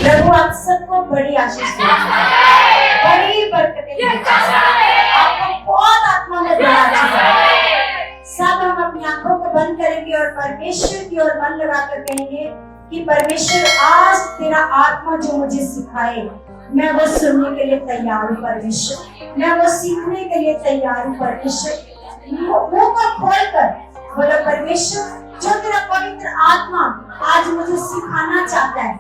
प्रभु आप सबको बड़ी आशीष दे, बड़ी बरकतें दे, आपको बहुत आत्मा में बढ़ा दे। सब हम अपनी आंखों को बंद करेंगे और परमेश्वर की ओर मन लगाकर कहेंगे कि परमेश्वर आज तेरा आत्मा जो मुझे सिखाए मैं वो सुनने के लिए तैयार हूँ परमेश्वर, मैं वो सीखने के लिए तैयार हूँ परमेश्वर। मुंह को खोलकर बोलो परमेश्वर जो तेरा पवित्र आत्मा आज मुझे सिखाना चाहता है,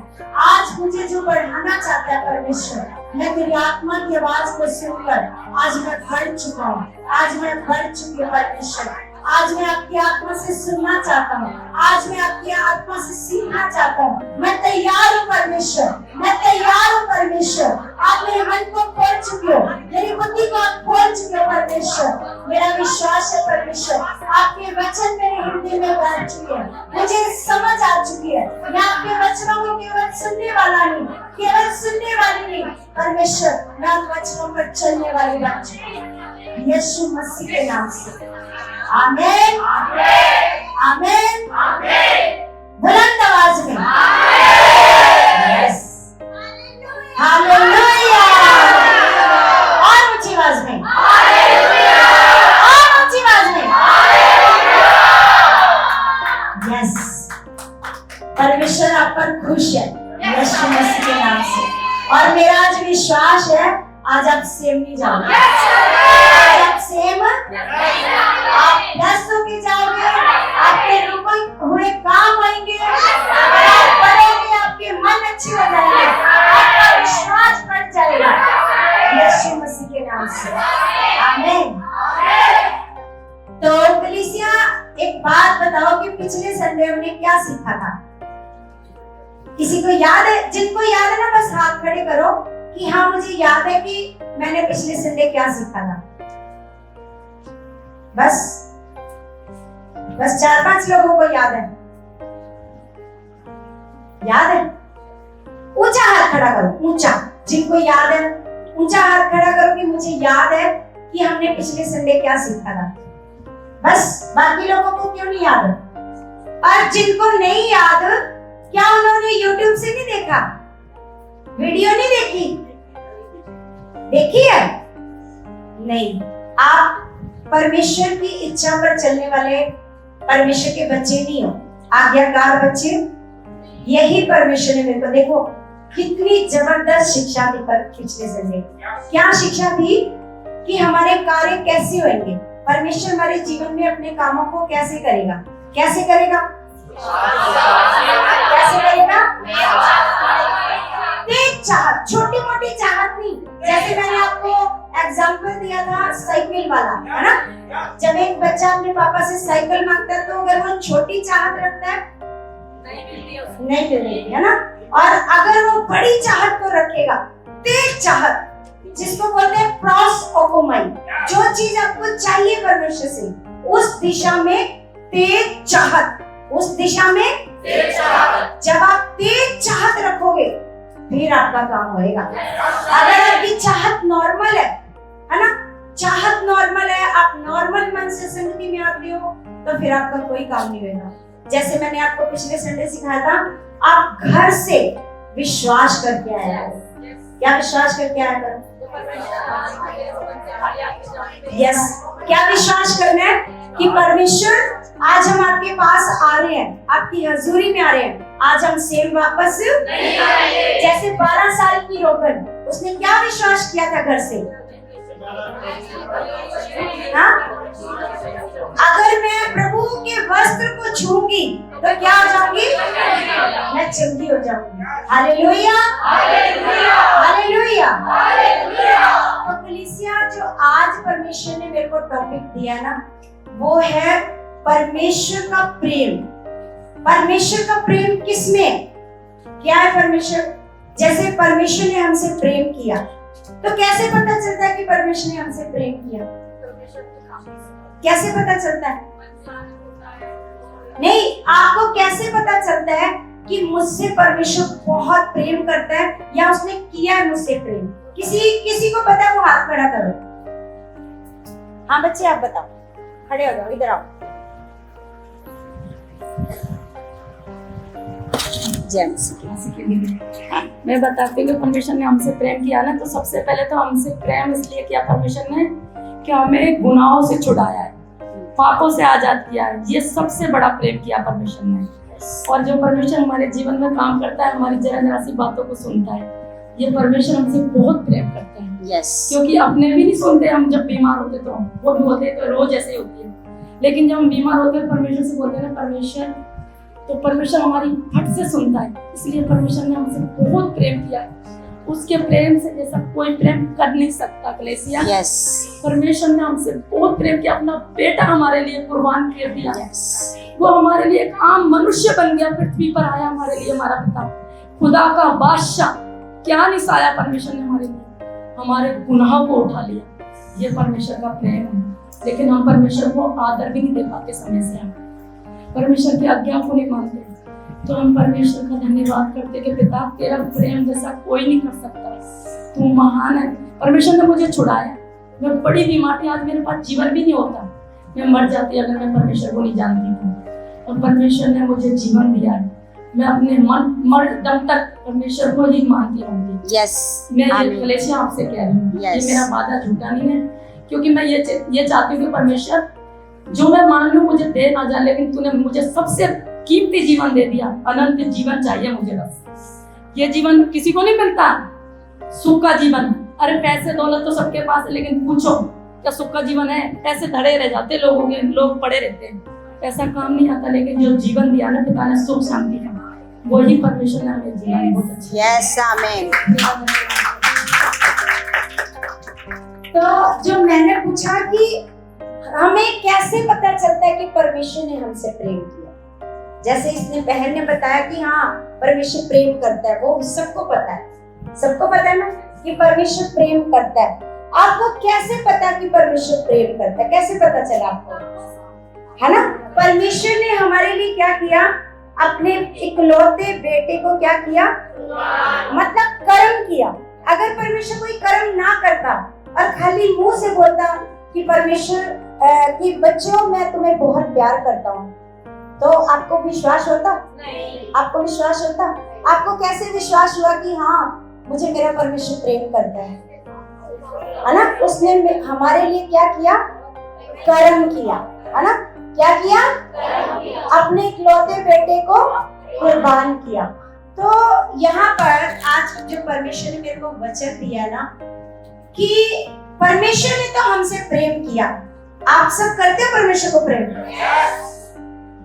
आज मुझे जो बढ़ाना चाहता है परमेश्वर, मैं तेरी आत्मा की आवाज को सुनकर आज मैं बढ़ चुका हूँ, आज मैं बढ़ चुकी हूँ परमेश्वर। आज मैं आपकी आत्मा से सुनना चाहता हूँ, आज मैं आपकी आत्मा से सीखना चाहता हूँ। मैं तैयार हूँ परमेश्वर, मैं तैयार हूँ परमेश्वर। आप मेरे मन को खोल चुके हो, मेरी बुद्धि को आप खोल चुके हो परमेश्वर। मेरा विश्वास है परमेश्वर आपके वचन मेरे हृदय में बैठ चुके हैं, मुझे समझ आ चुकी है। मैं आपके वचनों को केवल सुनने वाला नहीं, केवल सुनने वाली नहीं परमेश्वर, मैं उन वचनों पर चलने वाली बन चुकी हूँ यीशु मसीह के नाम से। आमीन आमीन आमीन। बुलंद आवाज में यस हालेलुया। और ऊंची आवाज में हालेलुया, और ऊंची आवाज में यस। परमेश्वर आप पर खुश है यीशु मसीह के नाम से। और मेरा आज विश्वास है आज आप सेम नहीं जाओगे, आज आप सेम आप व्यस्त होके जाओगे, आपके रुके हुए काम होंगे, आप पढ़ोगे, आपके मन अच्छे हो जाएंगे, आपका विश्वास बढ़ जाएगा यीशु मसीह के नाम से। आमीन। तो कलीसिया एक बात बताओ कि पिछले संडे हमने क्या सीखा था? किसी को याद है? जिनको याद है ना बस हाथ खड़े करो कि हाँ मुझे याद है कि मैंने पिछले संडे क्या सीखा था। बस 4-5 लोगों को याद है। याद है? ऊंचा हाथ खड़ा करो, ऊंचा। जिनको याद है ऊंचा हाथ खड़ा करो कि मुझे याद है कि हमने पिछले संडे क्या सीखा था। बस बाकी लोगों को क्यों नहीं याद? और जिनको नहीं याद, क्या उन्होंने YouTube से नहीं देखा? वीडियो नहीं देखी? देखी है? नहीं। आप परमेश्वर की इच्छा पर चलने वाले परमेश्वर के बच्चे नहीं हो, आज्ञाकार बच्चे। यही परमेश्वर ने मेरे को, देखो कितनी जबरदस्त शिक्षा दी पर पिछले संडे। क्या शिक्षा थी? कि हमारे कार्य कैसे होंगे, परमेश्वर हमारे जीवन में अपने कामों को कैसे करेगा। कैसे करेगा? कैसे करेगा? तेज चाहत, छोटी मोटी चाहत नहीं। जैसे मैंने आपको एग्जाम्पल दिया था साइकिल वाला, है ना? जब एक बच्चा अपने पापा से साइकिल मांगता है तो अगर वो छोटी चाहत रखता है नहीं मिलेगी, है ना? और अगर वो बड़ी चाहत को रखेगा, तेज चाहत, जिसको बोलते हैं प्रॉस-ओकोमाई, जो चीज आपको चाहिए परमेश्वर से, उस दिशा में तेज चाहत, उस दिशा में तेज चाहत। जब आप तेज चाहत रखोगे फिर आपका काम होएगा। अगर आपकी चाहत नॉर्मल है ना? चाहत नॉर्मल है, आप नॉर्मल मन से संगति में आते हो तो फिर आपका कोई काम नहीं होगा। जैसे मैंने आपको पिछले संडे सिखाया था, आप घर से विश्वास करके आया करो। क्या विश्वास करके आया करो? यस। क्या विश्वास करना है? कि परमेश्वर आज हम आपके पास आ रहे हैं, आपकी हजूरी में आ रहे हैं, आज हम सेम वापस नहीं आएंगे। जैसे 12 साल की रोगन, उसने क्या विश्वास किया था घर से? हाँ? अगर मैं प्रभु के वस्त्र को छूंगी तो क्या हो जाऊंगी? मैं चंगी हो जाऊंगी। Hallelujah hallelujah hallelujah hallelujah. तो कलीसिया जो आज परमेश्वर ने मेरे को टॉपिक दिया ना, वो है परमेश्वर का प्रेम। परमेश्वर का प्रेम किसमें? क्या है परमेश्वर? जैसे परमेश्वर ने हमसे प्रेम किया, तो कैसे पता चलता है कि परमेश्वर ने हमसे प्रेम किया? कैसे पता चलता है? नहीं, आपको कैसे पता चलता है कि मुझसे परमेश्वर बहुत प्रेम करता है या उसने किया है मुझसे प्रेम? किसी को पता है? वो हाथ खड़ा करो। हाँ बच्चे आप बताओ, खड़े हो जाओ, इधर आओ। मैं बताती हूँ कि परमेश्वर ने हमसे प्रेम किया ना, तो सबसे पहले तो हमसे प्रेम इसलिए किया परमेश्वर ने कि हमें गुनाहों से छुड़ाया है, पापों से आजाद किया है। ये सबसे बड़ा प्रेम किया परमेश्वर ने। और जो परमेश्वर हमारे जीवन में काम करता है, हमारी जरा जरा सी बातों को सुनता है, ये परमेश्वर हमसे बहुत प्रेम करता है। क्योंकि अपने भी नहीं सुनते। हम जब बीमार होते तो वो भी होते तो रोज ऐसे ही होती है, लेकिन जब हम बीमार होते हैं परमेश्वर से बोलते हैं ना परमेश्वर, तो परमेश्वर हमारी फट से सुनता है। इसलिए परमेश्वर ने हमसे बहुत प्रेम किया है। उसके प्रेम से जैसा कोई प्रेम कर नहीं सकता कलेसिया। परमेश्वर ने हमसे बहुत प्रेम किया, अपना बेटा हमारे लिए कुर्बान कर दिया। वो हमारे लिए एक आम मनुष्य बन गया, पृथ्वी पर आया हमारे लिए। हमारा पिता खुदा का बादशाह क्या निसाया परमेश्वर ने हमारे लिए, हमारे गुनाहों को उठा लिया। ये परमेश्वर का प्रेम है। लेकिन हम परमेश्वर को आदर भी नहीं दे पाते समय से। हम परमेश्वर की आज्ञा को नहीं मानते, तो हम परमेश्वर का धन्यवाद करते कि पिता तेरा प्रेम जैसा कोई नहीं कर सकता, तू महान है। परमेश्वर ने मुझे छुड़ाया। मैं बड़ी बीमार थी, आज मेरे पास जीवन भी नहीं होता, मैं मर जाती अगर मैं परमेश्वर को नहीं जानती थी। और परमेश्वर ने मुझे जीवन दिया है। मैं अपने मर दम तक परमेश्वर को ही मानती रहूंगी। मैं ये कलेशिया आपसे कह रही हूँ, ये मेरा वादा झूठा नहीं है, क्योंकि मैं ये चाहती हूँ कि परमेश्वर जो मैं मान लूं मुझे दे ना जाए, लेकिन तूने मुझे सबसे कीमती जीवन दे दिया। अनंत जीवन चाहिए मुझे बस। ये जीवन किसी को नहीं मिलता, सुख का जीवन। अरे पैसे दौलत तो सबके पास है, लेकिन पूछो क्या सुख का जीवन है? पैसे धड़े रह जाते लोगों के, लोग पड़े रहते हैं, पैसा काम नहीं आता। लेकिन जो जीवन दिया ना पिता ने, सुख शांति का, वही परमेश्वर ने हमें दिया है। बहुत अच्छा। आमीन। तो जो मैंने पूछा कि हमें कैसे पता चलता है कि परमेश्वर ने हमसे प्रेम किया, जैसे इसने बहन ने बताया कि हाँ परमेश्वर प्रेम करता है, वो सबको पता है। सबको पता है ना कि परमेश्वर प्रेम करता है। आपको कैसे पता कि परमेश्वर प्रेम करता है? कैसे पता चला आपको? है ना, परमेश्वर ने हमारे लिए क्या किया? अपने इकलौते बेटे को क्या किया? मतलब कर्म किया। अगर परमेश्वर कोई कर्म ना करता और खाली मुंह से बोलता कि परमेश्वर कि बच्चों मैं तुम्हें बहुत प्यार करता हूँ, तो आपको विश्वास होता? नहीं। आपको विश्वास होता? आपको कैसे विश्वास हुआ कि हाँ मुझे मेरा परमेश्वर प्रेम करता है ना? उसने हमारे लिए क्या किया? कर्म किया, है ना? क्या किया? अपने इकलौते बेटे को कुर्बान किया। तो यहाँ पर आज जो परमेश्वर ने मेरे को वचन दिया ना कि परमेश्वर ने तो हमसे प्रेम किया। आप सब करते हो परमेश्वर को प्रेम?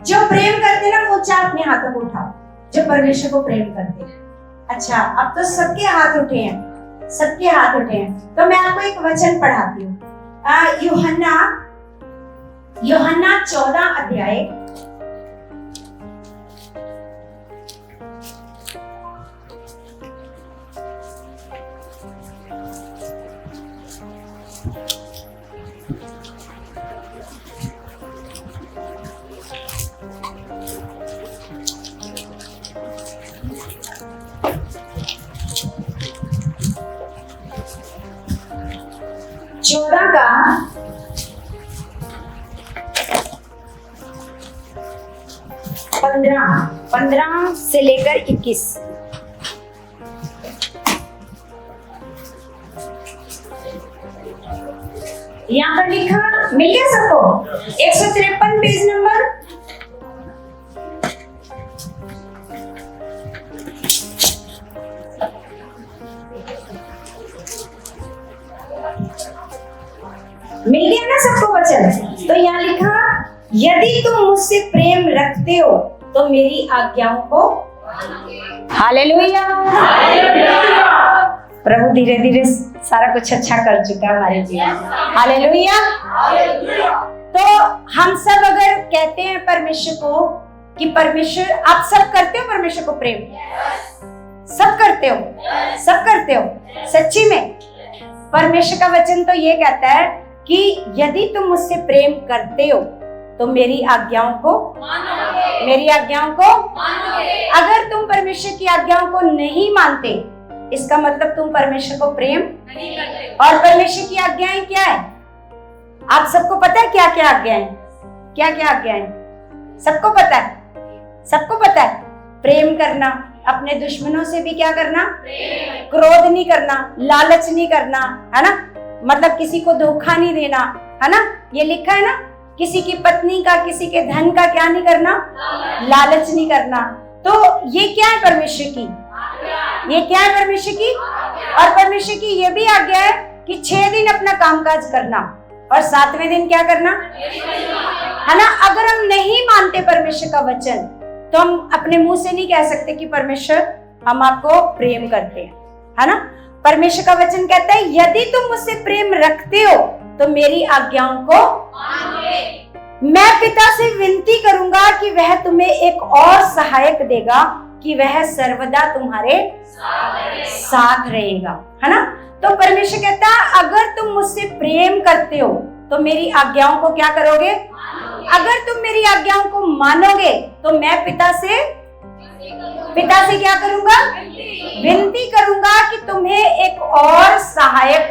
जो प्रेम करते ना वो चाहे अपने हाथों को उठाओ, जो परमेश्वर को प्रेम करते हैं। अच्छा, अब तो सबके हाथ उठे हैं, सबके हाथ उठे हैं। तो मैं आपको एक वचन पढ़ाती हूँ। यूहन्ना 14 अध्याय का 15 से लेकर 21। यहाँ पर लिखा मिल गया सबको? 153 पेज नंबर। मिल गया ना सबको वचन? तो यहाँ लिखा यदि तुम मुझसे प्रेम रखते हो तो मेरी आज्ञाओं को हालेलुया। प्रभु धीरे धीरे सारा कुछ अच्छा कर चुका है हमारे जीवन में। हालेलुया। तो हम सब अगर कहते हैं परमेश्वर को कि परमेश्वर, आप सब करते हो परमेश्वर को प्रेम? सब करते हो? सब करते हो सच्ची में? परमेश्वर का वचन तो ये कहता है कि यदि तुम मुझसे प्रेम करते हो तो मेरी आज्ञाओं को मानोगे। मेरी आज्ञाओं को मानोगे। अगर तुम परमेश्वर की आज्ञाओं को नहीं मानते, इसका मतलब तुम परमेश्वर को प्रेम नहीं करते। और परमेश्वर की आज्ञाएं क्या है? आप सबको पता है क्या क्या आज्ञाएं? क्या क्या आज्ञाएं? सबको पता है? सबको पता है? प्रेम करना, अपने दुश्मनों से भी क्या करना, क्रोध नहीं करना, लालच नहीं करना, है ना, मतलब किसी को धोखा नहीं देना, है ना, ये लिखा है ना, किसी की पत्नी का, किसी के धन का क्या नहीं करना, लालच नहीं करना। तो ये क्या है परमेश्वर की, ये क्या है परमेश्वर की, और परमेश्वर की ये भी आज्ञा है कि 6 दिन अपना कामकाज करना और 7वें दिन क्या करना, है ना। अगर हम नहीं मानते परमेश्वर का वचन तो हम अपने मुंह से नहीं कह सकते कि परमेश्वर हम आपको प्रेम करते हैं, है ना। परमेश्वर का वचन कहता है यदि तुम मुझसे प्रेम रखते हो तो मेरी आज्ञाओं को मैं पिता से विनती करूंगा कि वह तुम्हें एक और सहायक देगा कि वह सर्वदा तुम्हारे साथ रहेगा, है ना। तो परमेश्वर कहता है अगर तुम मुझसे प्रेम करते हो तो मेरी आज्ञाओं को क्या करोगे, अगर तुम मेरी आज्ञाओं को मानोगे तो मैं पिता से क्या करूंगा, विनती करूंगा कि तुम्हें एक और सहायक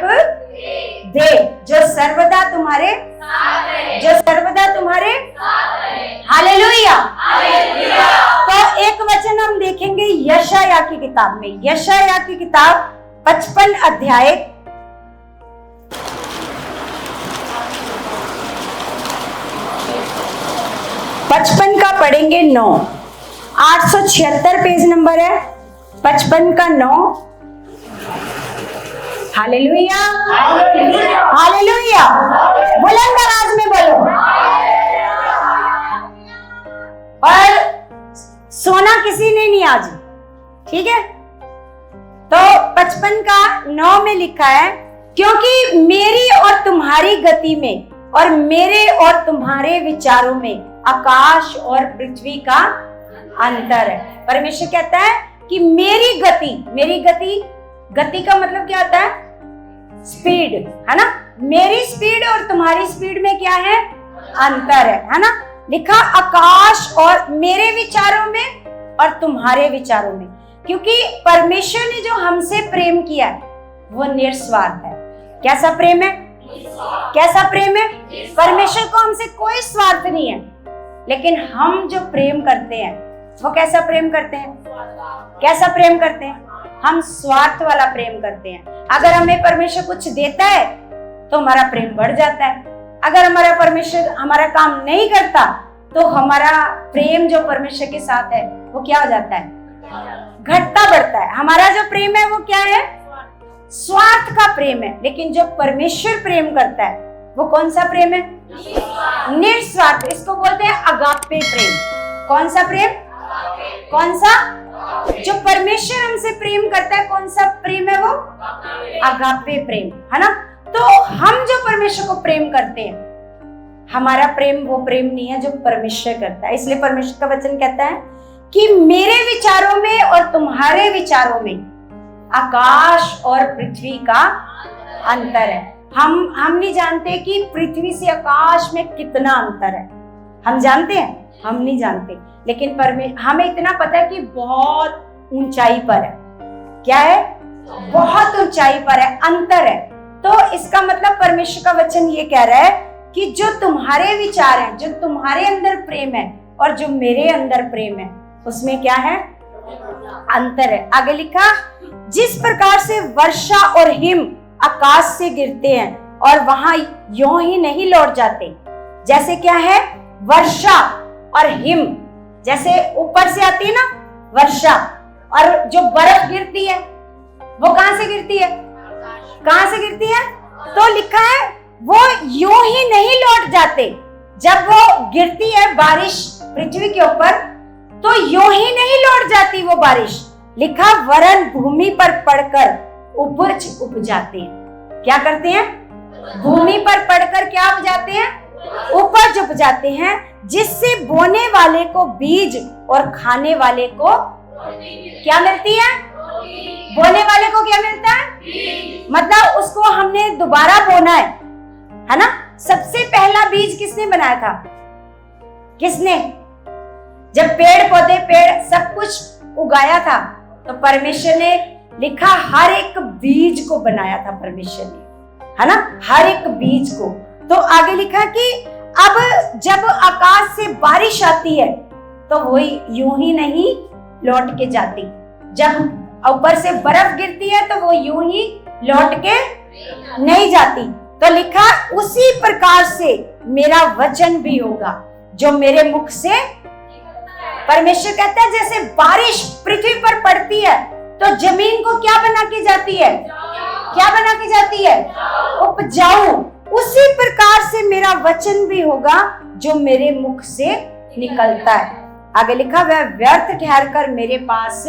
दे जो सर्वदा तुम्हारे हालेलुया। तो एक वचन हम देखेंगे यशायाह की किताब में, यशायाह की किताब 55 अध्याय 55 का पढ़ेंगे 9, 876 पेज नंबर है, 55 का 9। हालेलुया हालेलुया, बुलंद आवाज में बोलो। और सोना किसी ने नहीं आज, ठीक है। तो 55 का 9 में लिखा है क्योंकि मेरी और तुम्हारी गति में और मेरे और तुम्हारे विचारों में आकाश और पृथ्वी का अंतर है। परमेश्वर कहता है कि मेरी गति का मतलब क्या होता है, स्पीड, है ना। मेरी स्पीड और तुम्हारी स्पीड में क्या है, अंतर है ना। लिखा आकाश और मेरे विचारों में और तुम्हारे विचारों में, क्योंकि परमेश्वर ने जो हमसे प्रेम किया है वो निस्वार्थ है। कैसा प्रेम है, कैसा प्रेम है, परमेश्वर को हमसे कोई स्वार्थ नहीं है, लेकिन हम जो प्रेम करते हैं वो कैसा प्रेम करते हैं, कैसा प्रेम करते हैं, हम स्वार्थ वाला प्रेम करते हैं। अगर हमें परमेश्वर कुछ देता है तो हमारा प्रेम बढ़ जाता है, अगर हमारा परमेश्वर हमारा काम नहीं करता तो हमारा प्रेम जो परमेश्वर के साथ है वो क्या हो जाता है, घटता बढ़ता है। हमारा जो प्रेम है वो क्या है, स्वार्थ का प्रेम है। लेकिन जो परमेश्वर प्रेम करता है वो कौन सा प्रेम है, निस्वार्थ। इसको बोलते हैं अगापे प्रेम। कौन सा प्रेम, कौन सा, जो परमेश्वर हमसे प्रेम करता है कौन सा प्रेम है वो, अगापे प्रेम, है ना। तो हम जो परमेश्वर को प्रेम करते हैं, हमारा प्रेम वो प्रेम नहीं है जो परमेश्वर करता है। इसलिए परमेश्वर का वचन कहता है कि मेरे विचारों में और तुम्हारे विचारों में आकाश और पृथ्वी का अंतर है। हम नहीं जानते कि पृथ्वी से आकाश में कितना अंतर है। हम जानते हैं, हम नहीं जानते, लेकिन हमें इतना पता है कि बहुत ऊंचाई पर है। क्या है, बहुत ऊंचाई पर है, अंतर है। तो इसका मतलब परमेश्वर का वचन ये कह रहा है कि जो तुम्हारे विचार हैं, जो तुम्हारे अंदर प्रेम है और जो मेरे अंदर प्रेम है, उसमें क्या है, अंतर है। आगे लिखा, जिस प्रकार से वर्षा और हिम आकाश से गिरते हैं और वहां यूं ही नहीं लौट जाते, जैसे क्या है, वर्षा और हिम जैसे ऊपर से आती है ना वर्षा, और जो बर्फ गिरती है वो कहां से गिरती है, कहां से गिरती है, तो लिखा है वो यूं ही नहीं लौट जाते। जब वो गिरती है बारिश पृथ्वी के ऊपर तो यूं ही नहीं लौट जाती वो बारिश। लिखा वरन भूमि पर पड़कर उपज उपजाते हैं। क्या करते हैं, भूमि पर पड़कर क्या उपजाते हैं, उपज उपजाते हैं, जिससे बोने वाले को बीज और खाने वाले को क्या मिलती है, बोने वाले को क्या मिलता है, मतलब उसको हमने दोबारा बोना है ना। सबसे पहला बीज किसने बनाया था, किसने, जब पेड़ पौधे पेड़ सब कुछ उगाया था तो परमेश्वर ने लिखा हर एक बीज को बनाया था परमेश्वर ने, है ना, हर एक बीज को। तो आगे लिखा कि अब जब आकाश से बारिश आती है तो वो यूं ही नहीं लौट के जाती, जब ऊपर से बर्फ गिरती है तो वो यूं ही लौट के नहीं जाती। तो लिखा उसी प्रकार से मेरा वचन भी होगा जो मेरे मुख से। परमेश्वर कहता है जैसे बारिश पृथ्वी पर पड़ती है तो जमीन को क्या बना के जाती है, क्या बना के जाती है, उपजाऊ। उसी प्रकार से मेरा वचन भी होगा जो मेरे मुख से निकलता है। आगे लिखा वह व्यर्थ ठहर कर मेरे पास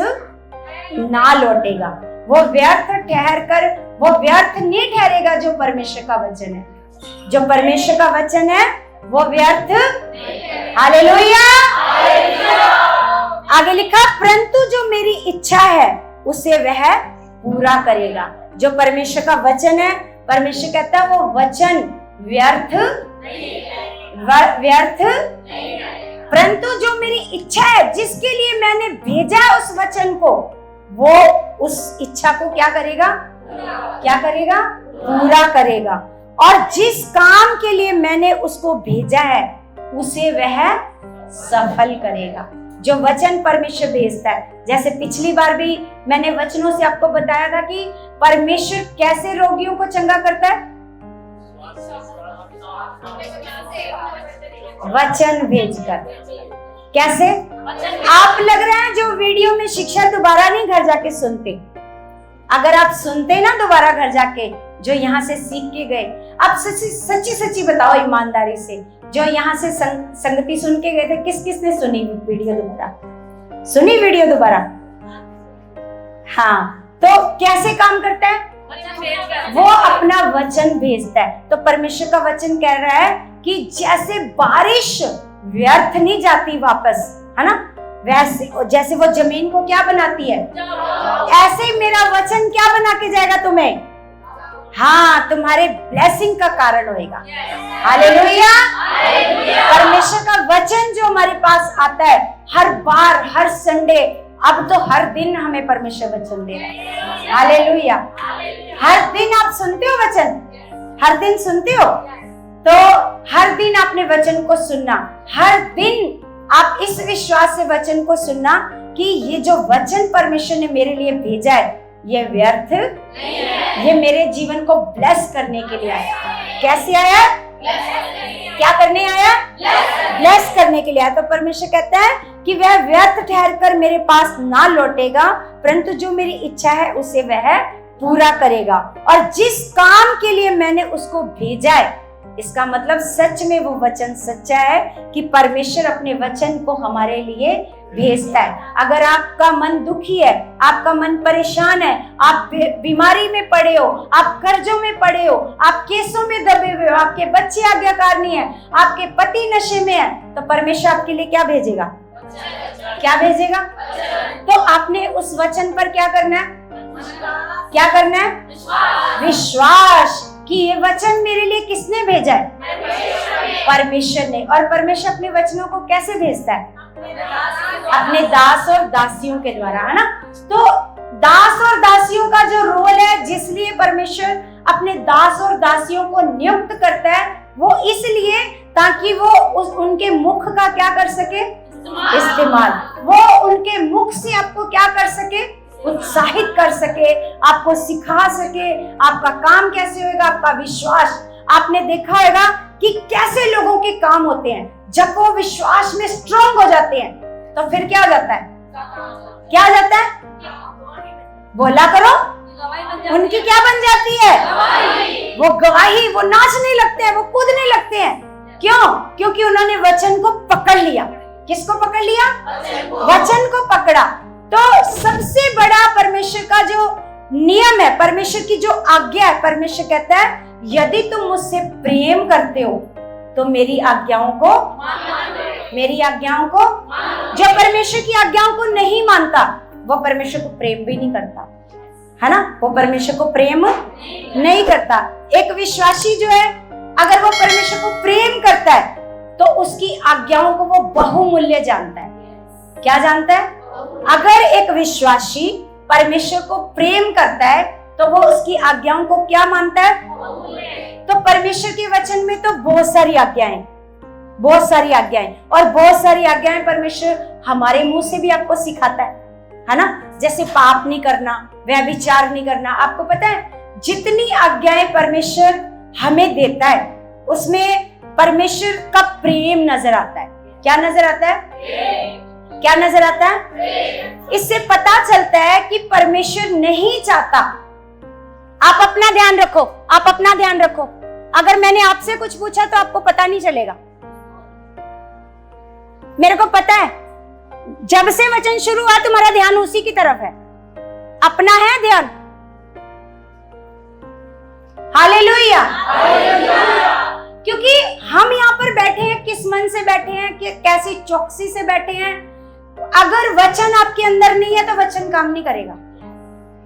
ना लौटेगा। वो व्यर्थ ठहर कर, वो व्यर्थ नहीं ठहरेगा जो परमेश्वर का वचन है। जो परमेश्वर का वचन है वो व्यर्थ, हालेलुया। आगे लिखा परंतु जो मेरी इच्छा है उसे वह पूरा करेगा। जो परमेश्वर का वचन है, परमेश्वर कहता है वो वचन व्यर्थ व्यर्थ, परंतु जो मेरी इच्छा है, जिसके लिए मैंने भेजा है उस वचन को, वो उस इच्छा को क्या करेगा, क्या करेगा, पूरा करेगा। और जिस काम के लिए मैंने उसको भेजा है उसे वह सफल करेगा। जो वचन परमेश्वर भेजता है, जैसे पिछली बार भी मैंने वचनों से आपको बताया था कि परमेश्वर कैसे रोगियों को चंगा करता है, वचन भेजकर। कैसे? आप लग रहा है जो वीडियो में शिक्षा दोबारा नहीं घर जाके सुनते। अगर आप सुनते ना दोबारा घर जाके, जो यहाँ से सीख के गए, आप सच्ची सच्ची बताओ ईमानदारी से, जो यहाँ से संगति सुन के गए थे, किस किस ने सुनी वीडियो दोबारा? सुनी वीडियो दोबारा? हाँ, तो कैसे काम करता है? वो अपना वचन भेजता है। तो परमेश्वर का वचन कह रहा है कि जैसे बारिश व्यर्थ नहीं जाती वापस, है ना, वैसे जैसे वो जमीन को क्या बनाती है, ऐसे ही मेरा वचन क्या बना के जाएगा तुम्हें, हाँ, तुम्हारे ब्लेसिंग का कारण होएगा। हालेलुया। परमेश्वर का वचन जो हमारे पास आता है हर बार, हर संडे, अब तो हर दिन हमें परमेश्वर वचन दे रहा है। हालेलुया। हर दिन आप सुनते हो वचन, हर दिन सुनते हो, तो हर दिन आपने वचन को सुनना, हर दिन आप इस विश्वास से वचन को सुनना कि ये जो वचन परमेश्वर ने मेरे लिए भेजा है ये व्यर्थ, ये मेरे जीवन को ब्लेस करने के लिए आया। कैसे आया? क्या करने आया? ब्लेस करने के लिए आया। तो परमेश्वर कहता है कि वह व्यर्थ ठहर कर मेरे पास ना लौटेगा, परंतु जो मेरी इच्छा है उसे वह पूरा करेगा। और जिस काम के लिए मैंने उसको भेजा है, इसका मतलब सच में वो वचन सच्चा है कि परमेश्वर अपने वचन को हमारे लिए भेजता है। अगर आपका मन दुखी है, आपका मन परेशान है, आप बीमारी में पड़े हो, आप कर्जों में पड़े हो, आप केसों में दबे हुए हो, आपके बच्चे आज्ञाकार नहीं है, आपके पति नशे में है, तो परमेश्वर आपके लिए क्या भेजेगा? क्या भेजेगा? तो आपने उस वचन पर क्या करना है? क्या करना है? विश्वास कि ये वचन मेरे लिए किसने भेजा है? परमेश्वर ने। और परमेश्वर अपने वचनों को कैसे भेजता है? अपने दास और दासियों के द्वारा, है ना। तो दास और दासियों का जो रोल है, जिसलिए परमेश्वर अपने दास और दासियों को नियुक्त करता है, वो इसलिए ताकि वो उनके मुख का क्या कर सके? इस्तेमाल। वो उनके मुख से आपको क्या कर सके? उत्साहित कर सके, आपको सिखा सके आपका काम कैसे होगा, आपका विश्वास। आपने देखा होगा कि कैसे लोगों के काम होते हैं जब वो विश्वास में स्ट्रांग हो जाते हैं, तो फिर क्या हो जाता है? क्या हो जाता है? बोला करो, उनकी क्या बन जाती है? वो गवाही, वो नाचने लगते हैं, वो कूदने लगते हैं। क्यों? क्योंकि उन्होंने वचन को पकड़ लिया। किसको पकड़ लिया? वचन को पकड़ा। तो सबसे बड़ा परमेश्वर का जो नियम है, परमेश्वर की जो आज्ञा है, परमेश्वर कहता है यदि तुम मुझसे प्रेम करते हो तो मेरी आज्ञाओं को, मेरी आज्ञाओं को, जो परमेश्वर की आज्ञाओं को नहीं मानता वो परमेश्वर को प्रेम भी नहीं करता, है ना। वो परमेश्वर को प्रेम नहीं करता। एक विश्वासी जो है, अगर वो परमेश्वर को प्रेम करता है तो उसकी आज्ञाओं को वो बहुमूल्य जानता है। क्या जानता है? अगर एक विश्वासी परमेश्वर को प्रेम करता है तो वो उसकी आज्ञाओं को क्या मानता है? तो परमेश्वर के वचन में तो बहुत सारी आज्ञाएं, बहुत सारी आज्ञाएं, और बहुत सारी आज्ञाएं परमेश्वर हमारे मुंह से भी आपको सिखाता है ना। जैसे पाप नहीं करना, व्यभिचार नहीं करना। आपको पता है जितनी आज्ञाएं परमेश्वर हमें देता है उसमें परमेश्वर का प्रेम नजर आता है। क्या नजर आता है? क्या नजर आता है? इससे पता चलता है कि परमेश्वर नहीं चाहता। आप अपना ध्यान रखो, आप अपना ध्यान रखो। अगर मैंने आपसे कुछ पूछा तो आपको पता नहीं चलेगा। मेरे को पता है जब से वचन शुरू हुआ तुम्हारा ध्यान उसी की तरफ है, अपना है ध्यान। हालेलुया। क्योंकि हम यहाँ पर बैठे हैं, किस मन से बैठे हैं, कि कैसी चौकसी से बैठे हैं। अगर वचन आपके अंदर नहीं है तो वचन काम नहीं करेगा।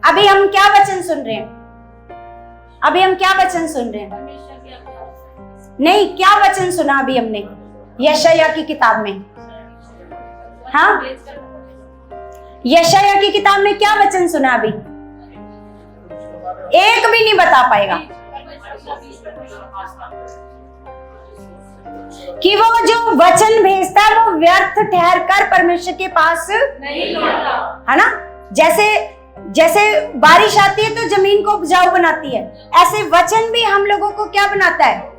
अभी हम क्या वचन सुन रहे हैं? अभी हम क्या वचन सुन रहे हैं? नहीं, क्या वचन सुना अभी हमने यशायाह की किताब में? हाँ, यशायाह की किताब में क्या वचन सुना अभी? एक भी नहीं बता पाएगा कि वो जो वचन भेजता है वो व्यर्थ ठहर कर परमेश्वर के पास नहीं लौटता, है ना। जैसे बारिश आती है तो जमीन को उपजाऊ बनाती है, ऐसे वचन भी हम लोगों को क्या बनाता है?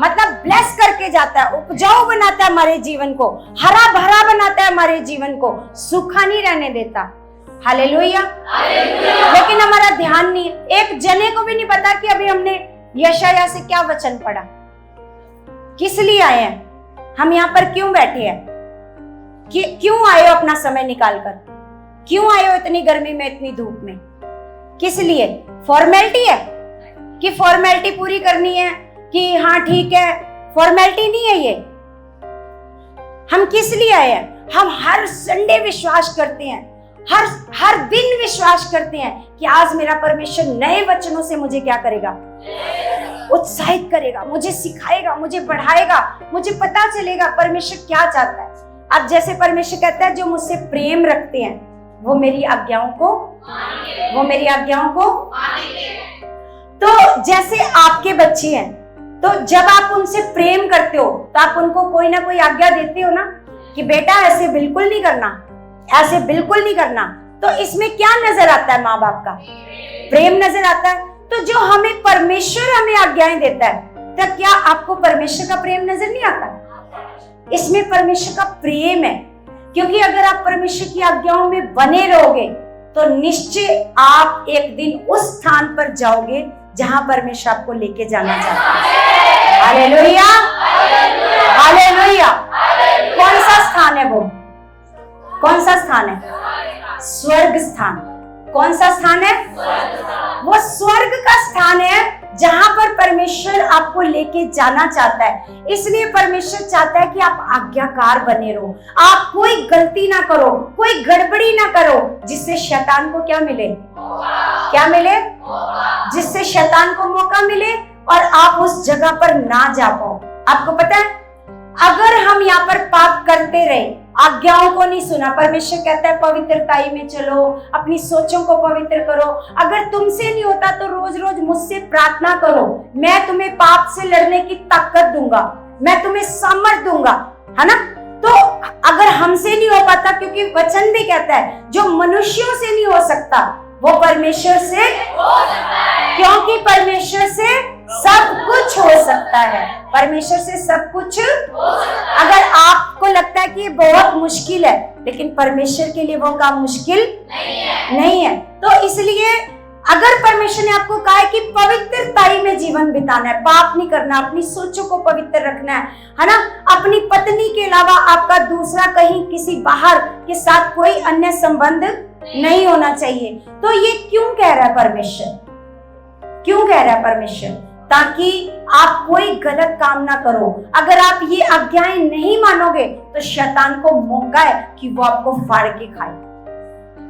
मतलब ब्लेस करके जाता है, उपजाऊ बनाता है हमारे जीवन को, हरा भरा बनाता है हमारे जीवन को, सूखा नहीं रहने देता। हालेलुया। लेकिन हमारा ध्यान नहीं, एक जने को भी नहीं पता कि अभी हमने यशायाह से क्या वचन पढ़ा, किस लिए आए हैं, हम यहाँ पर क्यों बैठे हैं, क्यों आए हो अपना समय निकाल कर, क्यों आए हो इतनी गर्मी में, इतनी धूप में, किस लिए? फॉर्मेलिटी है कि फॉर्मेलिटी पूरी करनी है कि हाँ ठीक है? फॉर्मेलिटी नहीं है ये। हम किस लिए आए हैं? हम हर संडे विश्वास करते हैं, हर दिन विश्वास करते हैं कि आज मेरा परमेश्वर नए वचनों से मुझे क्या करेगा? उत्साहित करेगा, मुझे सिखाएगा, मुझे बढ़ाएगा, मुझे पता चलेगा परमेश्वर क्या चाहता है। अब जैसे परमेश्वर कहता है जो मुझसे प्रेम रखते हैं वो मेरी आज्ञाओं को तो जैसे आपके बच्चे हैं तो जब आप उनसे प्रेम करते हो तो आप उनको कोई ना कोई आज्ञा देते हो ना कि बेटा ऐसे बिल्कुल नहीं करना, ऐसे बिल्कुल नहीं करना। तो इसमें क्या नजर आता है? माँ बाप का प्रेम नजर आता है। तो जो हमें परमेश्वर हमें आज्ञाएं देता है तो क्या आपको परमेश्वर का प्रेम नजर नहीं आता? इसमें परमेश्वर का प्रेम है, क्योंकि अगर आप परमेश्वर की आज्ञाओं में बने रहोगे तो निश्चय आप एक दिन उस स्थान पर जाओगे जहां परमेश्वर आपको लेके जाना चाहता है। Hallelujah, hallelujah. कौन सा स्थान है वो? कौन सा स्थान है? स्वर्ग स्थान। कौन सा स्थान है? वो स्वर्ग का स्थान है जहां पर परमेश्वर आपको लेके जाना चाहता है। इसलिए परमेश्वर चाहता है कि आप आज्ञाकार बने रहो, आप कोई गलती ना करो, कोई गड़बड़ी ना करो, जिससे शैतान को क्या मिले? क्या मिले? जिससे शैतान को मौका मिले और आप उस जगह पर ना जा पाओ। आपको पता है अगर हम यहाँ पर पाप करते रहे, आज्ञाओं को नहीं सुना, परमेश्वर कहता है पवित्रताई में चलो, अपनी सोचों को पवित्र करो। अगर तुमसे नहीं होता तो रोज रोज मुझसे प्रार्थना करो, मैं तुम्हें पाप से लड़ने की ताकत दूंगा, मैं तुम्हें सामर्थ दूंगा, है ना। तो अगर हमसे नहीं हो पाता, क्योंकि वचन भी कहता है जो मनुष्यों से नहीं हो सकता वो परमेश्वर से हो सकता है, क्योंकि परमेश्वर से सब कुछ हो सकता है। परमेश्वर से सब कुछ हो सकता है। अगर आपको लगता है कि ये बहुत मुश्किल है, लेकिन परमेश्वर के लिए वो काम मुश्किल नहीं है। तो इसलिए अगर परमेश्वर ने आपको कहा है कि पवित्रताई में जीवन बिताना है, पाप नहीं करना, अपनी सोचों को पवित्र रखना है ना, अपनी पत्नी के अलावा आपका दूसरा कहीं किसी बाहर के साथ कोई अन्य संबंध नहीं होना चाहिए। तो ये क्यों कह रहा है परमेश्वर? क्यों कह रहा है परमेश्वर? ताकि आप कोई गलत काम ना करो। अगर आप ये आज्ञाएं नहीं मानोगे तो शैतान को मौका है कि वो आपको फाड़ के खाए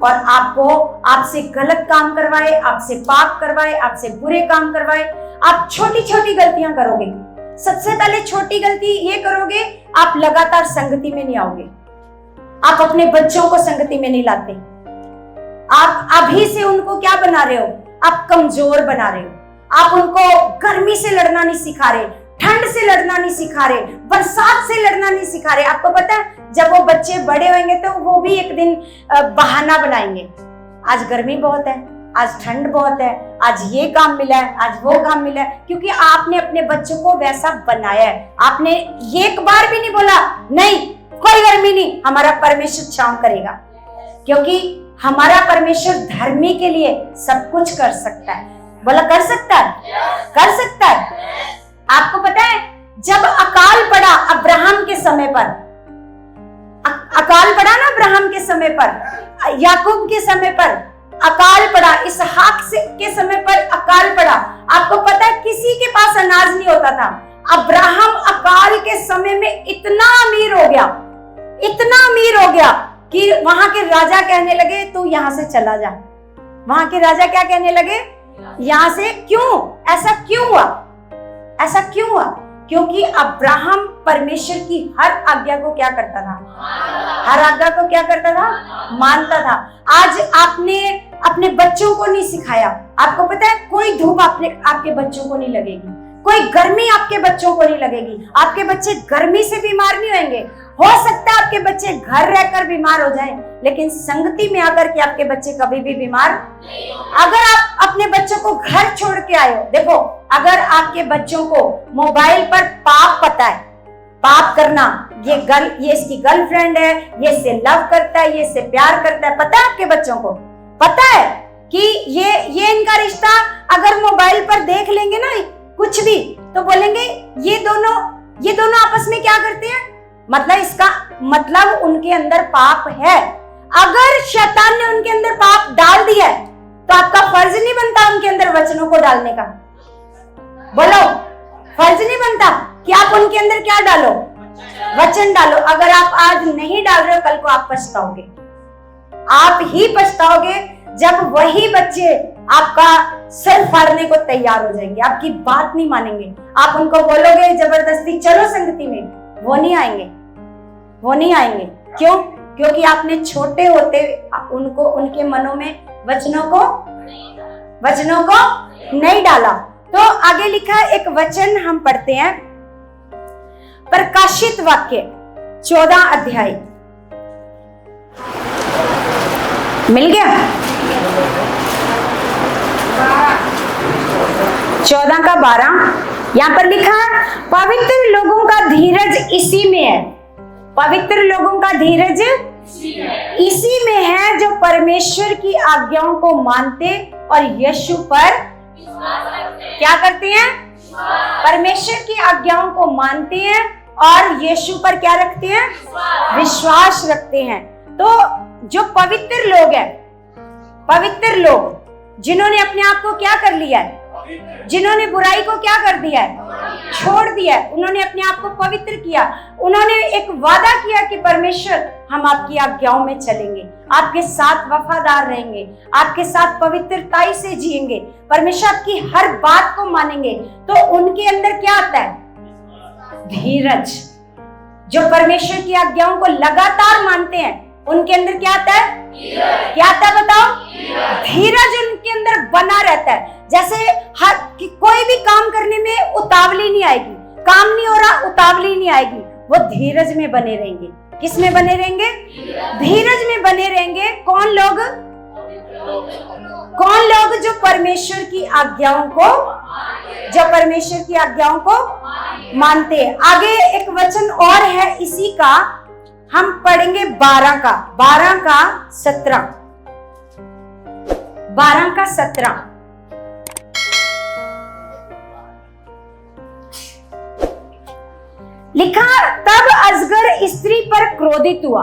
और आपको आपसे गलत काम करवाए, आपसे पाप करवाए, आपसे बुरे काम करवाए। आप छोटी छोटी गलतियां करोगे। सबसे पहले छोटी गलती ये करोगे, आप लगातार संगति में नहीं आओगे, आप अपने बच्चों को संगति में नहीं लाते, आप अभी से उनको क्या बना रहे हो? आप कमजोर बना रहे हो, आप उनको गर्मी से लड़ना नहीं सिखा रहे, ठंड से लड़ना नहीं सिखा रहे, बरसात से लड़ना नहीं सिखा रहे। आपको पता है जब वो बच्चे बड़े होंगे तो वो भी एक दिन बहाना बनाएंगे, आज गर्मी बहुत है, आज ठंड बहुत है, आज ये काम मिला है, आज वो काम मिला है, क्योंकि आपने अपने बच्चों को वैसा बनाया है। आपने एक बार भी नहीं बोला नहीं कोई गर्मी नहीं, हमारा परमेश्वर छांव करेगा, क्योंकि हमारा परमेश्वर धर्मी के लिए सब कुछ कर सकता है। बोला कर सकता है, कर सकता है। आपको पता है जब अकाल पड़ा अब्राहम के समय पर, अकाल पड़ा ना अब्राहम के समय पर, याकूब के समय पर अकाल पड़ा, इसहाक के समय पर अकाल पड़ा। आपको पता है किसी के पास अनाज नहीं होता था। अब्राहम अकाल के समय में इतना अमीर हो गया, इतना अमीर हो गया कि वहां के राजा कहने लगे तू यहां से चला जा। वहां के राजा क्या कहने लगे, यहां से क्यों, ऐसा क्यों हुआ, ऐसा क्यों हुआ? क्योंकि अब्राहम परमेश्वर की हर आज्ञा को क्या करता था, हर आज्ञा को क्या करता था, मानता था। आज आपने अपने बच्चों को नहीं सिखाया। आपको पता है कोई धूप आपके बच्चों को नहीं लगेगी, कोई गर्मी आपके बच्चों को नहीं लगेगी। आपके बच्चे गर्मी से बीमार नहीं होंगे। हो सकता है आपके बच्चे घर रहकर बीमार हो जाएं, लेकिन संगति में आकर के आपके बच्चे कभी भी बीमार। अगर आप अपने बच्चों को घर छोड़ के आए हो, देखो अगर आपके बच्चों को मोबाइल पर पाप पता है, पाप करना, ये इसकी गर्लफ्रेंड है, ये इससे लव करता है, ये इससे प्यार करता है, पता है आपके बच्चों को, पता है कि ये इनका रिश्ता अगर मोबाइल पर देख लेंगे ना कुछ भी, तो बोलेंगे ये दोनों आपस में क्या करते हैं, मतलब इसका मतलब उनके अंदर पाप है। अगर शैतान ने उनके अंदर पाप डाल दिया है तो आपका फर्ज नहीं बनता उनके अंदर वचनों को डालने का। बोलो, फर्ज नहीं बनता कि आप उनके अंदर क्या डालो, वचन डालो। अगर आप आज नहीं डाल रहे हो कल को आप पछताओगे, आप ही पछताओगे जब वही बच्चे आपका सर फाड़ने को तैयार हो जाएंगे, आपकी बात नहीं मानेंगे। आप उनको बोलोगे जबरदस्ती चलो संगति में, वो नहीं आएंगे, वो नहीं आएंगे। क्यों? क्योंकि आपने छोटे होते उनको उनके मनों में वचनों को नहीं डाला। तो आगे लिखा है एक वचन हम पढ़ते हैं, प्रकाशित वाक्य 14 अध्याय, मिल गया 14 का 12। यहां पर लिखा है पवित्र लोगों का धीरज इसी में है, पवित्र लोगों का धीरज इसी में है जो परमेश्वर की आज्ञाओं को मानते और यीशु पर क्या करते हैं, परमेश्वर की आज्ञाओं को मानते हैं और यीशु पर क्या रखते हैं, विश्वास रखते हैं। तो जो पवित्र लोग हैं, पवित्र लोग जिन्होंने अपने आप को क्या कर लिया है, जिन्होंने बुराई को क्या कर दिया है, छोड़ दिया है, उन्होंने अपने आप को पवित्र किया, उन्होंने एक वादा किया कि परमेश्वर हम आपकी आज्ञाओं में चलेंगे, आपके साथ वफादार रहेंगे, आपके साथ पवित्रताई से जिएंगे, परमेश्वर आपकी हर बात को मानेंगे। तो उनके अंदर क्या आता है, धीरज। जो परमेश्वर की आज्ञाओं को लगातार मानते हैं उनके अंदर क्या आता है, क्या आता है बताओ, धीरज उनके अंदर बना रहता है। जैसे हर कोई भी काम करने में उतावली नहीं आएगी, काम नहीं हो रहा उतावली नहीं आएगी, वो धीरज में बने रहेंगे। किस में बने रहेंगे, धीरज में बने रहेंगे। कौन लोग जो परमेश्वर की आज्ञाओं को, जो परमेश्वर की आज्ञाओं को मानते हैं। आगे एक वचन और है इसी का, हम पढ़ेंगे 12 का 17, 12 का 17। लिखा तब अजगर स्त्री पर क्रोधित हुआ।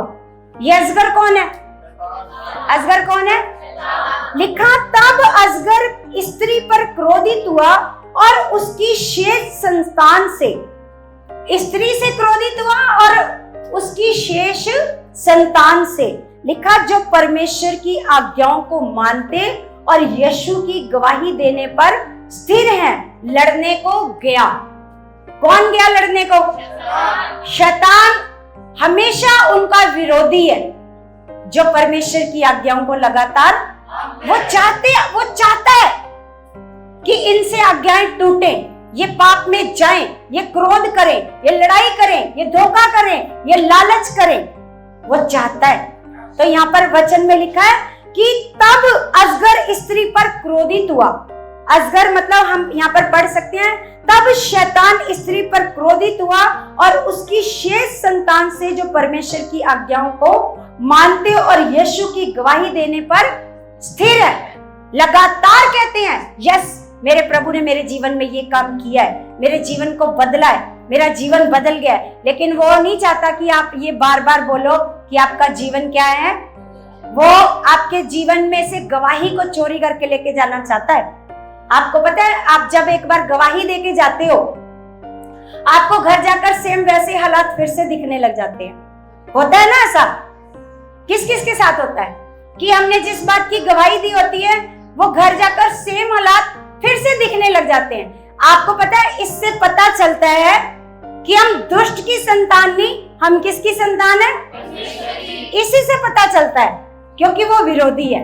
ये अजगर कौन है, अजगर कौन है, लिखा तब अजगर स्त्री पर क्रोधित हुआ और उसकी शेष संतान से, स्त्री से क्रोधित हुआ और उसकी शेष संतान से। लिखा जो परमेश्वर की आज्ञाओं को मानते और यीशु की गवाही देने पर स्थिर हैं, लड़ने को गया। कौन गया लड़ने को, शैतान हमेशा उनका विरोधी है। जो परमेश्वर की आज्ञाओं को लगातार वो चाहता है कि इनसे आज्ञाएं टूटे, ये पाप में जाएं, ये क्रोध करें, ये लड़ाई करें, ये धोखा करें, ये लालच करें, वो चाहता है। तो यहाँ पर वचन में लिखा है कि तब अजगर स्त्री पर क्रोधित हुआ। अजगर मतलब हम यहाँ पर पढ़ सकते हैं, तब शैतान स्त्री पर क्रोधित हुआ और उसकी शेष संतान से जो परमेश्वर की आज्ञाओं को मानते और यीशु की गवाही देने पर स्थिर है, लगातार कहते हैं यस मेरे प्रभु ने मेरे जीवन में ये काम किया है, मेरे जीवन को बदला है, मेरा जीवन बदल गया है। लेकिन वो नहीं चाहता कि आप ये बार बार बोलो कि आपका जीवन क्या है। वो आपके जीवन में से गवाही को चोरी करके लेके जाना चाहता है। आपको पता है, आप जब एक बार गवाही देके जाते हो, आपको घर जाकर सेम वैसे हालात फिर से दिखने लग जाते हैं। होता है ना ऐसा? किस किस के साथ होता है कि हमने जिस बात की गवाही दी होती है वो घर जाकर सेम हालात फिर से दिखने लग जाते हैं। आपको पता है, इससे पता चलता है कि हम दुष्ट की संतान नहीं, हम किसकी संतान है? इसी से पता चलता है, क्योंकि वो विरोधी है।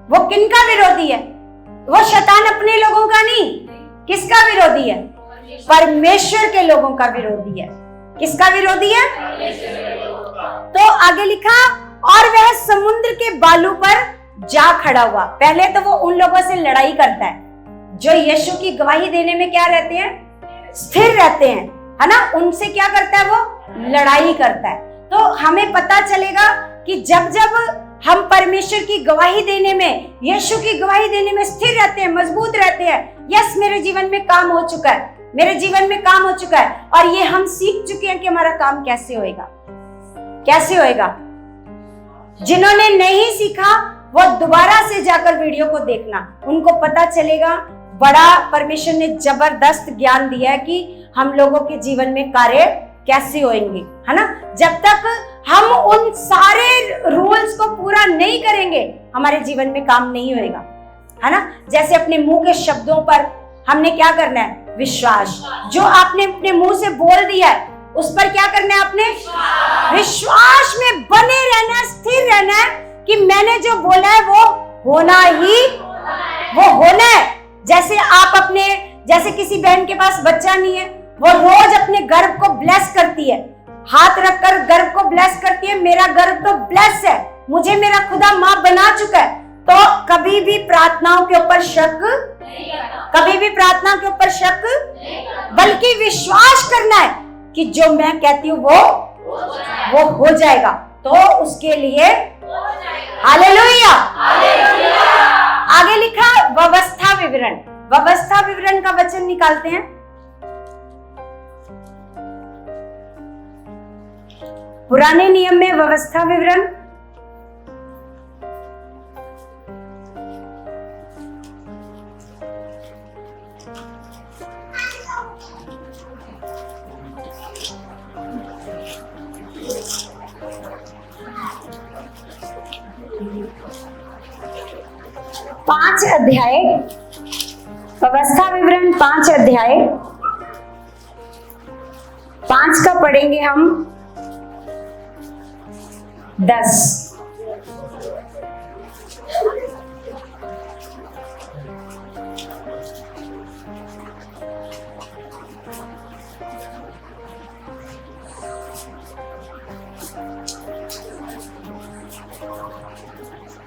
वो किनका विरोधी है? वो शैतान अपने लोगों का नहीं, किसका विरोधी है? परमेश्वर के लोगों का विरोधी है। किसका विरोधी है? तो आगे लिखा, और वह समुद्र के बालू पर जा खड़ा हुआ। पहले तो वो उन लोगों से लड़ाई करता है जो यीशु की गवाही देने में क्या रहते हैं? स्थिर रहते हैं, है ना? उनसे क्या करता है? वो लड़ाई करता है। तो हमें पता चलेगा कि जब जब हम परमेश्वर की गवाही देने में, यीशु की गवाही देने में स्थिर रहते हैं, मजबूत रहते हैं, यस मेरे जीवन में काम हो चुका है, मेरे जीवन में काम हो चुका है, और ये हम सीख चुके हैं कि हमारा काम कैसे होएगा, कैसे होएगा। जिन्होंने नहीं सीखा वो दोबारा से जाकर वीडियो को देखना, उनको पता चलेगा। बड़ा परमेश्वर ने जबरदस्त ज्ञान दिया है कि हम लोगों के जीवन में कार्य कैसे होंगे, है ना? जब तक हम उन सारे रूल्स को पूरा नहीं करेंगे हमारे जीवन में काम नहीं होएगा, है ना? जैसे अपने मुंह के शब्दों पर हमने क्या करना है? विश्वास। जो आपने अपने मुंह से बोल दिया है उस पर क्या करना है? आपने विश्वास में बने रहना है, स्थिर रहना है कि मैंने जो बोला है वो होना ही, वो होना है। जैसे आप अपने, जैसे किसी बहन के पास बच्चा नहीं है, वो रोज अपने गर्भ को ब्लेस करती है, हाथ रखकर गर्भ को ब्लेस करती है, मेरा गर्भ तो ब्लेस है, मुझे मेरा खुदा माँ बना चुका है। तो कभी भी प्रार्थनाओं के ऊपर शक, कभी भी प्रार्थना के ऊपर शक, बल्कि विश्वास करना है कि जो मैं कहती हूँ वो हो जाएगा। तो उसके लिए हालेलुया। आगे लिखा व्यवस्था विवरण। व्यवस्था विवरण का वचन निकालते हैं। पुराने नियम में व्यवस्था विवरण, पांच अध्याय, व्यवस्था विवरण 5 अध्याय, 5 का पढ़ेंगे हम 10।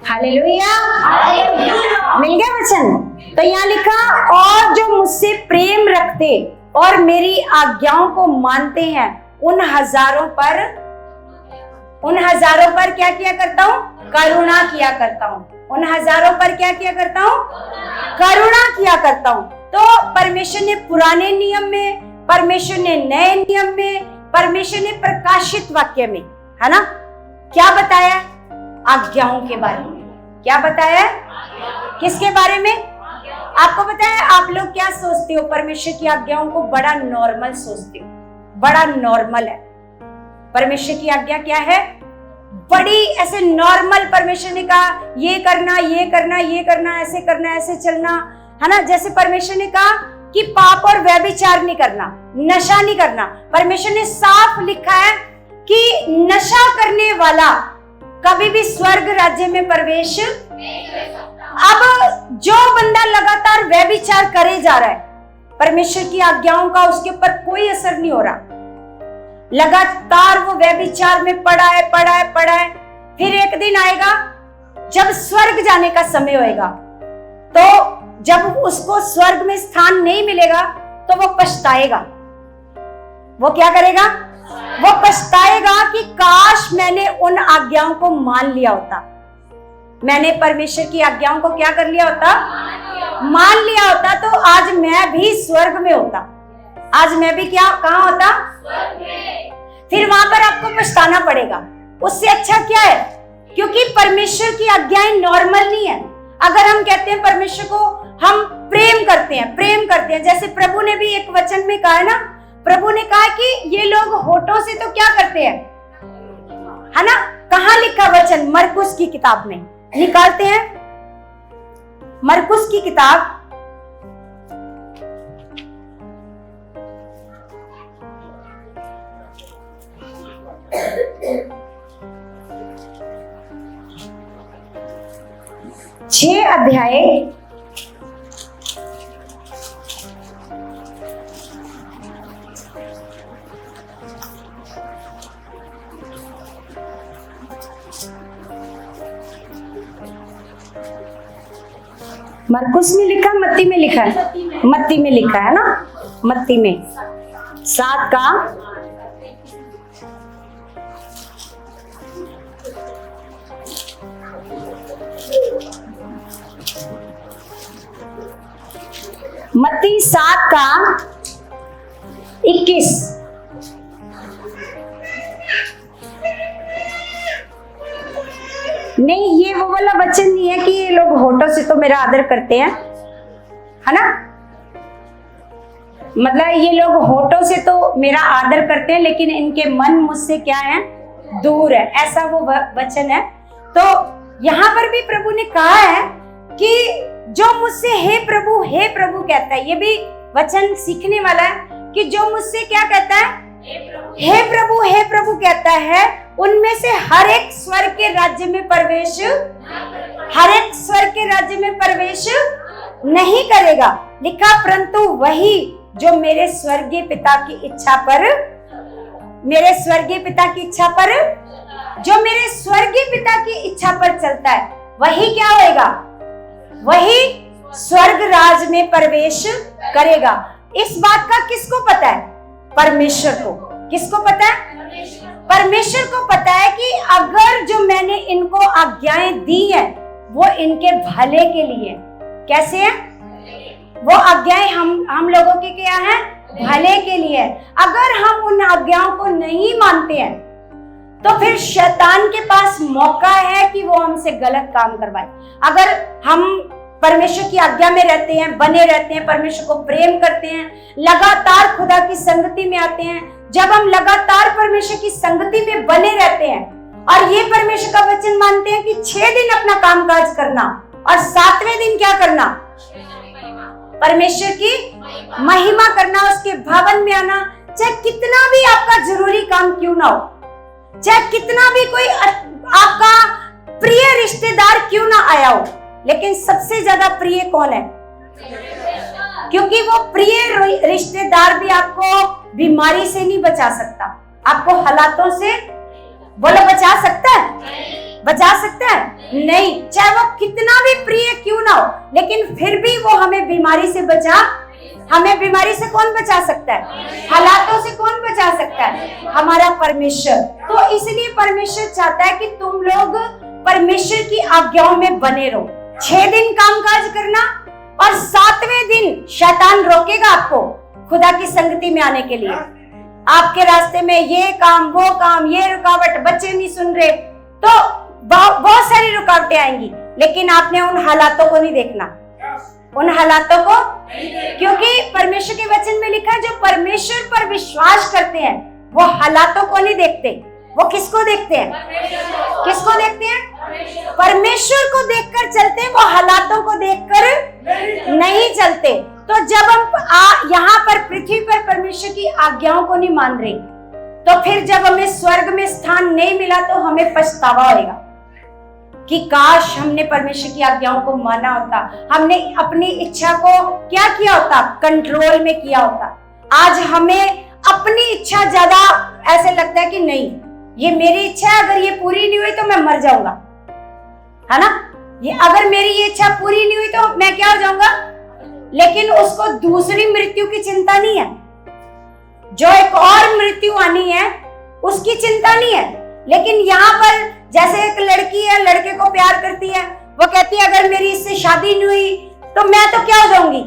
हालेलुया, मिल गया वचन। तो यहाँ लिखा, और जो मुझसे प्रेम रखते और मेरी आज्ञाओं को मानते हैं उन हजारों पर क्या किया करता हूँ? करुणा किया करता हूँ। उन हजारों पर क्या किया करता हूँ? करुणा किया करता हूँ। तो परमेश्वर ने पुराने नियम में, परमेश्वर ने नए नियम में, परमेश्वर ने प्रकाशित वाक्य में, है ना, क्या बताया? आज्ञाओं के बारे में। क्या बताया? किसके बारे में? आपको पता है, आप लोग क्या सोचते हो? परमेश्वर की आज्ञाओं को बड़ा नॉर्मल सोचते हो, बड़ा नॉर्मल है। परमेश्वर की आज्ञा क्या है? बड़ी ऐसे नॉर्मल। परमेश्वर ने कहा ये करना, ये करना, ये करना, ऐसे करना, ऐसे चलना, है ना। जैसे परमेश्वर ने कहा कि पाप और व्यभिचार नहीं करना, नशा नहीं करना। परमेश्वर ने साफ लिखा है कि नशा करने वाला कभी भी स्वर्ग राज्य में प्रवेश नहीं कर सकता। अब जो बंदा लगातार व्यभिचार करे जा रहा है, परमेश्वर की आज्ञाओं का उसके ऊपर कोई असर नहीं हो रहा। लगातार वो व्यभिचार में पड़ा है। फिर एक दिन आएगा जब स्वर्ग जाने का समय होएगा, तो जब उसको स्वर्ग में स्थान नहीं मिलेगा तो वो पछताएगा। वो क्या करेगा? वो पछताएगा कि काश मैंने उन आज्ञाओं को मान लिया होता। मैंने परमेश्वर की आज्ञाओं को क्या कर लिया होता? मान लिया होता, तो आज मैं भी स्वर्ग में होता। आज मैं भी कहाँ होता? स्वर्ग में। फिर वहां पर आपको पछताना पड़ेगा। उससे अच्छा क्या है? क्योंकि परमेश्वर की आज्ञाएं नॉर्मल नहीं है। अगर हम कहते हैं परमेश्वर को हम प्रेम करते हैं, जैसे प्रभु ने भी एक वचन में कहा है ना, प्रभु ने कहा कि ये लोग होठों से तो क्या करते हैं, है ना? कहाँ लिखा वचन? मरकुस की किताब में निकालते हैं। मरकुस की किताब 6 अध्याय 'मरकुस में लिखा, मत्ती में लिखा है? मत्ती में लिखा है ना? मत्ती में 7 का 21। नहीं, ये वो वाला वचन नहीं है कि ये लोग होठों से तो मेरा आदर करते हैं, है ना? मतलब ये लोग होठों से तो मेरा आदर करते हैं, लेकिन इनके मन मुझसे क्या है? दूर है। ऐसा वो वचन है। तो यहाँ पर भी प्रभु ने कहा है कि जो मुझसे हे प्रभु कहता है, ये भी वचन सीखने वाला है कि जो मुझसे क्या कहता है? हे प्रभु कहता है, उनमें से हर एक स्वर्ग के राज्य में प्रवेश नहीं करेगा। लिखा, परंतु वही जो मेरे स्वर्गीय पिता की इच्छा पर चलता है, वही क्या होएगा? वही स्वर्ग राज में प्रवेश करेगा। इस बात का किसको पता है? परमेश्वर को। किसको पता है? परमेश्वर को पता है कि अगर जो मैंने इनको आज्ञाएं दी है वो इनके भले के लिए। कैसे है वो आज्ञाएं? हम लोगों के क्या है? भले के लिए। अगर हम उन आज्ञाओं को नहीं मानते हैं तो फिर शैतान के पास मौका है कि वो हमसे गलत काम करवाए। अगर हम परमेश्वर की आज्ञा में रहते हैं, बने रहते हैं, परमेश्वर को प्रेम करते हैं, लगातार खुदा की संगति में आते हैं, जब हम लगातार परमेश्वर की संगति में बने रहते हैं और ये परमेश्वर का वचन मानते हैं कि 6 दिन अपना कामकाज करना और 7वें दिन क्या करना? परमेश्वर की महिमा करना, उसके भवन में आना, चाहे कितना भी आपका जरूरी काम क्यों ना हो, चाहे कितना भी कोई आपका प्रिय रिश्तेदार क्यों ना आया हो, लेकिन सबसे ज्यादा प्रिय कौन है? क्योंकि वो प्रिय रिश्तेदार भी आपको बीमारी से नहीं बचा सकता, आपको हालातों से बोलो बचा सकता है? बचा सकता है? नहीं। चाहे वो कितना भी प्रिय क्यों ना हो, लेकिन फिर भी वो हमें बीमारी से हमें बीमारी से कौन बचा सकता है? हालातों से कौन बचा सकता है? हमारा परमेश्वर। तो इसलिए परमेश्वर चाहता है कि तुम लोग परमेश्वर की आज्ञाओं में बने रहो। 6 दिन कामकाज करना और 7वें दिन शैतान रोकेगा आपको खुदा की संगति में आने के लिए। आपके रास्ते में ये काम, वो काम, ये रुकावट, बच्चे नहीं सुन रहे, तो बहुत सारी रुकावटें आएंगी, लेकिन आपने उन हालातों को नहीं देखना, उन हालातों को, क्योंकि परमेश्वर के वचन में लिखा है जो परमेश्वर पर विश्वास करते हैं वो हालातों को नहीं देखते। वो किसको देखते हैं? किसको देखते हैं? परमेश्वर को देखकर चलते हैं, वो हालातों को देखकर नहीं चलते। तो जब हम यहाँ पर पृथ्वी पर परमेश्वर की आज्ञाओं को नहीं मान रहे, तो फिर जब हमें स्वर्ग में स्थान नहीं मिला तो हमें पछतावा होगा। कि काश हमने परमेश्वर की आज्ञाओं को माना होता, हमने अपनी इच्छा को क्या किया होता, कंट्रोल में किया होता। आज हमें अपनी इच्छा ज्यादा ऐसे लगता है कि नहीं, ये मेरी इच्छा है, अगर ये पूरी नहीं हुई तो मैं मर जाऊंगा, है ना। ये अगर मेरी ये इच्छा पूरी नहीं हुई तो मैं क्या हो जाऊंगा। लेकिन उसको दूसरी मृत्यु की चिंता नहीं है, जो एक और मृत्यु आनी है उसकी चिंता नहीं है। लेकिन यहाँ पर जैसे एक लड़की है, लड़के को प्यार करती है, वो कहती है अगर मेरी इससे शादी नहीं हुई तो मैं तो क्या हो जाऊंगी,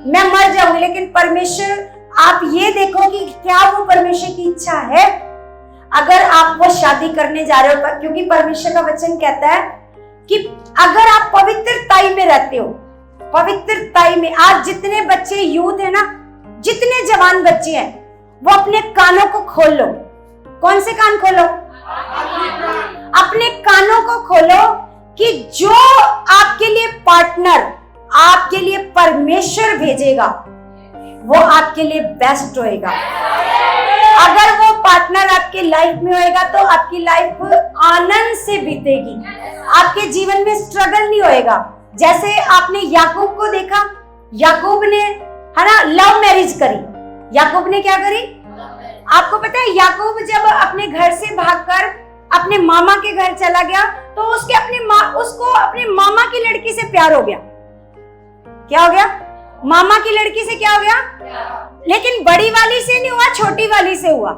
मैं मर जाऊंगी। लेकिन परमेश्वर, आप ये देखो कि क्या वो परमेश्वर की इच्छा है अगर आप वो शादी करने जा रहे हो। क्योंकि परमेश्वर का वचन कहता है कि अगर आप पवित्रताई में रहते हो, पवित्रताई में, आज जितने बच्चे यूथ है ना, जितने जवान बच्चे हैं, वो अपने कानों को खोल लो। कौन से कान खोलो? अपने कानों को खोलो कि जो आपके लिए पार्टनर, आपके लिए परमेश्वर भेजेगा वो आपके लिए बेस्ट होएगा। अगर वो पार्टनर आपके लाइफ में होएगा तो आपकी लाइफ आनंद से बीतेगी, आपके जीवन में स्ट्रगल नहीं होएगा। जैसे आपने याकूब को देखा, याकूब ने, है ना, लव मैरिज करी। याकूब ने क्या करी? आपको पता है, याकूब जब अपने घर से भागकर अपने मामा के घर चला गया तो उसको अपने मामा की लड़की से प्यार हो गया। क्या हो गया? मामा की लड़की से क्या हो गया? लेकिन बड़ी वाली से नहीं हुआ, छोटी वाली से हुआ,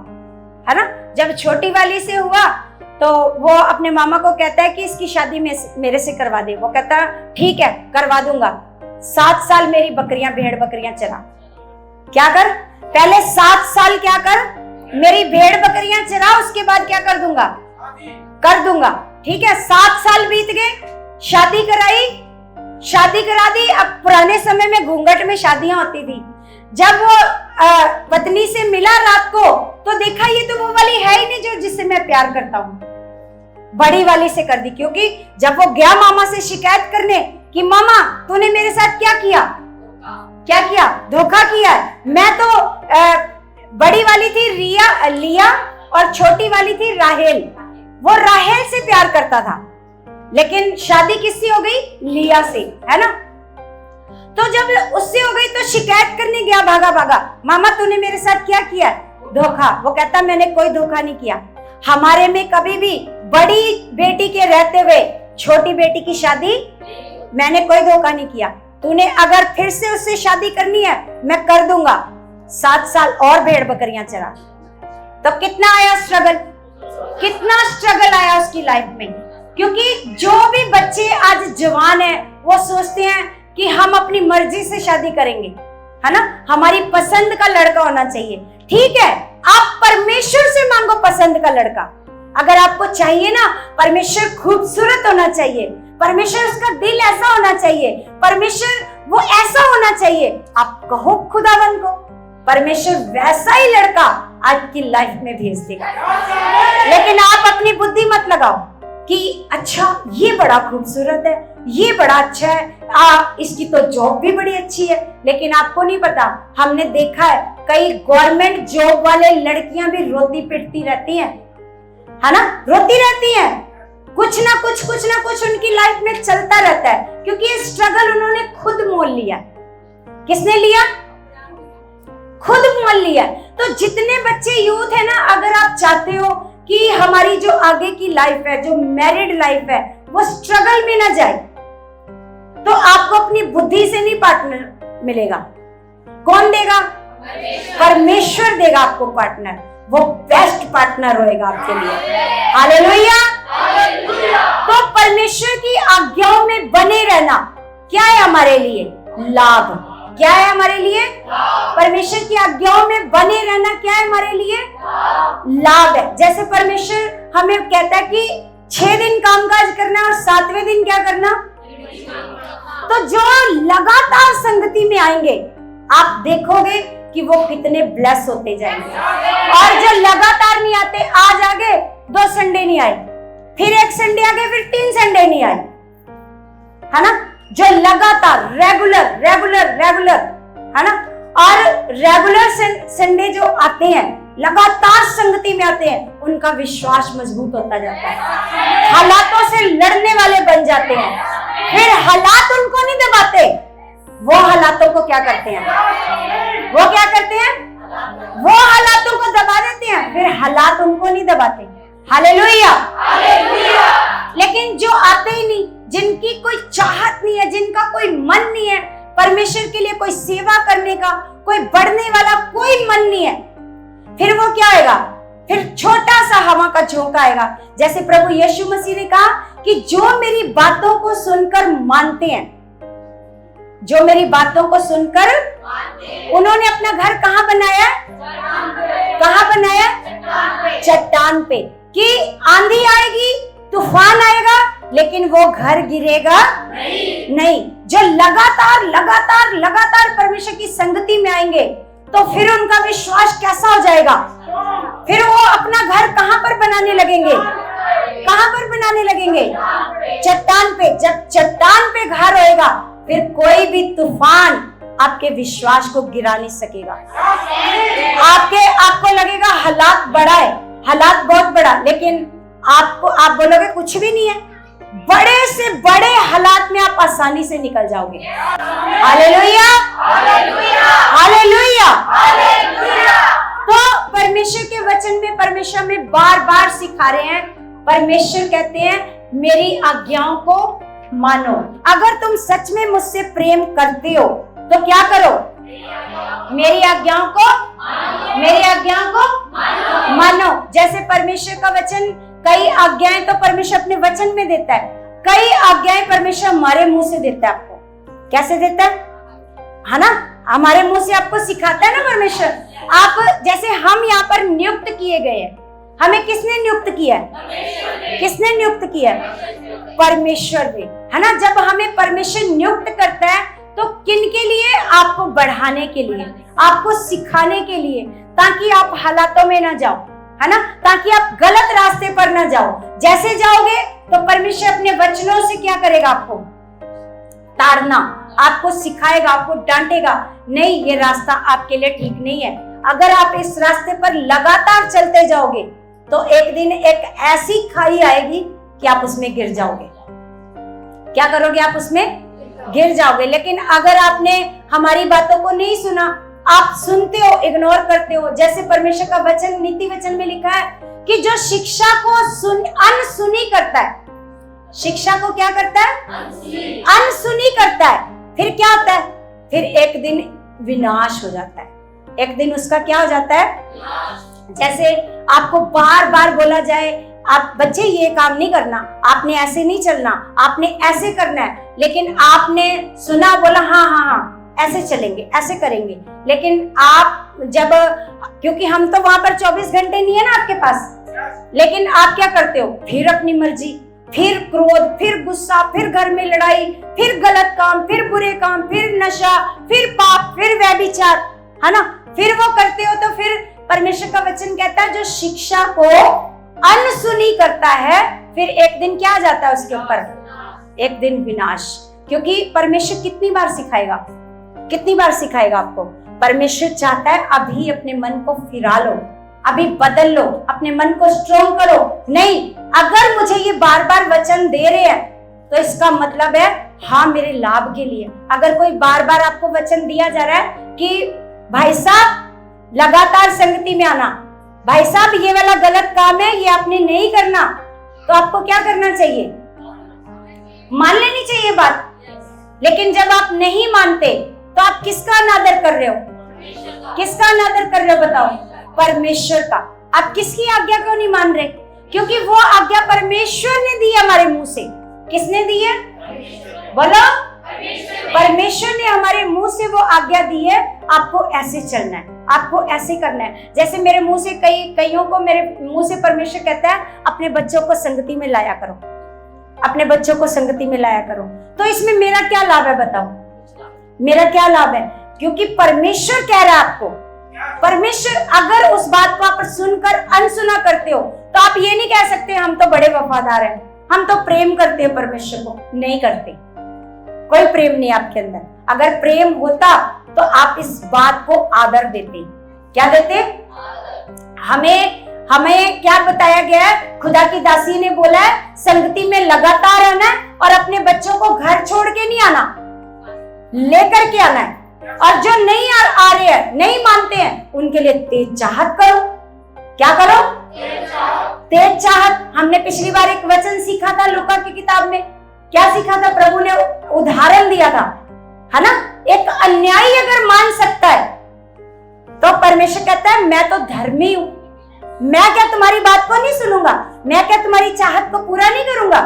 है ना। जब छोटी वाली से हुआ तो वो अपने मामा को कहता है कि इसकी शादी मेरे से करवा दे। वो कहता है ठीक है, करवा दूंगा। 7 साल मेरी बकरियां, भेड़ बकरियां चरा। क्या कर? पहले 7 साल क्या कर, मेरी भेड़ बकरियां चरा, उसके बाद क्या कर दूंगा, कर दूंगा। ठीक है, 7 साल बीत गए, शादी कराई, शादी करा दी। अब पुराने समय में घूंघट में शादियां होती थी। जब वो पत्नी से मिला रात को तो देखा ये तो वो वाली है ही नहीं जो जिससे मैं प्यार करता हूँ, बड़ी वाली से कर दी। क्योंकि जब वो गया मामा से शिकायत करने कि मामा तूने मेरे साथ क्या किया, क्या किया, धोखा किया। मैं तो बड़ी वाली थी लिया और छोटी वाली थी राहेल। वो राहेल से प्यार करता था, लेकिन शादी किससे हो गई? लिया से, है ना। तो जब उससे हो गई तो शिकायत करने गया, भागा भागा, मामा तूने मेरे साथ क्या किया? धोखा। वो कहता मैंने कोई धोखा नहीं किया। हमारे में कभी भी बड़ी बेटी के रहते हुए छोटी बेटी की शादी, मैंने कोई धोखा नहीं किया। तूने अगर फिर से उससे शादी करनी है मैं कर दूंगा। 7 साल और भेड़ बकरियां चरा। तो कितना आया स्ट्रगल, कितना स्ट्रगल आया उसकी लाइफ में। क्योंकि जो भी बच्चे आज जवान है वो सोचते हैं कि हम अपनी मर्जी से शादी करेंगे, है ना, हमारी पसंद का लड़का होना चाहिए। ठीक है, आप परमेश्वर से मांगो पसंद का लड़का। अगर आपको चाहिए ना, परमेश्वर खूबसूरत होना चाहिए, परमेश्वर उसका दिल ऐसा होना चाहिए, परमेश्वर वो ऐसा होना चाहिए, आप कहो खुदावन को, परमेश्वर वैसा ही लड़का आपकी लाइफ में भेज देगा। लेकिन आप अपनी बुद्धि मत लगाओ कि अच्छा ये बड़ा खूबसूरत है, ये बड़ा अच्छा है, इसकी तो जॉब भी बड़ी अच्छी है। लेकिन आपको नहीं पता, हमने देखा है कई गवर्नमेंट जॉब वाले लड़कियां भी रोती पिटती रहती हैं, है ना, रोती रहती हैं। कुछ ना कुछ उनकी लाइफ में चलता रहता है, क्योंकि ये स्ट्रगल उन्होंने खुद मोल लिया। किसने लिया? खुद मोल लिया। तो जितने बच्चे यूथ है ना, अगर आप चाहते हो कि हमारी जो आगे की लाइफ है, जो मैरिड लाइफ है, वो स्ट्रगल में ना जाए, तो आपको अपनी बुद्धि से नहीं पार्टनर मिलेगा। कौन देगा? परमेश्वर देगा आपको पार्टनर। वो बेस्ट पार्टनर होएगा आपके लिए। हालेलुया। तो परमेश्वर की आज्ञाओं में बने रहना क्या है हमारे लिए? लाभ। क्या है हमारे लिए? परमेश्वर की आज्ञाओं में बने रहना क्या है हमारे लिए? लाभ है। जैसे परमेश्वर हमें कहता है कि 6 दिन कामकाज करना और 7वें दिन क्या करना। तो जो लगातार संगति में आएंगे, आप देखोगे कि वो कितने ब्लेस होते जाएंगे। और जो लगातार नहीं आते, आज आगे 2 संडे नहीं आए, फिर 1 संडे आगे, फिर 3 संडे नहीं आए, है ना। जो लगातार रेगुलर, है ना, और रेगुलर संडे जो आते हैं लगातार संगति में आते हैं, उनका विश्वास मजबूत होता जाता है, हालातों से लड़ने वाले बन जाते हैं। फिर हालात उनको नहीं दबाते, वो हालातों को क्या करते हैं, वो क्या करते हैं, वो हालातों को दबा देते हैं, फिर हालात उनको नहीं दबाते। हालेलुया। लेकिन जो आते ही नहीं, जिनकी कोई चाहत नहीं है, जिनका कोई मन नहीं है, परमेश्वर के लिए कोई सेवा करने का, कोई बढ़ने वाला कोई मन नहीं है, फिर वो क्या आएगा, फिर छोटा सा हवा का झोंका आएगा। जैसे प्रभु यीशु मसीह ने कहा कि जो मेरी बातों को सुनकर मानते हैं, जो मेरी बातों को सुनकर, उन्होंने अपना घर कहाँ बनाया, कहाँ बनाया, चट्टान पे, कि आंधी आएगी, तूफान आएगा, लेकिन वो घर गिरेगा नहीं। जो लगातार लगातार लगातार परमेश्वर की संगति में आएंगे, तो फिर उनका विश्वास कैसा हो जाएगा, फिर वो अपना घर कहां पर बनाने लगेंगे, कहां पर बनाने लगेंगे, चट्टान पे। जब चट्टान पे घर होएगा, फिर कोई भी तूफान आपके विश्वास को गिरा नहीं सकेगा। आपको लगेगा हालात बड़ा है, हालात बहुत बड़ा, लेकिन आप बोलोगे कुछ भी नहीं है, बड़े से बड़े हालात में आप आसानी से निकल जाओगे। Hallelujah, hallelujah. तो परमेश्वर के वचन में परमेश्वर में बार बार सिखा रहे हैं, परमेश्वर कहते हैं मेरी आज्ञाओं को मानो। अगर तुम सच में मुझसे प्रेम करते हो तो क्या करो, मेरी आज्ञाओं को, मेरी आज्ञाओं को मानो। जैसे परमेश्वर का वचन, कई आज्ञाएं तो परमेश्वर अपने वचन में देता है, कई आज्ञाएं परमेश्वर हमारे मुंह से देता है। आपको कैसे देता है ना, हमारे मुंह से आपको सिखाता है ना परमेश्वर। आप जैसे हम यहाँ पर नियुक्त किए गए हैं, हमें किसने नियुक्त किया है, किसने नियुक्त किया है, परमेश्वर ने, है ना। जब हमें परमेश्वर नियुक्त करता है तो किन के लिए, आपको बढ़ाने के लिए, आपको सिखाने के लिए, ताकि आप हालातों में ना जाओ, है ना, ताकि आप गलत रास्ते पर ना जाओ। जैसे जाओगे तो परमेश्वर अपने वचनों से क्या करेगा, आपको तारना, आपको सिखाएगा, आपको डांटेगा, नहीं ये रास्ता आपके लिए ठीक नहीं है। अगर आप इस रास्ते पर लगातार चलते जाओगे तो एक दिन एक ऐसी खाई आएगी कि आप उसमें गिर जाओगे। क्या करोगे, आप उसमें गिर जाओगे। लेकिन अगर आपने हमारी बातों को नहीं सुना, आप सुनते हो, इग्नोर करते हो, जैसे परमेश्वर का वचन नीति वचन में लिखा है कि जो शिक्षा को अनसुनी करता है, शिक्षा को क्या करता है, अनसुनी करता है, फिर क्या होता है, फिर एक दिन विनाश हो जाता है, एक दिन उसका क्या हो जाता है। जैसे आपको बार बार बोला जाए, आप बच्चे ये काम नहीं करना, आपने ऐसे नहीं चलना, आपने ऐसे करना है, लेकिन आपने सुना, बोला हाँ हाँ हाँ ऐसे चलेंगे, ऐसे करेंगे, लेकिन आप जब, क्योंकि हम तो वहां पर 24 घंटे नहीं है ना आपके पास, लेकिन आप क्या करते हो, फिर अपनी मर्जी, फिर क्रोध, फिर गुस्सा, फिर घर में लड़ाई, फिर गलत काम, फिर बुरे काम, फिर नशा, फिर पाप, फिर व्यभिचार, है ना, फिर वो करते हो। तो फिर परमेश्वर का वचन कहता है जो शिक्षा को अनसुनी करता है, फिर एक दिन क्या आ जाता है उसके ऊपर, एक दिन विनाश। क्योंकि परमेश्वर कितनी बार सिखाएगा, कितनी बार सिखाएगा आपको। परमेश्वर चाहता है अभी अपने मन को फिरा लो, अभी बदल लो, अपने मन को स्ट्रॉन्ग करो। नहीं, अगर मुझे ये बार बार वचन दे रहे हैं तो इसका मतलब है हाँ मेरे लाभ के लिए। अगर कोई बार बार आपको वचन दिया जा रहा है कि भाई साहब लगातार संगति में आना, भाई साहब ये वाला गलत काम है, ये आपने नहीं करना, तो आपको क्या करना चाहिए, मान लेनी चाहिए बात। लेकिन जब आप नहीं मानते तो आप किसका अनादर कर रहे हो, किसका अनादर कर रहे हो बताओ, परमेश्वर का। आप किसकी आज्ञा क्यों नहीं मान रहे, क्योंकि वो आज्ञा परमेश्वर ने दी है हमारे मुंह से। किसने दी है, बोलो, परमेश्वर ने हमारे मुंह से वो आज्ञा दी है, आपको ऐसे चलना है, आपको ऐसे करना है। जैसे मेरे मुंह से कईयों को मेरे मुंह से परमेश्वर कहता है अपने बच्चों को संगति में लाया करो, अपने बच्चों को संगति में लाया करो। तो इसमें मेरा क्या लाभ है बताओ, मेरा क्या लाभ है, क्योंकि परमेश्वर कह रहा है आपको। परमेश्वर अगर उस बात को आप सुनकर अनसुना करते हो तो आप ये नहीं कह सकते हम तो बड़े वफादार हैं, हम तो प्रेम करते हैं परमेश्वर को। नहीं करते, कोई प्रेम नहीं आपके अंदर। अगर प्रेम होता तो आप इस बात को आदर देते। क्या देते, हमें क्या बताया गया है? खुदा की दासी ने बोला है संगति में लगातार रहना है और अपने बच्चों को घर छोड़ के नहीं आना, लेकर के आना है। और जो नहीं आ रहे हैं, नहीं मानते हैं, उनके लिए तेज चाहत करो। क्या करो? तेज चाहत। हमने पिछली बार एक वचन सीखा था लूका की किताब में। क्या सीखा था? प्रभु ने उदाहरण दिया था, है ना? एक अन्यायी अगर मान सकता है तो परमेश्वर कहता है मैं तो धर्मी हूं, मैं क्या तुम्हारी बात को नहीं सुनूंगा, मैं क्या तुम्हारी चाहत को पूरा नहीं करूंगा।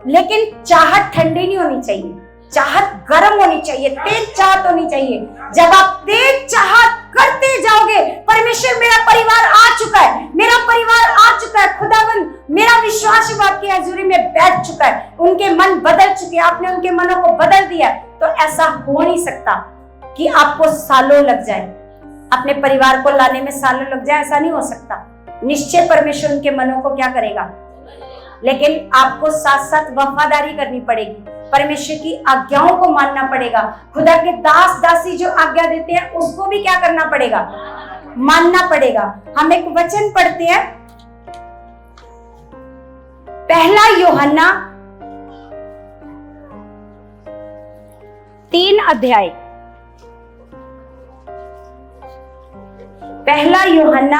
लेकिन चाहत ठंडी नहीं होनी चाहिए, चाहत गर्म होनी चाहिए, तेज चाहत होनी चाहिए। जब आप तेज चाहत करते जाओगे, परमेश्वर मेरा परिवार आ चुका है, मेरा परिवार आ चुका है, खुदावंद मेरा विश्वास आपकी हजूरी में बैठ चुका है, उनके मन बदल चुके हैं, आपने उनके मनों को बदल दिया, तो ऐसा हो नहीं सकता कि आपको सालों लग जाए, अपने परिवार को लाने में सालों लग जाए, ऐसा नहीं हो सकता। निश्चय परमेश्वर उनके मनों को क्या करेगा, लेकिन आपको साथ साथ वफादारी करनी पड़ेगी, परमेश्वर की आज्ञाओं को मानना पड़ेगा। खुदा के दास दासी जो आज्ञा देते हैं उसको भी क्या करना पड़ेगा, मानना पड़ेगा। हम एक वचन पढ़ते हैं, पहला यूहन्ना 3 अध्याय, पहला यूहन्ना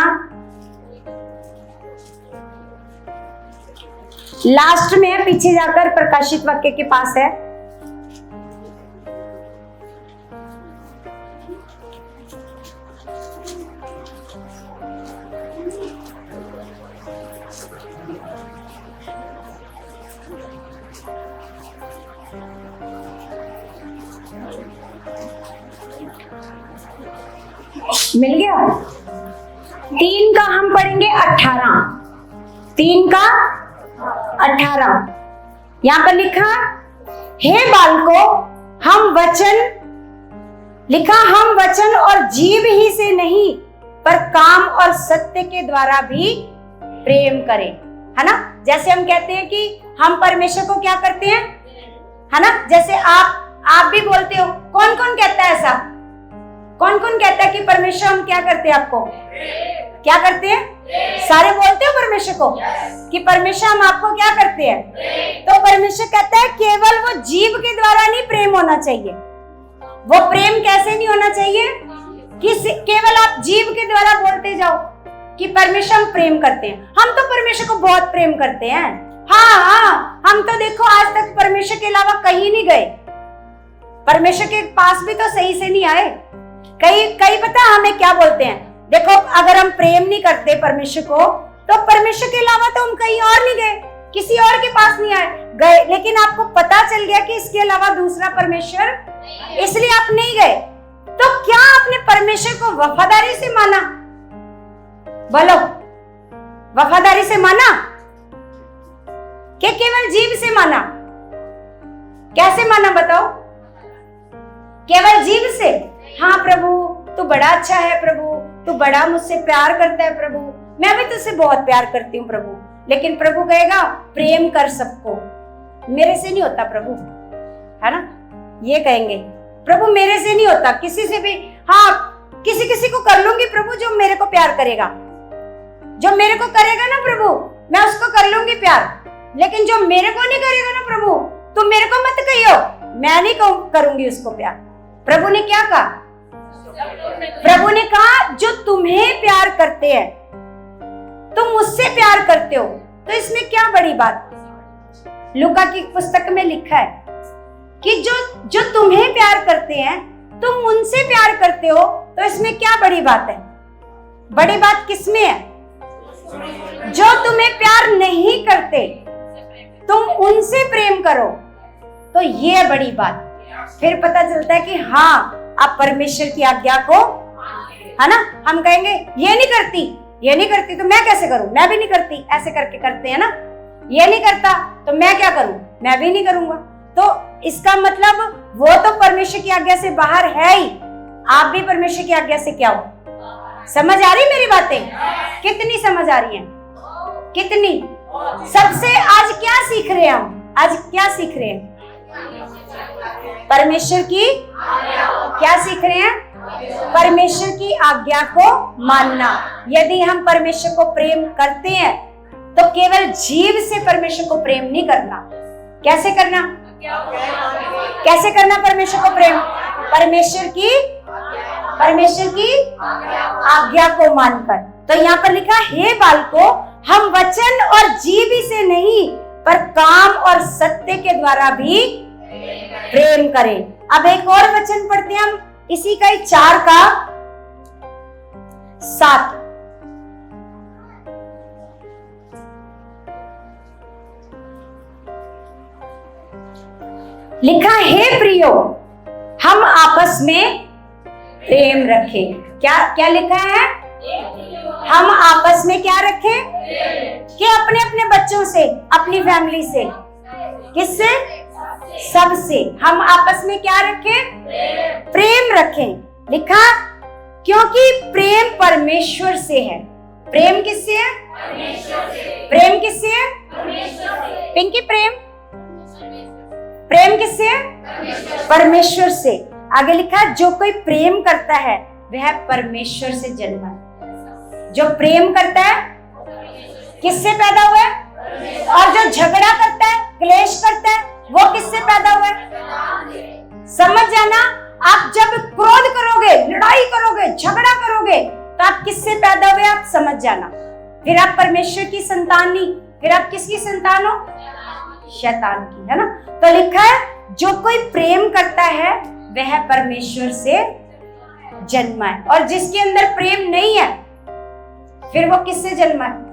लास्ट में है, पीछे जाकर प्रकाशित वाक्य के पास है। मिल गया? 3 का हम पढ़ेंगे 18, 3 का 18। यहां पर लिखा, हे बालकों हम वचन और जीव ही से नहीं पर काम और सत्य के द्वारा भी प्रेम करें, है ना? जैसे हम कहते हैं कि हम परमेश्वर को क्या करते हैं, है ना? जैसे आप भी बोलते हो, कौन कौन कहता है ऐसा? कौन कौन कहता है कि परमेश्वर हम क्या करते हैं, आपको क्या करते हैं? सारे बोलते हो परमेश्वर को कि परमेश्वर हम आपको क्या करते हैं? तो परमेश्वर कहता है केवल वो जीव के द्वारा नहीं प्रेम होना चाहिए। वो प्रेम कैसे नहीं होना चाहिए कि केवल आप जीव के द्वारा बोलते जाओ कि परमेश्वर हम प्रेम करते हैं। हम तो परमेश्वर को बहुत प्रेम करते हैं, हाँ, हम तो देखो आज तक परमेश्वर के अलावा कहीं नहीं गए, परमेश्वर के पास भी तो सही से नहीं आए। कई पता हमें क्या बोलते हैं, देखो अगर हम प्रेम नहीं करते परमेश्वर को तो परमेश्वर के अलावा तो हम कहीं और नहीं गए, किसी और के पास नहीं गए, लेकिन आपको पता चल गया कि इसके अलावा दूसरा परमेश्वर, इसलिए आप नहीं गए। तो क्या आपने परमेश्वर को वफादारी से माना? बोलो, वफादारी से माना कि केवल जीव से माना? कैसे माना बताओ? केवल जीव से? हाँ प्रभु तू बड़ा अच्छा है, प्रभु तू बड़ा मुझसे प्यार करता है, प्रभु मैं भी तुझसे बहुत प्यार करती हूँ प्रभु। लेकिन प्रभु कहेगा प्रेम कर सबको, मेरे से नहीं होता प्रभु, है ना? ये कहेंगे प्रभु मेरे से नहीं होता, किसी से भी, हाँ किसी किसी को कर लूंगी प्रभु जो मेरे को प्यार करेगा, जो मेरे को करेगा ना प्रभु मैं उसको कर लूंगी प्यार, लेकिन जो मेरे को नहीं करेगा ना प्रभु तुम मेरे को मत कहियो, मैं नहीं करूंगी उसको प्यार। प्रभु ने क्या कहा? प्रभु ने कहा जो तुम्हें प्यार करते हैं, तुम मुझसे प्यार करते हो, तो इसमें क्या बड़ी बात? लूका की पुस्तक में लिखा है कि जो तुम्हें प्यार करते हैं तुम उनसे प्यार करते हो, तो इसमें क्या बड़ी बात है? बड़ी बात किसमें है? जो तुम्हें प्यार नहीं करते तुम उनसे प्रेम करो, तो ये है बड़ी बात। फिर पता चलता है कि हाँ आप परमेश्वर की आज्ञा को, है ना? हम कहेंगे ये नहीं करती तो मैं कैसे करूं, मैं भी नहीं करती, ऐसे करके करते हैं ना, ये नहीं करता तो मैं क्या करूं, मैं भी नहीं करूंगा। तो इसका मतलब वो तो परमेश्वर की आज्ञा से बाहर है ही, आप भी परमेश्वर की आज्ञा से क्या हो? समझ आ रही मेरी बातें? कितनी समझ आ रही है? कितनी? सबसे आज क्या सीख रहे हैं हम? आज क्या सीख रहे हैं? परमेश्वर की क्या सीख रहे हैं? परमेश्वर की आज्ञा को मानना। यदि हम परमेश्वर को प्रेम करते हैं तो केवल जीव से परमेश्वर को प्रेम नहीं करना। कैसे करना? कैसे करना परमेश्वर को प्रेम? परमेश्वर की आज्ञा को मानकर। तो यहाँ पर लिखा, हे बालकों, हम वचन और जीव ही से नहीं पर काम और सत्य के द्वारा भी प्रेम करें। अब एक और वचन पढ़ते हैं हम, इसी का ही 4 का 7। लिखा, हे प्रियो, हम आपस में प्रेम रखें। क्या क्या लिखा है? हम आपस में क्या रखें? कि अपने अपने बच्चों से, अपनी फैमिली से, किससे? सबसे। हम आपस में क्या रखें? प्रेम रखें। लिखा, क्योंकि प्रेम परमेश्वर से है। प्रेम किससे है? प्रेम किससे है? पिंकी, प्रेम किससे है? परमेश्वर से। आगे लिखा, जो कोई प्रेम करता है वह परमेश्वर से जन्मा है। जो प्रेम करता है किससे पैदा हुआ है? और जो झगड़ा करता है, क्लेश करता है, वो किससे पैदा हुआ है? समझ जाना, आप जब क्रोध करोगे, लड़ाई करोगे, झगड़ा करोगे, तो आप किससे पैदा हुए आप समझ जाना। फिर आप परमेश्वर की संतान नहीं, फिर आप किसकी संतान हो? शैतान की, है ना। तो लिखा है, जो कोई प्रेम करता है वह परमेश्वर से जन्मा है। और जिसके अंदर प्रेम नहीं है, फिर वो किससे जन्मा है?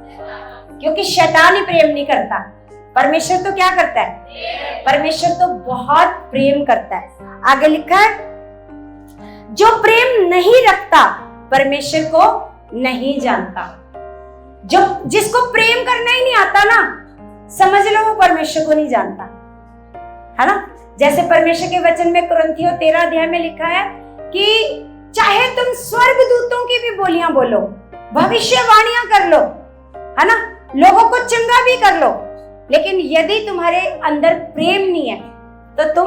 क्योंकि शैतान ही प्रेम नहीं करता। परमेश्वर तो क्या करता है? परमेश्वर तो बहुत प्रेम करता है। आगे लिखा है, जो प्रेम नहीं रखता परमेश्वर को नहीं जानता। जो जिसको प्रेम करना ही नहीं आता ना, समझ लो वो परमेश्वर को नहीं जानता, है ना। जैसे परमेश्वर के वचन में कुरिन्थियों 13 अध्याय में लिखा है कि चाहे तुम स्वर्गदूतों की भी बोलियां बोलो, भविष्यवाणियां कर लो, है ना, लोगों को चंगा भी कर लो, लेकिन यदि तुम्हारे अंदर प्रेम नहीं है तो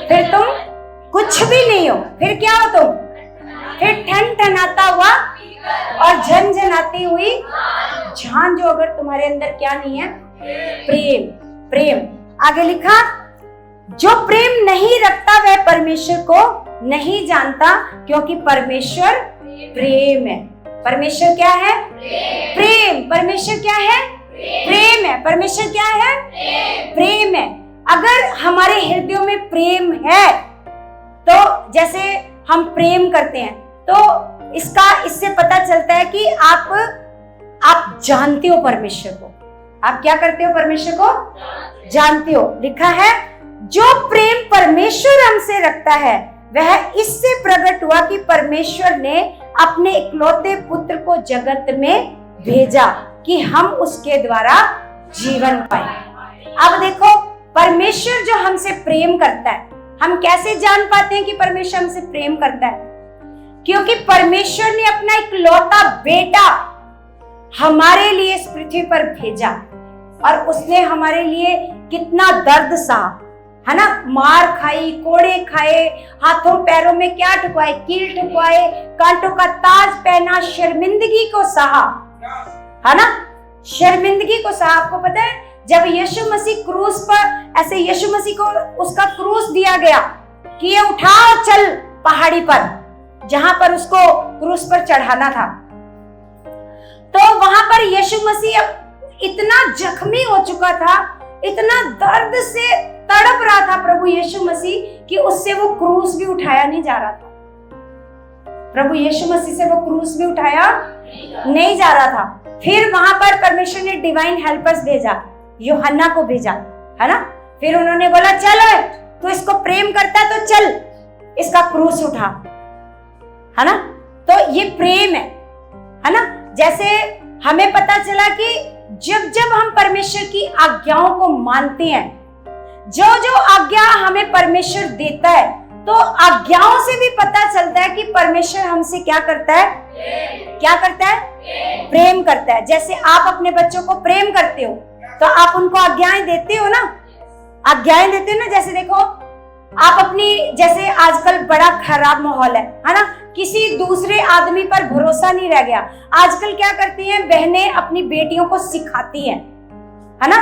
फिर तुम कुछ भी नहीं हो। फिर क्या हो तुम? फिर ठनठनाता हुआ और झनझनाती हुई झांझ, जो अगर तुम्हारे अंदर क्या नहीं है? प्रेम। आगे लिखा, जो प्रेम नहीं रखता वह परमेश्वर को नहीं जानता, क्योंकि परमेश्वर प्रेम है। परमेश्वर क्या है? प्रेम। परमेश्वर क्या है? प्रेम है। परमेश्वर क्या है? प्रेम है। अगर हमारे हृदयों में प्रेम है, तो जैसे हम प्रेम करते हैं, तो इससे पता चलता है कि आप जानते हो परमेश्वर को। आप क्या करते हो? परमेश्वर को जानते हो। लिखा है, जो प्रेम परमेश्वर हमसे रखता है वह इससे प्रकट हुआ कि परमेश्वर ने अपने इकलौते पुत्र को जगत में भेजा कि हम उसके द्वारा जीवन पाए। अब देखो, परमेश्वर जो हमसे प्रेम करता है, हम कैसे जान पाते हैं कि परमेश्वर हमसे प्रेम करता है? क्योंकि परमेश्वर ने अपना इकलौता बेटा हमारे लिए इस पृथ्वी पर भेजा, और उसने हमारे लिए कितना दर्द सहा, है ना। मार खाई, कोड़े खाए, हाथों पैरों में क्या ठुकवाए? कील ठुकवाए, कांटों का ताज पहना, शर्मिंदगी को सहा, है ना। शर्मिंदगी को सहा। आपको पता है, जब यीशु मसीह क्रूस पर, ऐसे यीशु मसीह को उसका क्रूस दिया गया कि ये उठाओ चल पहाड़ी पर, जहां पर उसको क्रूस पर चढ़ाना था, तो वहां पर यीशु मसीह इतना जख्मी हो चुका था, इतना दर्द से तड़प रहा था प्रभु यीशु मसीह, कि उससे वो क्रूस भी उठाया नहीं जा रहा था। प्रभु यीशु मसीह से वो क्रूस भी उठाया नहीं जा रहा था। फिर वहां पर परमेश्वर ने डिवाइन हेल्पर्स भेजा, यूहन्ना को भेजा, है ना। फिर उन्होंने बोला, चल तू इसको प्रेम करता है तो चल इसका क्रूस उठा, है ना। तो ये प्रेम है ना। जैसे हमें पता चला कि जब हम परमेश्वर की आज्ञाओं को मानते हैं, जो आज्ञा हमें परमेश्वर देता है, तो आज्ञाओं से भी पता चलता है कि परमेश्वर हमसे क्या करता है? क्या करता है? प्रेम करता है। जैसे आप अपने बच्चों को प्रेम करते हो, तो आप उनको आज्ञाएं देते हो ना। आज्ञाएं देते हो ना। जैसे देखो, आप अपनी, जैसे आजकल बड़ा खराब माहौल है ना, किसी दूसरे आदमी पर भरोसा नहीं रह गया। आजकल क्या करती हैं बहनें, अपनी बेटियों को सिखाती हैं, है ना,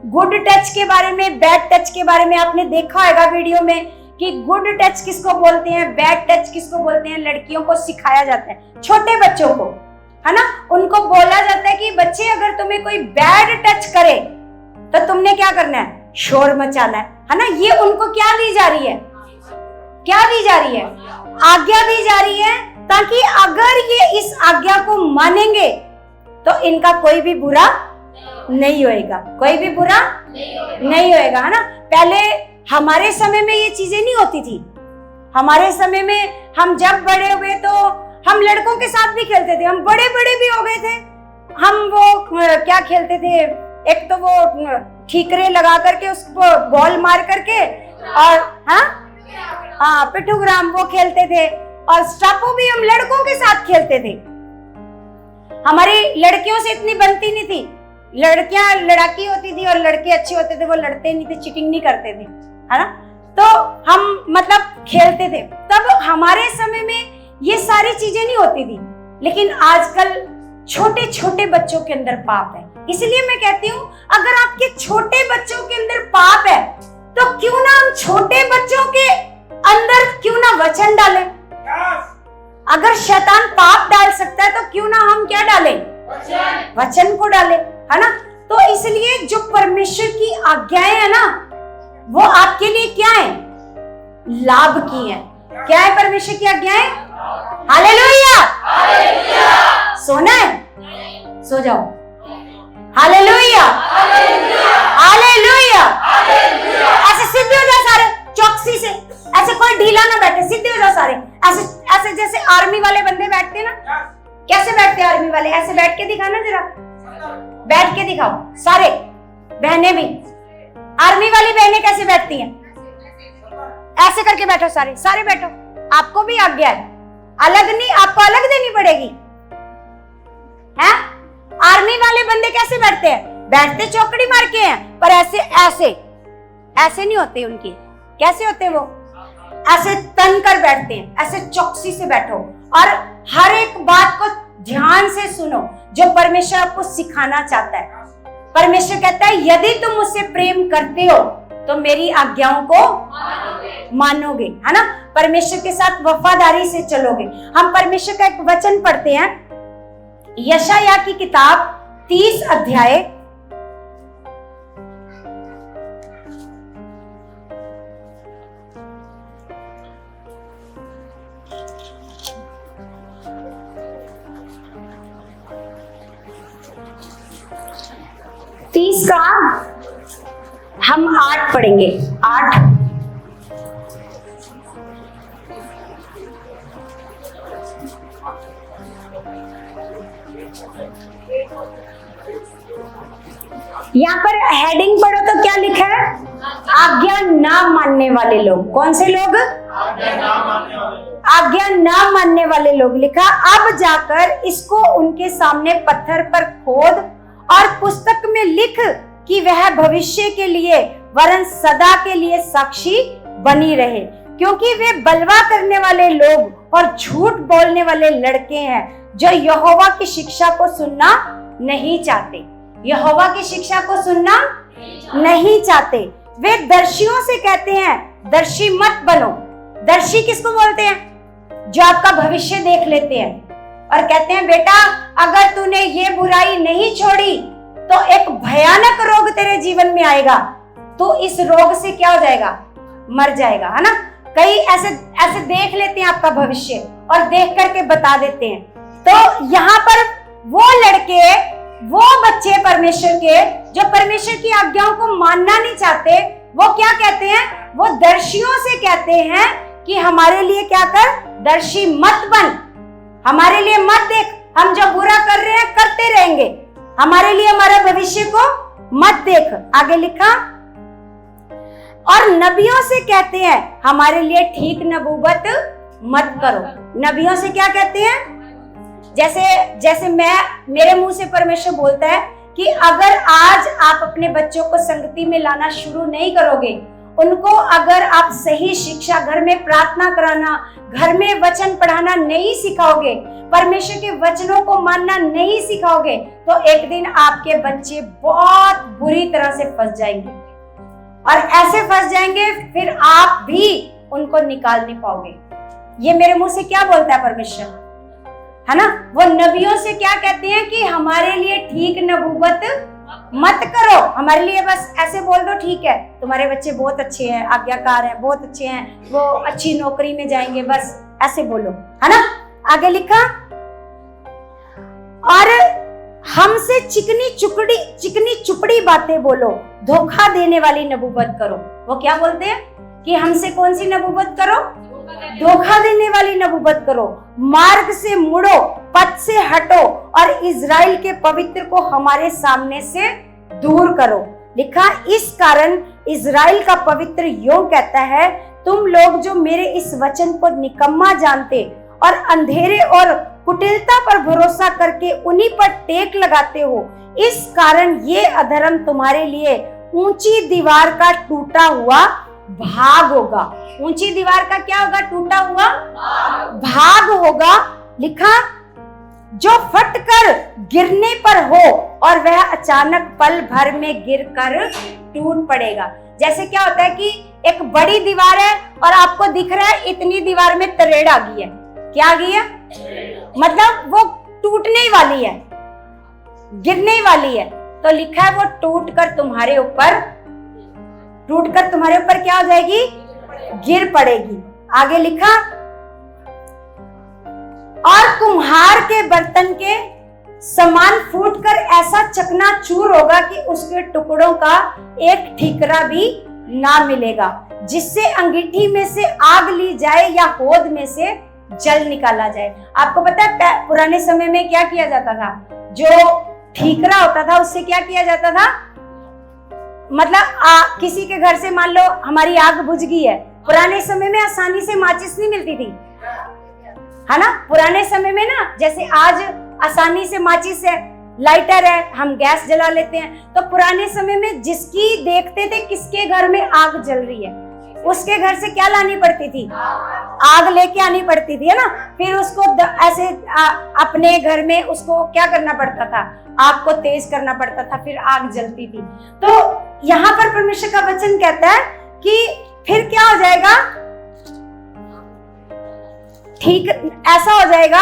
गुड टच के बारे में, बैड टच के बारे में। आपने देखा होगा वीडियो में कि गुड टच किसको बोलते हैं, बैड टच किसको बोलते हैं। लड़कियों को सिखाया जाता है, छोटे बच्चों को, है ना, उनको बोला जाता है कि बच्चे अगर तुम्हें कोई बैड टच करे तो तुमने क्या करना है, शोर मचाना है ना। ये उनको क्या दी जा रही है, क्या दी जा रही है, आज्ञा दी जा रही है, ताकि अगर ये इस आज्ञा को मानेंगे तो इनका कोई भी बुरा नहीं होएगा, कोई भी बुरा नहीं होएगा, है ना। पहले हमारे समय में ये चीजें नहीं होती थी। हमारे समय में हम जब बड़े हुए तो हम लड़कों के साथ भी खेलते थे, हम बड़े बड़े भी हो गए थे। हम वो क्या खेलते थे, एक तो वो ठीकरे लगा करके उसको बॉल मार करके, और हाँ पिट्ठूग्राम वो खेलते थे, और स्टापू भी हम लड़कों के साथ खेलते थे। हमारी लड़कियों से इतनी बनती नहीं थी, लड़कियां लड़ाकी होती थी और लड़के अच्छे होते थे, वो लड़ते नहीं थे, चीटिंग नहीं करते थे, है ना। तो हम मतलब खेलते थे। तब हमारे समय में ये सारी चीजें नहीं होती थी, लेकिन आजकल छोटे छोटे बच्चों के अंदर पाप है। इसलिए मैं कहती हूँ अगर आपके छोटे बच्चों के अंदर पाप है तो क्यों ना हम छोटे बच्चों के अंदर क्यों ना वचन डालें। अगर शैतान पाप डाल सकता है तो क्यों ना हम क्या डालें, वचन को डालें, है ना। तो इसलिए जो परमेश्वर की आज्ञाएं है ना, वो आपके लिए क्या है, लाभ की है। क्या है परमेश्वर की आज्ञाएं? हालेलुया। सोना है, सो जाओ। Hallelujah, hallelujah. ऐसे सीधे हो जाओ सारे, चौकसी से, ऐसे कोई ढीला ना बैठे, सीधे हो जाओ सारे। ऐसे ऐसे जैसे आर्मी वाले बंदे बैठते ना, कैसे बैठते आर्मी वाले, ऐसे बैठ के दिखाना जरा, बैठ के दिखाओ सारे, बहनें भी। आर्मी वाली बहनें कैसे बैठती हैं, ऐसे करके बैठो सारे, सारे बैठो। आपको भी आज्ञा है, अलग नहीं, आपको अलग देनी पड़ेगी, है। आर्मी वाले बंदे कैसे बैठते हैं, बैठते चौकड़ी मार के हैं, पर ऐसे ऐसे ऐसे नहीं होते उनके। कैसे होते वो, ऐसे तन कर बैठते हैं, ऐसे चौकसी से बैठो और हर एक बात को ध्यान से सुनो जो परमेश्वर आपको सिखाना चाहता है। परमेश्वर कहता है यदि तुम मुझसे प्रेम करते हो तो मेरी आज्ञाओं को मानोगे, है ना। परमेश्वर के साथ वफादारी से चलोगे। हम परमेश्वर का एक वचन पढ़ते हैं, यशायाह की किताब 30 अध्याय 30 का हम 8 पढ़ेंगे। 8 यहाँ पर हेडिंग पढ़ो तो क्या लिखा है, आज्ञा ना मानने वाले लोग। कौन से लोग, आज्ञा ना मानने वाले लोग लिखा। अब जाकर इसको उनके सामने पत्थर पर खोद और पुस्तक में लिख कि वह भविष्य के लिए वरन सदा के लिए साक्षी बनी रहे, क्योंकि वे बलवा करने वाले लोग और झूठ बोलने वाले लड़के हैं जो यहोवा की शिक्षा को सुनना नहीं चाहते। यहोवा की शिक्षा को सुनना नहीं चाहते। वे दर्शियों से कहते हैं दर्शी मत बनो। दर्शी किसको बोलते हैं, जो आपका भविष्य देख लेते हैं और कहते हैं बेटा अगर तूने ये बुराई नहीं छोड़ी तो एक भयानक रोग तेरे जीवन में आएगा, तो इस रोग से क्या हो जाएगा, मर जाएगा, है ना। कई ऐसे ऐसे देख लेते हैं आपका भविष्य और देख करके बता देते हैं। तो यहाँ पर वो लड़के, वो बच्चे परमेश्वर के जो परमेश्वर की आज्ञाओं को मानना नहीं चाहते, वो क्या कहते हैं, वो दर्शियों से कहते हैं कि हमारे लिए क्या कर, दर्शी मत बन, हमारे लिए मत देख, हम जो बुरा कर रहे हैं करते रहेंगे, हमारे लिए हमारे भविष्य को मत देख। आगे लिखा, और नबियों से कहते हैं हमारे लिए ठीक नबूवत मत करो। नबियों से क्या कहते हैं, जैसे मेरे मुंह से परमेश्वर बोलता है कि अगर आज आप अपने बच्चों को संगति में लाना शुरू नहीं करोगे उनको अगर आप सही शिक्षा, घर में प्रार्थना कराना, घर में वचन पढ़ाना नहीं सिखाओगे, परमेश्वर के वचनों को मानना नहीं सिखाओगे, तो एक दिन आपके बच्चे बहुत बुरी तरह से फंस जाएंगे। और ऐसे फंस जाएंगे फिर आप भी उनको निकाल नहीं पाओगे। ये मेरे मुंह से क्या बोलता है परमेश्वर, है ना? वो नबियों से क्या कहते हैं कि हमारे लिए ठीक नबूवत मत करो, हमारे लिए बस ऐसे बोल दो ठीक है, तुम्हारे बच्चे बहुत अच्छे हैं, आज्ञाकार हैं, बहुत अच्छे हैं, वो अच्छी नौकरी में जाएंगे, बस ऐसे बोलो, है ना? आगे लिखा, और हमसे चिकनी चुपड़ी बातें बोलो, धोखा देने वाली नबूवत करो। वो क्या बोलते हैं कि हमसे कौन सी नबूवत करो? धोखा देने वाली नबूवत करो। मार्ग से मुड़ो, पथ से हटो और इजराइल के पवित्र को हमारे सामने से दूर करो। लिखा, इस कारण इजराइल का पवित्र यों कहता है, तुम लोग जो मेरे इस वचन को निकम्मा जानते और अंधेरे और कुटिलता पर भरोसा करके उन्हीं पर टेक लगाते हो, इस कारण ये अधर्म तुम्हारे लिए ऊंची दीवार का टूटा हुआ भाग होगा। ऊंची दीवार का क्या होगा? टूटा हुआ भाग होगा। लिखा, जो फटकर गिरने पर हो और वह अचानक पल भर में गिरकर टूट पड़ेगा। जैसे क्या होता है कि एक बड़ी दीवार है और आपको दिख रहा है इतनी दीवार में तरेड़ आ गई है। क्या आ गई है? मतलब वो टूटने ही वाली है, गिरने ही वाली है। तो लिखा है वो टूटकर तुम्हारे ऊपर क्या हो जाएगी? गिर पड़ेगी। आगे लिखा, और कुम्हार के बर्तन के समान फूटकर ऐसा चकनाचूर होगा कि उसके टुकड़ों का एक ठीकरा भी ना मिलेगा, जिससे अंगीठी में से आग ली जाए या होद में से जल निकाला जाए। आपको पता है पुराने समय में क्या किया जाता था? जो ठीकरा होता था उससे क्या किया जाता था? मतलब किसी के घर से मान लो हमारी आग बुझ गई है, पुराने समय में आसानी से माचिस नहीं मिलती थी, है ना? पुराने समय में ना, जैसे आज आसानी से माचिस है, लाइटर है, हम गैस जला लेते हैं, तो पुराने समय में जिसकी देखते थे किसके घर में आग जल रही है, उसके घर से क्या लानी पड़ती थी? आग लेके आनी पड़ती थी, है ना? फिर उसको ऐसे अपने घर में उसको क्या करना पड़ता था? आग को तेज करना पड़ता था, फिर आग जलती थी। तो यहाँ पर परमेश्वर का वचन कहता है कि फिर क्या हो जाएगा? ठीक ऐसा हो जाएगा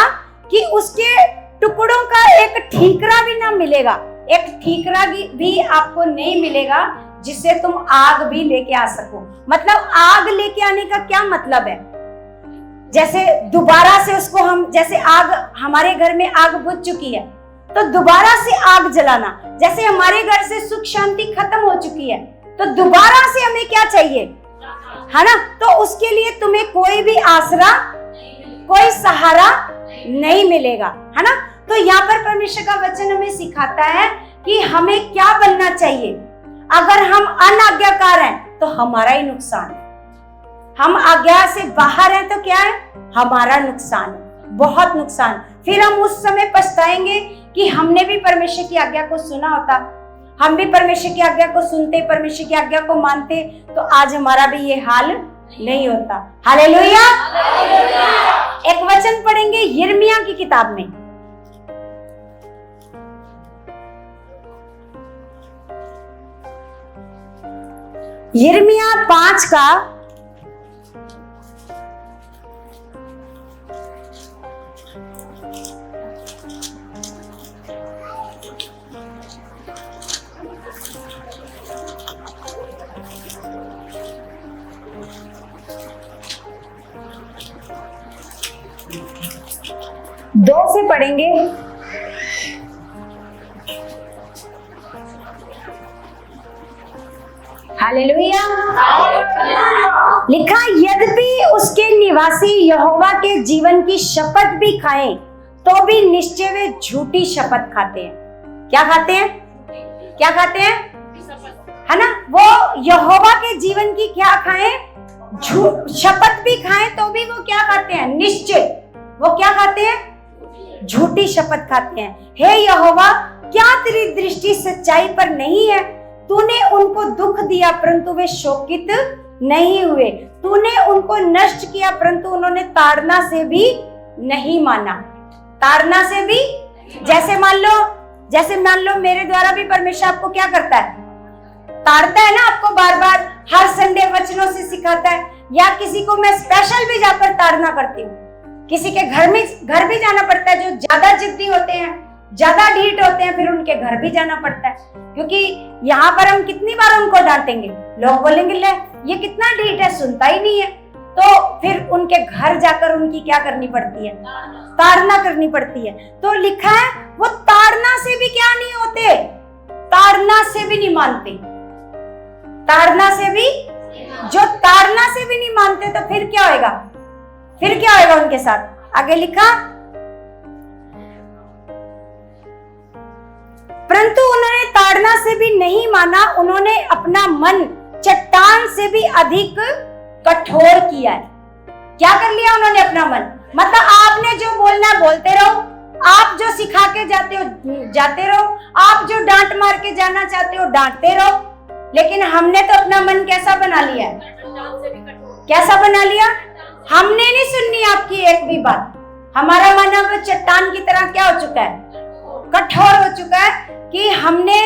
कि उसके टुकड़ों का एक ठीकरा भी ना मिलेगा, एक ठीकरा भी आपको नहीं मिलेगा जिससे तुम आग भी लेके आ सको। मतलब आग लेके आने का क्या मतलब है? जैसे दोबारा से उसको हम, जैसे आग, हमारे घर में आग बुझ चुकी है तो दोबारा से आग जलाना, जैसे हमारे घर से सुख शांति खत्म हो चुकी है तो दोबारा से हमें क्या चाहिए, है ना? तो उसके लिए तुम्हें कोई भी आसरा, कोई सहारा नहीं मिलेगा, है ना? तो यहाँ पर परमेश्वर का वचन हमें सिखाता है कि हमें क्या बनना चाहिए। अगर हम अनाज्ञाकार हैं तो हमारा ही नुकसान है, हम आज्ञा से बाहर हैं तो क्या है? हमारा नुकसान है, बहुत नुकसान। फिर हम उस समय पछताएंगे कि हमने भी परमेश्वर की आज्ञा को सुना होता, हम भी परमेश्वर की आज्ञा को सुनते, परमेश्वर की आज्ञा को मानते, तो आज हमारा भी ये हाल नहीं होता। हालेलुया। एक वचन पढ़ेंगे यिर्मयाह की किताब में, यिर्मयाह 5 का 2 से पढ़ेंगे। हालेलुया। लिखा, यद्यपि उसके निवासी यहोवा के जीवन की शपथ भी खाएं तो भी निश्चय वे झूठी शपथ खाते हैं। क्या खाते हैं? क्या खाते हैं? है ना? वो यहोवा के जीवन की क्या खाएं? शपथ भी खाएं तो भी वो क्या खाते हैं? निश्चय वो क्या खाते हैं? झूठी शपथ खाते हैं। हे यहोवा, क्या तेरी दृष्टि सच्चाई पर नहीं है? तूने उनको दुख दिया परंतु वे शोकित नहीं हुए। तूने उनको नष्ट किया, परंतु उन्होंने ताड़ना से भी नहीं माना। ताड़ना से भी, जैसे मान लो मेरे द्वारा भी परमेश्वर आपको क्या करता है, ताड़ता है ना आपको, बार बार हर संडे वचनों से सिखाता है। या किसी को मैं स्पेशल भी जाकर ताड़ना करती हूँ, किसी के घर भी जाना पड़ता है, जो ज्यादा जिद्दी होते हैं, ज्यादा ढीठ होते हैं, फिर उनके घर भी जाना पड़ता है। क्योंकि यहाँ पर हम कितनी बार उनको डांटेंगे, लोग बोलेंगे ले ये कितना ढीठ है, सुनता ही नहीं है। तो फिर उनके घर जाकर उनकी क्या करनी पड़ती है, ताड़ना करनी पड़ती है। तो लिखा है वो ताड़ना से भी क्या नहीं होते, ताड़ना से भी नहीं मानते। ताड़ना से भी, जो ताड़ना से भी नहीं मानते, तो फिर क्या होगा, फिर क्या होगा उनके साथ। आगे लिखा, परंतु उन्होंने ताड़ना से भी नहीं माना, उन्होंने अपना मन चट्टान से भी अधिक कठोर किया है। क्या कर लिया उन्होंने अपना मन, मतलब आपने जो बोलना है बोलते रहो, आप जो सिखा के जाते हो जाते रहो, आप जो डांट मार के जाना चाहते हो डांटते रहो। लेकिन हमने तो अपना मन कैसा बना लिया है, कैसा बना लिया, हमने नहीं सुननी आपकी एक भी बात। हमारा मन अब चट्टान की तरह क्या हो चुका है, कठोर हो चुका है, कि हमने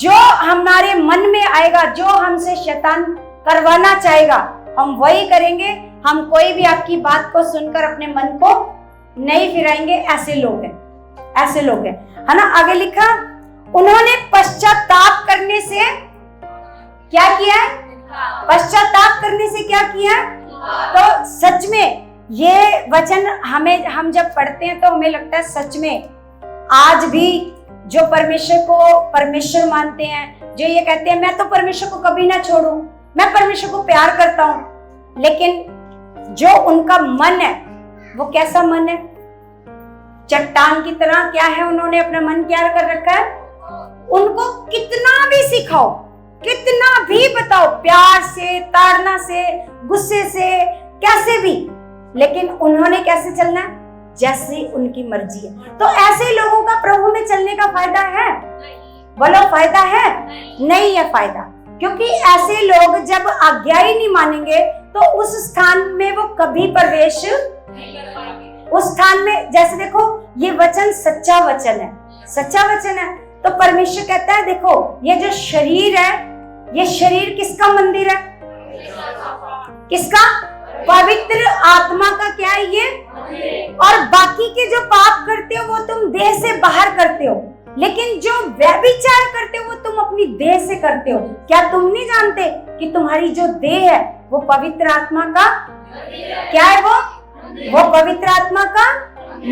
जो हमारे मन में आएगा, जो हमसे शैतान करवाना चाहेगा, हम वही करेंगे। हम कोई भी आपकी बात को सुनकर अपने मन को नहीं फिराएंगे। ऐसे लोग हैं, ऐसे लोग हैं, है ना। आगे लिखा, उन्होंने पश्चाताप करने से क्या किया है, पश्चाताप करने से क्या किया। तो सच में ये वचन हम जब पढ़ते हैं तो हमें लगता है सच में आज भी जो परमेश्वर को परमेश्वर मानते हैं, जो ये कहते हैं मैं तो परमेश्वर को कभी ना छोड़ूं, मैं परमेश्वर को प्यार करता हूं, लेकिन जो उनका मन है वो कैसा मन है, चट्टान की तरह। क्या है, उन्होंने अपना मन क्या कर रखा है, उनको कितना भी सिखाओ, कितना भी बताओ, प्यार से, ताड़ना से, गुस्से से, कैसे भी, लेकिन उन्होंने कैसे चलना है, जैसे उनकी मर्जी है। तो ऐसे लोगों का प्रभु में चलने का फायदा है, बोलो फायदा है, नहीं है फायदा। क्योंकि ऐसे लोग जब आज्ञा ही नहीं मानेंगे तो उस स्थान में वो कभी प्रवेश, उस स्थान में, जैसे देखो ये वचन सच्चा वचन है, सच्चा वचन है। तो परमेश्वर कहता है देखो ये जो शरीर है, ये शरीर किसका मंदिर है, किसका, पवित्र आत्मा का क्या है ये। और बाकी के जो पाप करते हो वो तुम देह से बाहर करते हो, लेकिन जो व्यभिचार करते हो वो तुम अपनी देह से करते हो। क्या तुम नहीं जानते कि तुम्हारी जो देह है वो पवित्र आत्मा का क्या है, वो पवित्र आत्मा का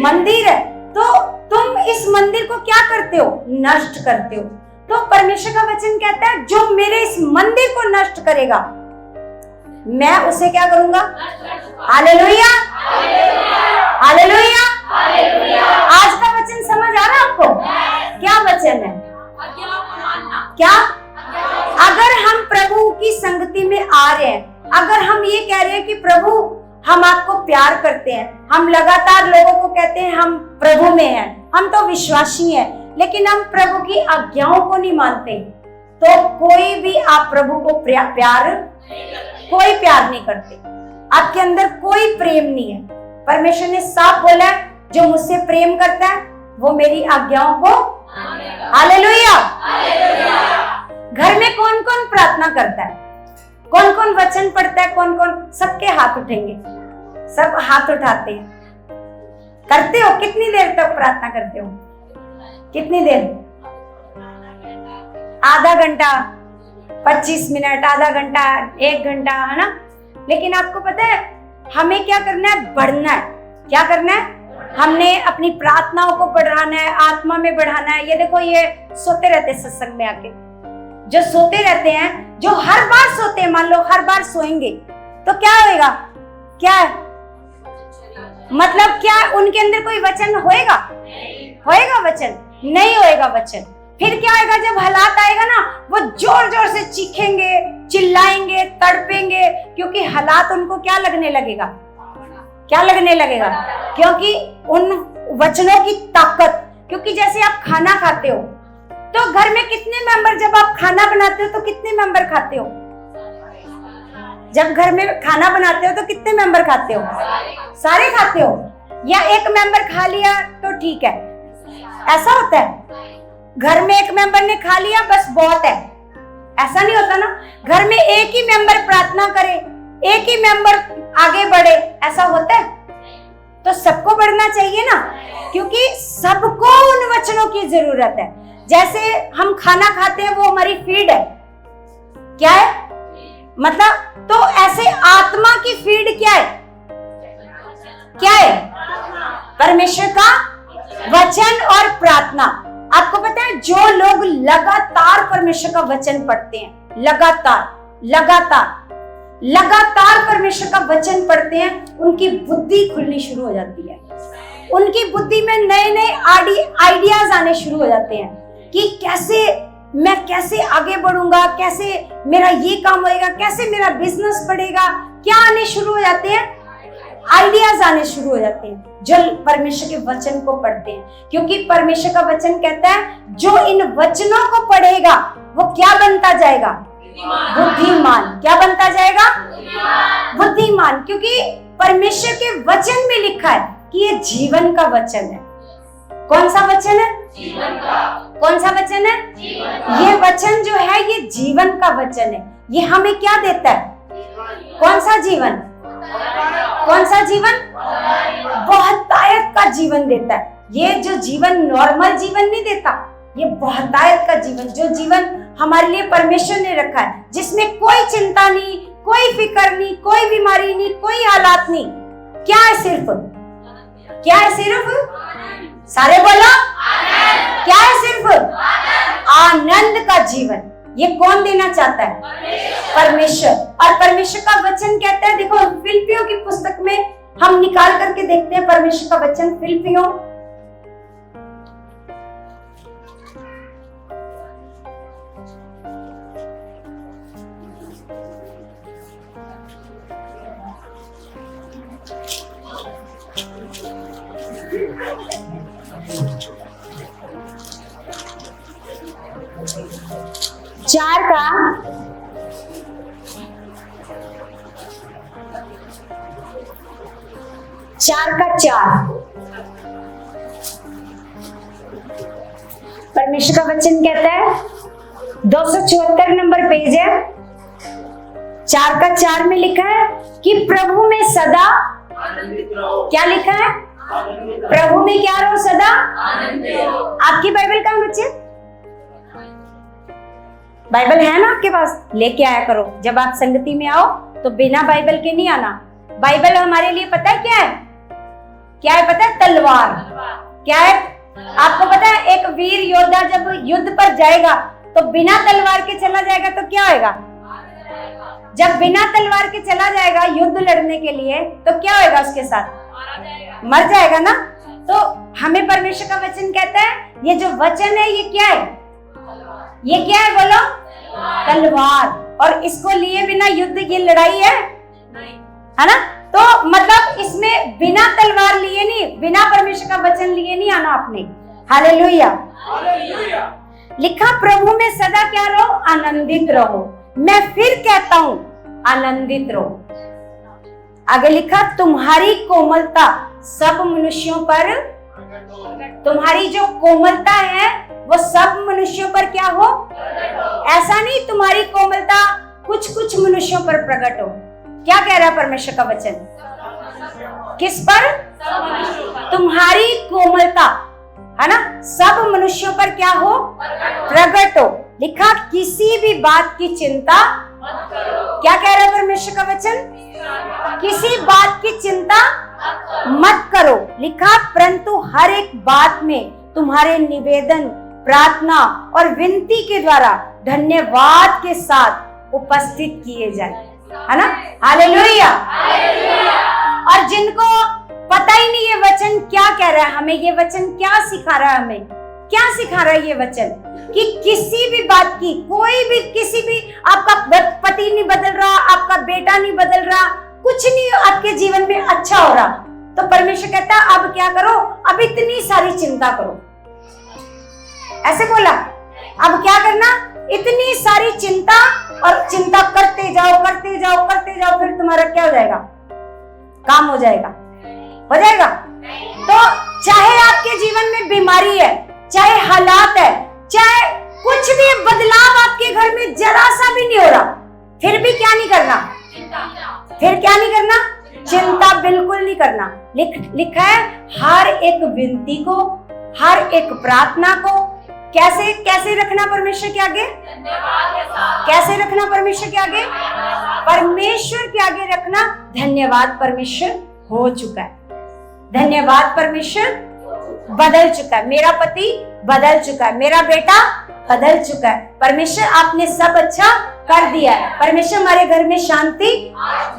मंदिर है। तो तुम इस मंदिर को क्या करते हो, नष्ट करते हो। तो परमेश्वर का वचन कहता है जो मेरे इस मंदिर को नष्ट करेगा मैं उसे क्या करूंगा, हालेलुया, हालेलुया। आज का वचन समझ आ रहा है आपको, क्या वचन है, क्या, अगर हम प्रभु की संगति में आ रहे हैं, अगर हम ये कह रहे हैं कि प्रभु हम आपको प्यार करते हैं, हम लगातार लोगों को कहते हैं हम प्रभु में हैं, हम तो विश्वासी हैं, लेकिन हम प्रभु की आज्ञाओं को नहीं मानते, तो कोई भी आप प्रभु को कोई प्यार नहीं करते, आपके अंदर कोई प्रेम नहीं है। परमेश्वर ने साफ बोला है जो मुझसे प्रेम करता है वो मेरी आज्ञाओं को, हालेलुया। घर में कौन कौन प्रार्थना करता है, कौन कौन वचन पढ़ता है, कौन कौन, सबके हाथ उठेंगे, सब हाथ उठाते हैं। करते हो, कितनी देर तक प्रार्थना करते हो, कितनी देर, आधा घंटा, 25 मिनट, आधा घंटा, 1 घंटा, है ना। लेकिन आपको पता है हमें क्या करना है, बढ़ना है। क्या करना है, हमने अपनी प्रार्थनाओं को बढ़ाना है, आत्मा में बढ़ाना है। ये देखो ये सोते रहते सत्संग में आके, जो सोते रहते हैं, जो हर बार सोते हैं, मान लो हर बार सोएंगे तो क्या होएगा, क्या है मतलब, क्या उनके अंदर कोई वचन होएगा, होएगा वचन, नहीं होएगा वचन। फिर क्या आएगा, जब हालात आएगा ना वो जोर जोर से चीखेंगे, चिल्लाएंगे, तड़पेंगे, क्योंकि हालात उनको क्या लगने लगेगा, क्या लगने लगेगा, क्योंकि उन वचनों की ताकत। क्योंकि जैसे आप खाना खाते हो तो घर में कितने मेंबर, जब आप खाना बनाते हो तो कितने मेंबर खाते हो, जब घर में खाना बनाते हो तो कितने मेंबर खाते हो? सारे खाते हो? या एक मेंबर खा लिया तो ठीक है, ऐसा होता है? घर में एक मेंबर ने खा लिया बस बहुत है, ऐसा नहीं होता ना। घर में एक ही मेंबर प्रार्थना करे, एक ही मेंबर आगे बढ़े, ऐसा होता है? तो सबको बढ़ना चाहिए ना, क्योंकि सबको उन वचनों की जरूरत है। जैसे हम खाना खाते हैं वो हमारी फीड है, क्या है मतलब? तो ऐसे आत्मा की फीड क्या है? क्या है? परमेश्वर का वचन और प्रार्थना। आपको पता है जो लोग लगातार परमेश्वर का वचन पढ़ते हैं, लगातार परमेश्वर का वचन पढ़ते हैं, उनकी बुद्धि खुलनी शुरू हो जाती है। उनकी बुद्धि में नए नए आइडियाज आने शुरू हो जाते हैं कि कैसे आगे बढ़ूंगा, कैसे मेरा ये काम होएगा, कैसे मेरा बिजनेस बढ़ेगा। क्या आने शुरू हो जाते हैं? आइडियाज आने शुरू हो जाते हैं जो परमेश्वर के वचन को पढ़ते हैं, क्योंकि परमेश्वर का वचन कहता है जो इन वचनों को पढ़ेगा वो क्या बनता जाएगा? बुद्धिमान। क्या बनता जाएगा? बुद्धिमान। क्योंकि परमेश्वर के वचन में लिखा है कि ये जीवन का वचन है। कौन सा वचन है? जीवन का। कौन सा वचन है? ये वचन जो है ये जीवन का वचन है। ये हमें क्या देता है? कौन सा जीवन? कौन सा जीवन? बहुतायत का जीवन देता है। ये जो जीवन नॉर्मल जीवन नहीं देता, ये बहुतायत का जीवन, जो जीवन हमारे लिए परमेश्वर ने रखा है, जिसमें कोई चिंता नहीं, कोई फिक्र नहीं, कोई बीमारी नहीं, कोई हालात नहीं। क्या है? सिर्फ क्या है? सिर्फ सारे बोलो क्या है? सिर्फ आनंद का जीवन। ये कौन देना चाहता है? परमेश्वर। और परमेश्वर का वचन कहता है, देखो फिलिपियों की पुस्तक में हम निकाल करके देखते हैं परमेश्वर का वचन। फिलिपियों 4 का 4 परमेश्वर का वचन कहता है, 274 नंबर पेज है, 4 में लिखा है कि प्रभु में सदा क्या लिखा है? प्रभु में क्या रहो? सदा आपकी बाइबल कहाँ बच्चे? बाइबल है ना आपके पास? लेके आया करो। जब आप संगति में आओ तो बिना बाइबल के नहीं आना। बाइबल हमारे लिए पता है क्या है? क्या है पता है? तलवार। क्या है? आपको पता है एक वीर योद्धा जब युद्ध पर जाएगा तो बिना तलवार के चला जाएगा तो क्या होगा? जब बिना तलवार के चला जाएगा युद्ध लड़ने के लिए तो क्या होगा उसके साथ? मर जाएगा ना। तो हमें परमेश्वर का वचन कहता है ये जो वचन है ये क्या है? ये क्या है बोलो? तलवार। और इसको लिए बिना युद्ध की लड़ाई है ना? तो मतलब इसमें बिना तलवार लिए नहीं, बिना परमेश्वर का वचन लिए नहीं आना आपने। हालेलुया। लिखा प्रभु में सदा क्या रहो? आनंदित रहो। मैं फिर कहता हूं आनंदित रहो। आगे लिखा तुम्हारी कोमलता सब मनुष्यों पर, तुम्हारी जो कोमलता है वो सब मनुष्यों पर क्या हो? ऐसा नहीं तुम्हारी कोमलता कुछ मनुष्यों पर प्रकट हो। क्या कह रहा है परमेश्वर का वचन? किस पर? तुम्हारी कोमलता है ना, सब मनुष्यों पर क्या हो? प्रकट हो। लिखा किसी भी बात की चिंता क्या कह रहा है परमेश्वर का वचन? किसी बात की चिंता मत करो। लिखा परंतु हर एक बात में तुम्हारे निवेदन, प्रार्थना और विनती के द्वारा धन्यवाद के साथ उपस्थित किए जाए, है ना? हालेलुया। और जिनको पता ही नहीं ये वचन क्या कह रहा है, हमें ये वचन क्या सिखा रहा है, हमें क्या सिखा रहा है ये वचन कि किसी भी बात की, कोई भी, किसी भी, आपका पति नहीं बदल रहा, आपका बेटा नहीं बदल रहा, कुछ नहीं आपके जीवन में अच्छा हो रहा, तो परमेश्वर कहता है अब क्या करो? अब इतनी सारी चिंता करो। ऐसे बोला, अब क्या करना? इतनी सारी चिंता, और चिंता करते जाओ करते जाओ करते जाओ, फिर तुम्हारा क्या हो जाएगा? काम हो जाएगा? हो जाएगा? तो चाहे आपके जीवन में बीमारी है, चाहे हालात है, चाहे कुछ भी बदलाव आपके घर में जरा सा भी नहीं हो रहा, फिर भी क्या नहीं करना? फिर क्या नहीं करना? चिंता बिल्कुल नहीं करना। लिखा है हर एक विनती को, हर एक प्रार्थना को कैसे कैसे रखना परमेश्वर के आगे? कैसे रखना परमेश्वर के आगे? परमेश्वर के आगे रखना। धन्यवाद परमेश्वर हो चुका है, धन्यवाद परमेश्वर बदल चुका है, मेरा पति बदल चुका है, मेरा बेटा बदल चुका है, परमेश्वर आपने सब अच्छा कर दिया है, परमेश्वर हमारे घर में शांति,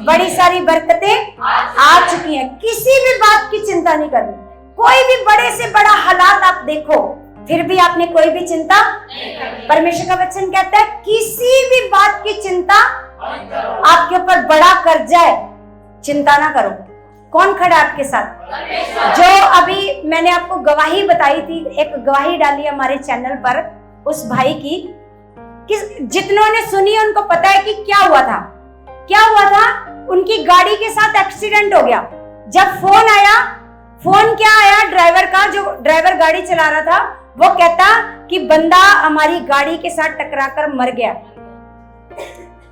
बड़ी सारी बरकतें आ चुकी हैं। किसी भी बात की चिंता नहीं करनी। कोई भी बड़े से बड़ा हालात आप देखो, फिर भी आपने कोई भी चिंता, परमेश्वर का वचन कहता है किसी भी बात की चिंता आपके ऊपर बड़ा कर जाए, चिंता ना करो। कौन खड़ा आपके साथ? जो अभी मैंने आपको गवाही बताई थी, एक गवाही डाली हमारे चैनल पर उस भाई की, कि जितनों ने सुनी उनको पता है कि क्या हुआ था। क्या हुआ था? उनकी गाड़ी के साथ एक्सीडेंट हो गया। जब फोन आया, फोन क्या आया ड्राइवर का, जो ड्राइवर गाड़ी चला रहा था, वो कहता कि बंदा हमारी गाड़ी के साथ टकराकर मर गया।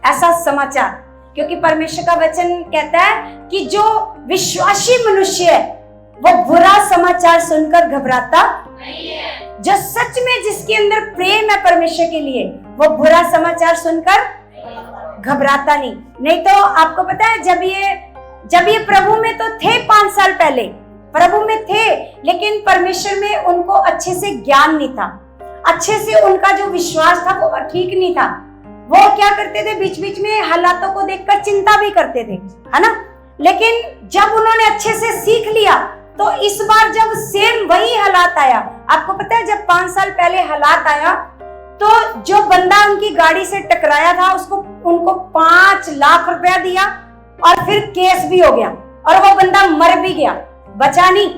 ऐसा समाचार, क्योंकि परमेश्वर का वचन कहता है कि जो विश्वासी मनुष्य है वो बुरा समाचार सुनकर घबराता नहीं है। जो सच में जिसके अंदर प्रेम है परमेश्वर के लिए, वो बुरा समाचार सुनकर घबराता नहीं। तो आपको पता है जब ये प्रभु में तो थे 5 साल पहले, प्रभु में थे, लेकिन परमेश्वर में उनको अच्छे से ज्ञान नहीं था, अच्छे से उनका जो विश्वास था वो ठीक नहीं था। वो क्या करते थे, बीच बीच में हालातों को देखकर चिंता भी करते थे, है ना। लेकिन जब उन्होंने अच्छे से सीख लिया, तो इस बार जब सेम वही हालात आया, आपको पता है जब 5 साल पहले हालात आया, तो जो बंदा उनकी गाड़ी से टकराया था उनको 5 लाख रुपया दिया, और फिर केस भी हो गया, और वो बंदा मर भी गया, बचा नहीं,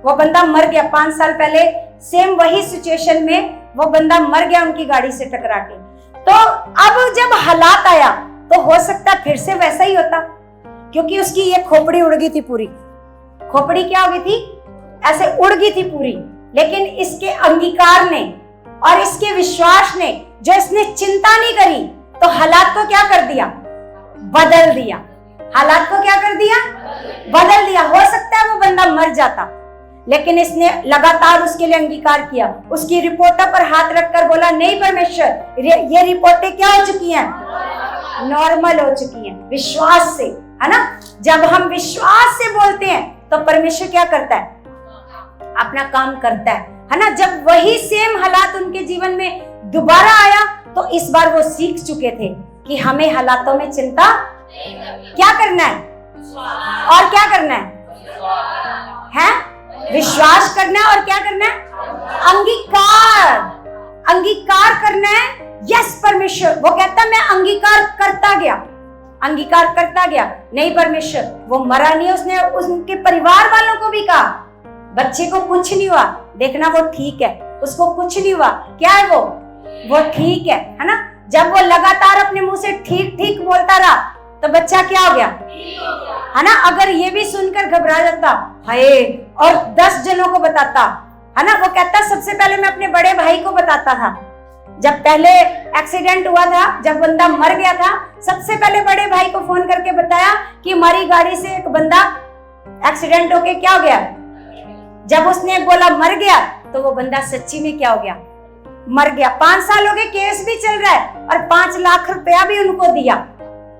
वो बंदा मर गया। 5 साल पहले सेम वही सिचुएशन में वो बंदा मर गया उनकी गाड़ी से टकरा के। तो अब जब हालात आया, तो हो सकता फिर से वैसा ही होता, क्योंकि उसकी ये खोपड़ी उड़ गई थी पूरी। खोपड़ी क्या हो गई थी? ऐसे उड़ गई थी पूरी। लेकिन इसके अंगीकार ने और इसके विश्वास ने, जो इसने चिंता नहीं करी, तो हालात को क्या कर दिया? बदल दिया। हालात को क्या कर दिया? बदल दिया। हो सकता है वो बंदा मर जाता, लेकिन इसने लगातार उसके लिए अंगीकार किया। उसकी रिपोर्टों पर हाथ रखकर बोला, नहीं परमेश्वर, ये रिपोर्टें क्या हो चुकी हैं? नॉर्मल हो चुकी हैं, विश्वास से, है ना। जब हम विश्वास से बोलते हैं, तो परमेश्वर क्या करता है? अपना काम करता है ना। जब वही सेम हालात उनके जीवन में दोबारा आया, तो इस बार वो सीख चुके थे कि हमें हालातों में चिंता क्या करना है, और क्या करना है? विश्वास करना है, और क्या करना है? अंगीकार करना है। यस परमेश्वर, वो कहता मैं अंगीकार करता गया। नहीं परमेश्वर, वो मरा नहीं, उसने उसके परिवार वालों को भी कहा, बच्चे को कुछ नहीं हुआ, देखना वो ठीक है, उसको कुछ नहीं हुआ। क्या है वो ठीक है ना। जब वो लगातार अपने मुंह से ठीक बोलता रहा, तो बच्चा क्या हो गया, है ना। अगर ये भी सुनकर घबरा जाता, हाय, और 10 जनों को बताता, है ना। वो कहता सबसे पहले मैं अपने बड़े भाई को बताता था। जब पहले एक्सीडेंट हुआ था, जब बंदा मर गया था, सबसे पहले बड़े भाई को फोन करके बताया कि हमारी गाड़ी से एक बंदा एक्सीडेंट होके क्या हो गया। जब उसने बोला मर गया, तो वो बंदा सच्ची में क्या हो गया? मर गया। 5 साल हो गए, केस भी चल रहा है, और 5 लाख रुपया भी उनको दिया,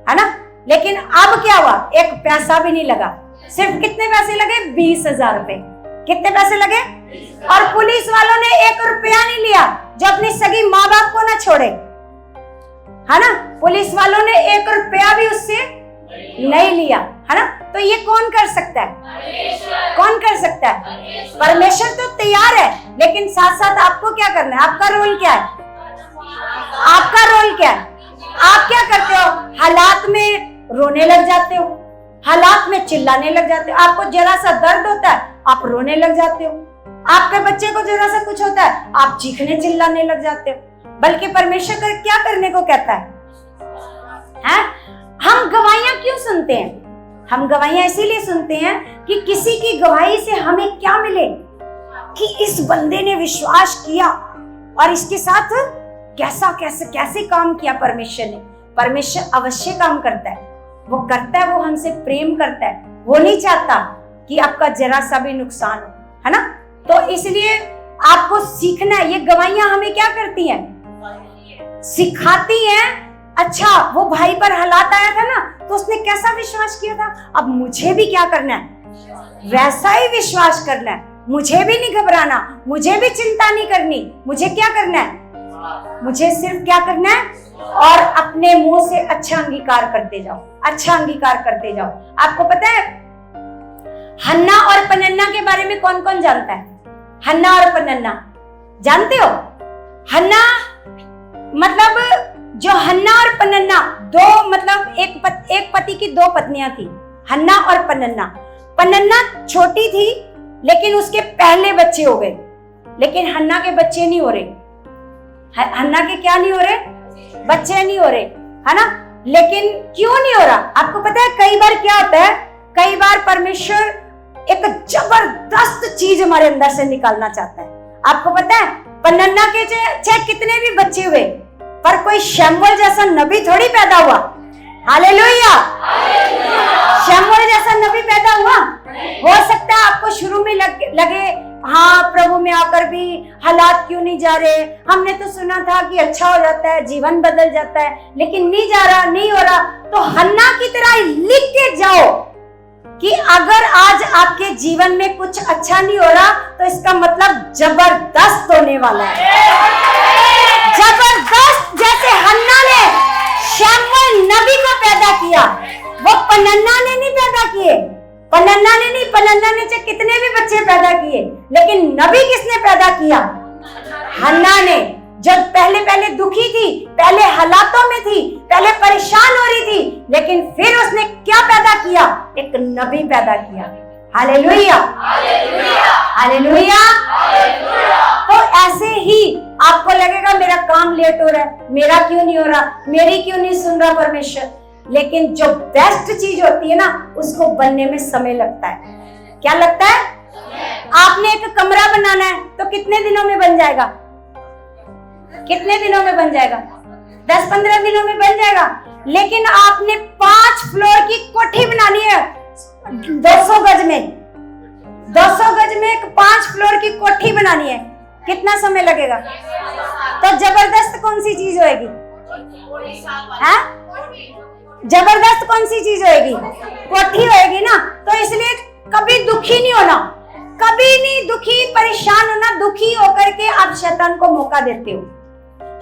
है ना। लेकिन अब क्या हुआ? एक पैसा भी नहीं लगा। सिर्फ कितने पैसे लगे? 20,000 रुपए। कितने पैसे लगे? और पुलिस वालों ने 1 रुपया नहीं लिया, जो अपनी सगी माँ बाप को ना छोड़े, है ना। पुलिस वालों ने 1 रुपया भी उससे नहीं लिया, है ना। तो ये कौन कर सकता है? कौन कर सकता है? परमेश्वर तो तैयार है, लेकिन साथ साथ आपको क्या करना है? आपका रोल क्या है? आपका रोल क्या है? आप क्या करते हो? हालात में रोने लग जाते हो, हालात में चिल्लाने लग जाते हो। आपको जरा सा दर्द होता है, आप रोने लग जाते हो। आपके बच्चे को जरा सा कुछ होता है, आप चीखने चिल्लाने लग जाते हो। बल्कि परमेश्वर क्या करने को कहता है? हम गवाहियां क्यों सुनते हैं? हम गवाहियां इसीलिए सुनते हैं कि किसी की गवाही से हमें क्या मिले, कि इस बंदे ने विश्वास किया और इसके साथ कैसे काम किया परमेश्वर ने। परमेश्वर अवश्य काम करता है, वो करता है, वो हमसे प्रेम करता है, वो नहीं चाहता कि आपका जरा सा भी नुकसान हो, है ना। तो इसलिए आपको सीखना है। ये गवाहियां हमें क्या करती हैं? सिखाती हैं। अच्छा, वो भाई पर हालात आया था ना, तो उसने कैसा विश्वास किया था, अब मुझे भी क्या करना है? वैसा ही विश्वास करना है। मुझे भी नहीं घबराना, मुझे भी चिंता नहीं करनी। मुझे क्या करना है? मुझे सिर्फ क्या करना है? और अपने मुंह से अच्छा अंगीकार करते जाओ, अच्छा अंगीकार करते जाओ। आपको पता है हन्ना और पनन्ना के बारे में कौन कौन जानता है? हन्ना और पनन्ना जानते हो? हन्ना मतलब जो हन्ना और पनन्ना दो, मतलब एक पति की दो पत्नियां थी, हन्ना और पनन्ना। पनन्ना छोटी थी लेकिन उसके पहले बच्चे हो गए, लेकिन हन्ना के बच्चे नहीं हो रहे। हन्ना के क्या नहीं हो रहे? बच्चे नहीं हो रहे, है ना। लेकिन क्यों नहीं हो रहा? आपको पता है कई बार क्या होता है, कई बार परमेश्वर एक जबरदस्त चीज हमारे अंदर से निकालना चाहता है। आपको पता है पनन्ना के चाहे कितने भी बच्चे हुए, पर कोई शमूएल जैसा नबी थोड़ी पैदा हुआ। हालेलुया! शमूएल जैसा नबी पैदा हुआ? हो सकता है आपको शुरू में लगे हाँ प्रभु में आकर भी हालात क्यों नहीं जा रहे, हमने तो सुना था कि अच्छा हो जाता है, जीवन बदल जाता है, लेकिन नहीं जा रहा, नहीं हो रहा। तो हन्ना की तरह लिख के जाओ कि अगर आज आपके जीवन में कुछ अच्छा नहीं हो रहा तो इसका मतलब जबरदस्त होने वाला है। जबरदस्त, जैसे हन्ना ने शमूएल नबी को पैदा किया, वो पनन्ना ने नहीं पैदा किए। पनन्ना ने चाहे कितने भी बच्चे पैदा किए, लेकिन नबी किसने पैदा किया? हन्ना ने, जब पहले दुखी थी, पहले हालातों में थी, पहले परेशान हो रही थी, लेकिन फिर उसने क्या पैदा किया? एक नबी पैदा किया। हालेलुया! हालेलुया! तो ऐसे ही आपको लगेगा मेरा काम लेट हो रहा है, मेरा क्यों नहीं हो रहा, मेरी क्यों नहीं सुन रहा परमेश्वर, लेकिन जो बेस्ट चीज होती है ना, उसको बनने में समय लगता है। क्या लगता है? आपने एक कमरा बनाना है तो कितने दिनों में बन जाएगा? कितने दिनों में बन जाएगा? 10-15 दिनों में बन जाएगा। लेकिन आपने 5 फ्लोर की कोठी बनानी है 200 गज में, 200 गज में एक 5 फ्लोर की कोठी बनानी है, कितना समय लगेगा? तो जबरदस्त कौन सी चीज होएगी? जबरदस्त कौन सी चीज होएगी? कोठी होएगी ना। तो इसलिए कभी दुखी नहीं होना, कभी नहीं दुखी परेशान होना। दुखी होकर के आप शैतान को मौका देते हो,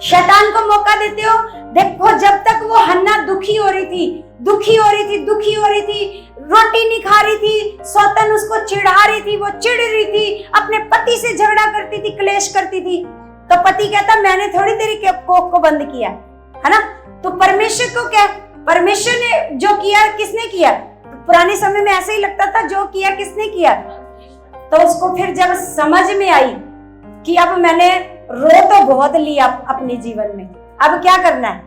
शैतान को मौका देते हो। देखो जब तक वो हन्ना दुखी हो रही थी, रोटी नहीं खा रही थी, सौतन उसको चिढ़ा रही थी, वो चिढ़ रही थी, अपने पति से झगड़ा करती थी, क्लेश करती थी, तो पति कहता मैंने थोड़ी तेरी कोख को बंद किया, है ना। तो परमेश्वर को क्या, परमेश्वर ने जो किया किसने किया? पुराने समय में ऐसे ही लगता था जो किया किसने किया। तो उसको फिर जब समझ में आई कि अब मैंने रो तो बहुत लिया अपने जीवन में, अब क्या करना है?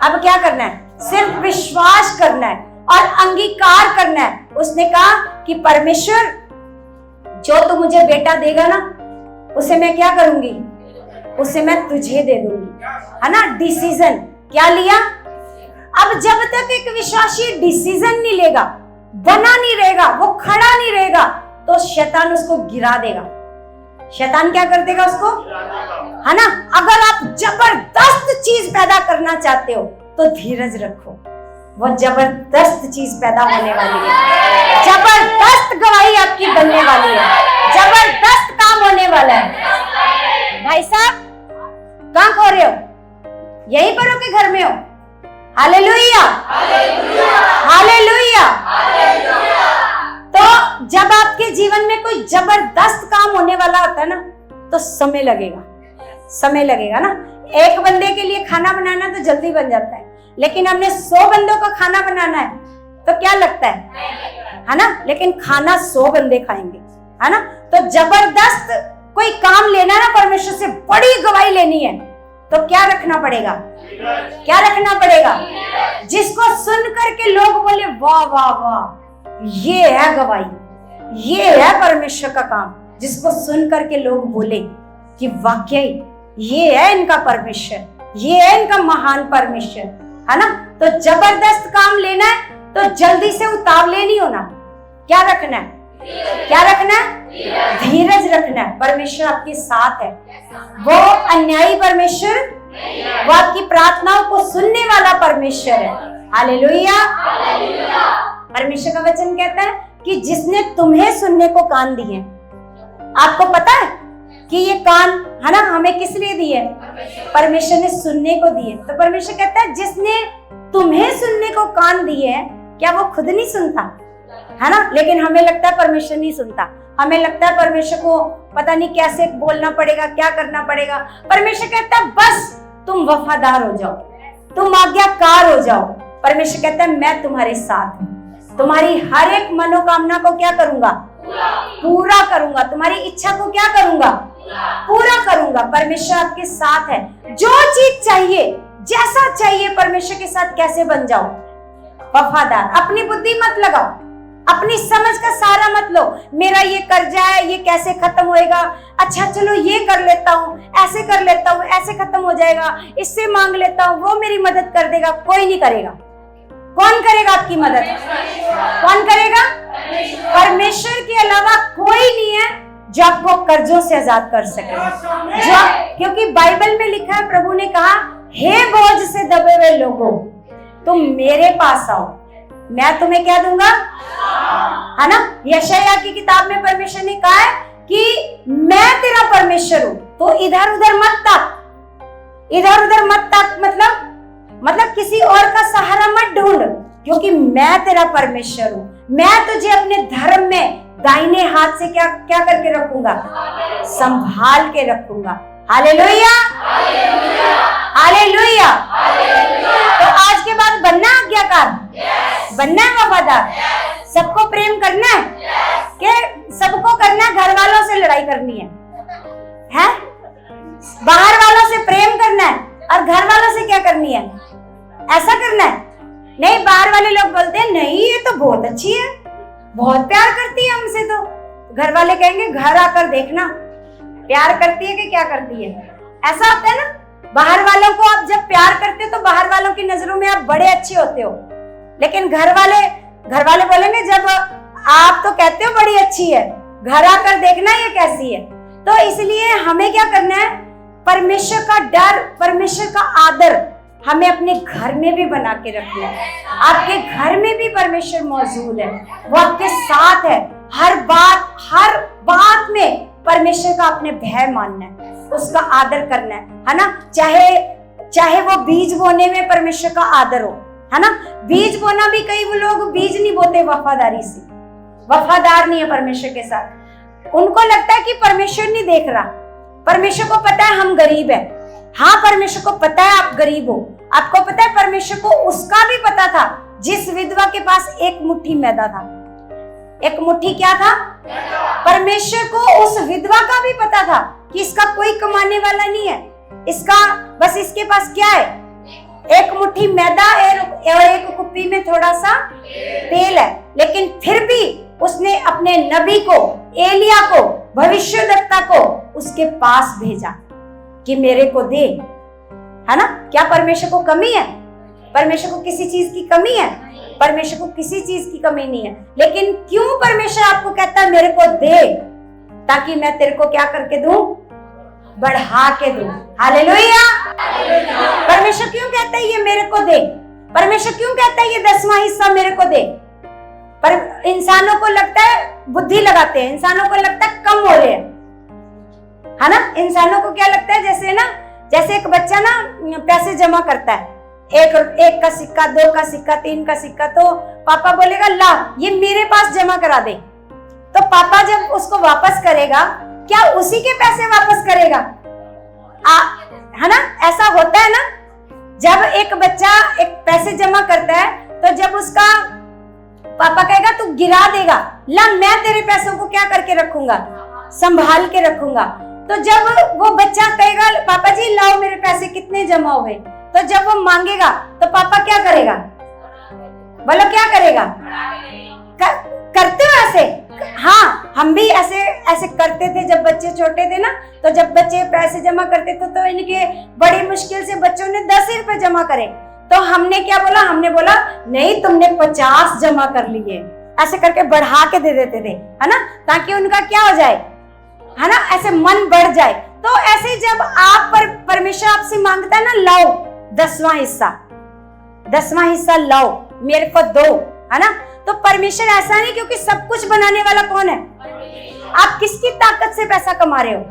अब क्या करना है? सिर्फ विश्वास करना है और अंगीकार करना है। उसने कहा कि परमेश्वर जो तू मुझे बेटा देगा ना, उसे मैं क्या करूंगी? उसे मैं तुझे दे दूंगी, है ना। डिसीजन क्या लिया? अब जब तक एक विश्वासी डिसीजन नहीं लेगा, बना नहीं रहेगा, वो खड़ा नहीं रहेगा, तो शैतान उसको गिरा देगा। शैतान क्या कर देगा उसको, है ना। अगर आप जबरदस्त चीज पैदा करना चाहते हो तो धीरज रखो, वो जबरदस्त चीज पैदा होने वाली है, जबरदस्त गवाही आपकी बनने वाली है, जबरदस्त काम होने वाला है। भाई साहब कहाँ खो रहे हो? यहीं पर हो के घर में हो? हालेलुया! हालेलुया! तो जब आपके जीवन में कोई जबरदस्त काम होने वाला होता है ना, तो समय लगेगा, समय लगेगा ना। एक बंदे के लिए खाना बनाना तो जल्दी बन जाता है, लेकिन हमने 100 बंदों का खाना बनाना है तो क्या लगता है ना। लेकिन खाना 100 बंदे खाएंगे, है ना। तो जबरदस्त कोई काम लेना ना, परमेश्वर से बड़ी गवाही लेनी है, तो क्या रखना पड़ेगा? क्या रखना पड़ेगा? जिसको सुन करके लोग बोले वाह वाह वाह, ये है गवाही, ये है परमेश्वर का काम। जिसको सुन करके लोग बोले कि वाकई ये है इनका परमेश्वर, ये है इनका महान परमेश्वर, है ना। तो जबरदस्त काम लेना है तो जल्दी से उतावले नहीं होना। क्या रखना है? क्या रखना है? धीरज रखना है। परमेश्वर आपके साथ है। वो अन्यायी परमेश्वर, वो आपकी प्रार्थनाओं को सुनने वाला परमेश्वर है। हालेलुया। परमेश्वर का वचन कहता है कि जिसने तुम्हें सुनने को कान दिए। आपको पता है कि ये कान, है ना, हमें किस लिए दिए? परमेश्वर ने सुनने को दिए। तो परमेश्वर कहता है जिसने तुम्हें सुनने को कान दिए, क्या वो खुद नहीं सुनता? है ना। लेकिन हमें लगता है परमेश्वर नहीं सुनता। हमें लगता है परमेश्वर को पता नहीं कैसे बोलना पड़ेगा, क्या करना पड़ेगा। परमेश्वर कहता है बस तुम वफादार हो जाओ, तुम आज्ञाकार हो जाओ। परमेश्वर कहता है मैं तुम्हारे साथ हूं, तुम्हारी हर एक मनोकामना को क्या करूंगा? पूरा करूंगा। तुम्हारी इच्छा को क्या करूंगा? पूरा करूंगा। परमेश्वर आपके साथ है। जो चीज चाहिए, जैसा चाहिए, परमेश्वर के साथ कैसे बन जाओ? वफादार। अपनी बुद्धि मत लगाओ, अपनी समझ का सहारा मत लो। मेरा ये कर्जा है, ये कैसे खत्म होएगा? अच्छा चलो ये कर लेता हूँ, ऐसे कर लेता हूँ, ऐसे खत्म हो जाएगा, इससे मांग लेता हूँ, वो मेरी मदद कर देगा। कोई नहीं करेगा। कौन करेगा आपकी मदद? कौन करेगा? परमेश्वर के अलावा कोई नहीं है जो आपको कर्जों से आजाद कर सके। जो, क्योंकि बाइबल में लिखा है, प्रभु ने कहा हे बोझ से दबे हुए लोगों, तुम मेरे पास आओ, मैं तुम्हें क्या दूंगा? है ना। यशायाह की किताब में परमेश्वर ने कहा है कि मैं तेरा परमेश्वर हूं, तो इधर उधर मत ताक। इधर उधर मत ताक मतलब किसी और का सहारा मत ढूंढ, क्योंकि मैं तेरा परमेश्वर हूं। मैं तुझे अपने धर्म में दाहिने हाथ से क्या क्या करके रखूंगा? संभाल के रखूंगा। Hallelujah, hallelujah. तो आज के बाद बनना आज्ञाकार, बनना है वफादार, सबको प्रेम करना है, कि सबको करना है, घर वालों से लड़ाई करनी है? बाहर वालों से प्रेम करना है और घर वालों से क्या करनी है? ऐसा करना है? नहीं, बाहर वाले लोग बोलते हैं नहीं ये तो बहुत अच्छी है, बहुत प्यार करती है हमसे। तो घर वाले कहेंगे घर आकर देखना प्यार करती है कि क्या करती है। ऐसा होता है ना। बाहर वालों को आप जब प्यार करते हो तो बाहर वालों की नजरों में आप बड़े अच्छे होते हो, लेकिन घर वाले बोलेंगे जब आप तो कहते हो बड़ी अच्छी है, घर आकर देखना ये कैसी है। तो इसलिए हमें क्या करना है? परमेश्वर का डर, परमेश्वर का आदर हमें अपने घर में भी बना के रखना है। आपके घर में भी परमेश्वर मौजूद है, वो आपके साथ है। हर बात में परमेश्वर का अपने भय मानना है, उसका आदर करना है ना। चाहे वो बीज बोने में परमेश्वर का आदर हो, है ना। बीज बोना भी, कई वो लोग बीज नहीं बोते वफादारी से, वफादार नहीं है परमेश्वर के साथ। उनको लगता है कि परमेश्वर नहीं देख रहा। परमेश्वर को पता है हम गरीब है। हाँ, परमेश्वर को पता है आप गरीब हो। आपको पता है परमेश्वर को उसका भी पता था जिस विधवा के पास एक मुट्ठी मैदा था। एक मुट्ठी क्या था? परमेश्वर को उस विधवा का भी पता था कि इसका कोई कमाने वाला नहीं है, इसका बस इसके पास क्या है? एक मुट्ठी मैदा और एक कुप्पी में थोड़ा सा तेल है। लेकिन फिर भी उसने अपने नबी को, एलिया को, भविष्यद्वक्ता को उसके पास भेजा कि मेरे को दे, है ना। क्या परमेश्वर को कमी है? परमेश्वर को किसी चीज की कमी है? परमेश्वर को किसी चीज की कमी नहीं है। लेकिन क्यों परमेश्वर आपको कहता है मेरे को दे, ताकि मैं तेरे को क्या करके दूं? बढ़ा के दूं। हालेलुया। परमेश्वर क्यों कहता है ये मेरे को दे? परमेश्वर क्यों कहता है ये 10वां हिस्सा मेरे को दे? पर इंसानों को लगता है, बुद्धि लगाते हैं, इंसानों को लगता है कम हो रहे हैं, है ना। इंसानों को क्या लगता है, जैसे एक बच्चा ना पैसे जमा करता है, एक का सिक्का, 2 का सिक्का, 3 का सिक्का, तो पापा बोलेगा ला ये मेरे पास जमा करा दे। तो पापा जब उसको वापस करेगा, क्या उसी के पैसे वापस करेगा? है ना। ऐसा होता है ना। जब एक बच्चा एक पैसे जमा करता है, तो जब उसका पापा कहेगा तू गिरा देगा, ला मैं तेरे पैसों को क्या करके रखूंगा? संभाल के रखूंगा। तो जब वो बच्चा कहेगा पापा जी लाओ मेरे पैसे कितने जमा हुए, तो जब वो मांगेगा तो पापा क्या करेगा? बोलो क्या करेगा? करते हो ऐसे? हाँ, हम भी ऐसे ऐसे करते थे जब बच्चे छोटे थे ना। तो जब बच्चे पैसे जमा करते थे तो इनके बड़ी मुश्किल से बच्चों ने 10 ही रुपए जमा करे, तो हमने क्या बोला? हमने बोला नहीं तुमने 50 जमा कर लिए, ऐसे करके बढ़ा के दे देते थे, है ना, ताकि उनका क्या हो जाए, है ना, ऐसे मन बढ़ जाए। तो ऐसे जब आप परमेश्वर आपसे मांगता है ना, लाओ 10वां हिस्सा लाओ मेरे को दो, है ना, तो परमेश्वर ऐसा नहीं, क्योंकि सब कुछ बनाने वाला कौन है? आप किसकी ताकत से पैसा कमा रहे हो?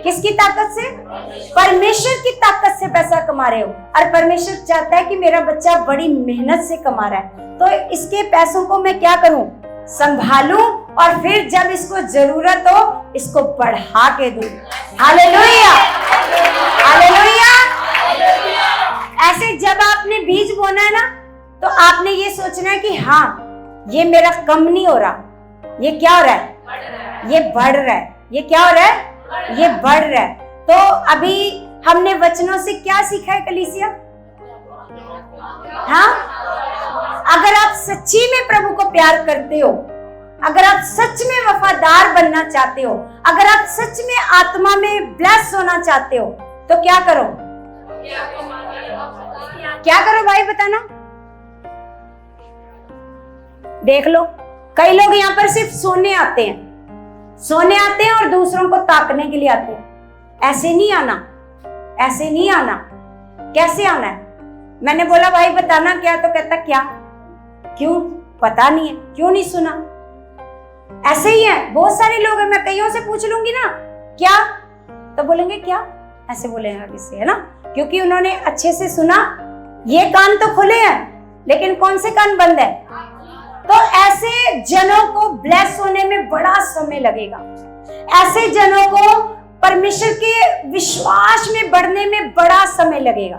किसकी ताकत से? परमेश्वर की ताकत से पैसा कमा रहे हो। और परमेश्वर चाहता है कि मेरा बच्चा बड़ी मेहनत से कमा रहा है, तो इसके पैसों को मैं क्या करूं? संभालूं, और फिर जब इसको जरूरत हो इसको बढ़ा के दूं। Hallelujah, hallelujah. ऐसे जब आपने बीज बोना है ना, तो आपने ये सोचना है कि हाँ ये मेरा कम नहीं हो रहा, ये क्या हो रहा है? ये बढ़ रहा है। ये क्या हो रहा है? ये बढ़ रहा है। तो अभी हमने वचनों से क्या सीखा है कलीसिया? हाँ, अगर आप सच्ची में प्रभु को प्यार करते हो, अगर आप सच में वफादार बनना चाहते हो, अगर आप सच में आत्मा में ब्लेस होना चाहते हो, तो क्या करो? क्या करो भाई बताना? देख लो, कई लोग यहाँ पर सिर्फ सोने आते हैं और दूसरों को ताकने के लिए आते हैं। ऐसे नहीं आना, ऐसे नहीं आना। कैसे आना है? मैंने बोला भाई बताना क्या, तो कहता क्या, क्यों? पता नहीं है। क्यों नहीं सुना? ऐसे ही है, बहुत सारे लोग हैं। मैं कईयों से पूछ लूंगी ना क्या, तो बोलेंगे क्या, ऐसे बोलेंगे आगे से, है ना, क्योंकि उन्होंने अच्छे से सुना। ये कान तो खुले हैं, लेकिन कौन से कान बंद है? तो ऐसे जनों को ब्लेस होने में बड़ा समय लगेगा। ऐसे जनों को परमेश्वर के विश्वास में बढ़ने में बड़ा समय लगेगा,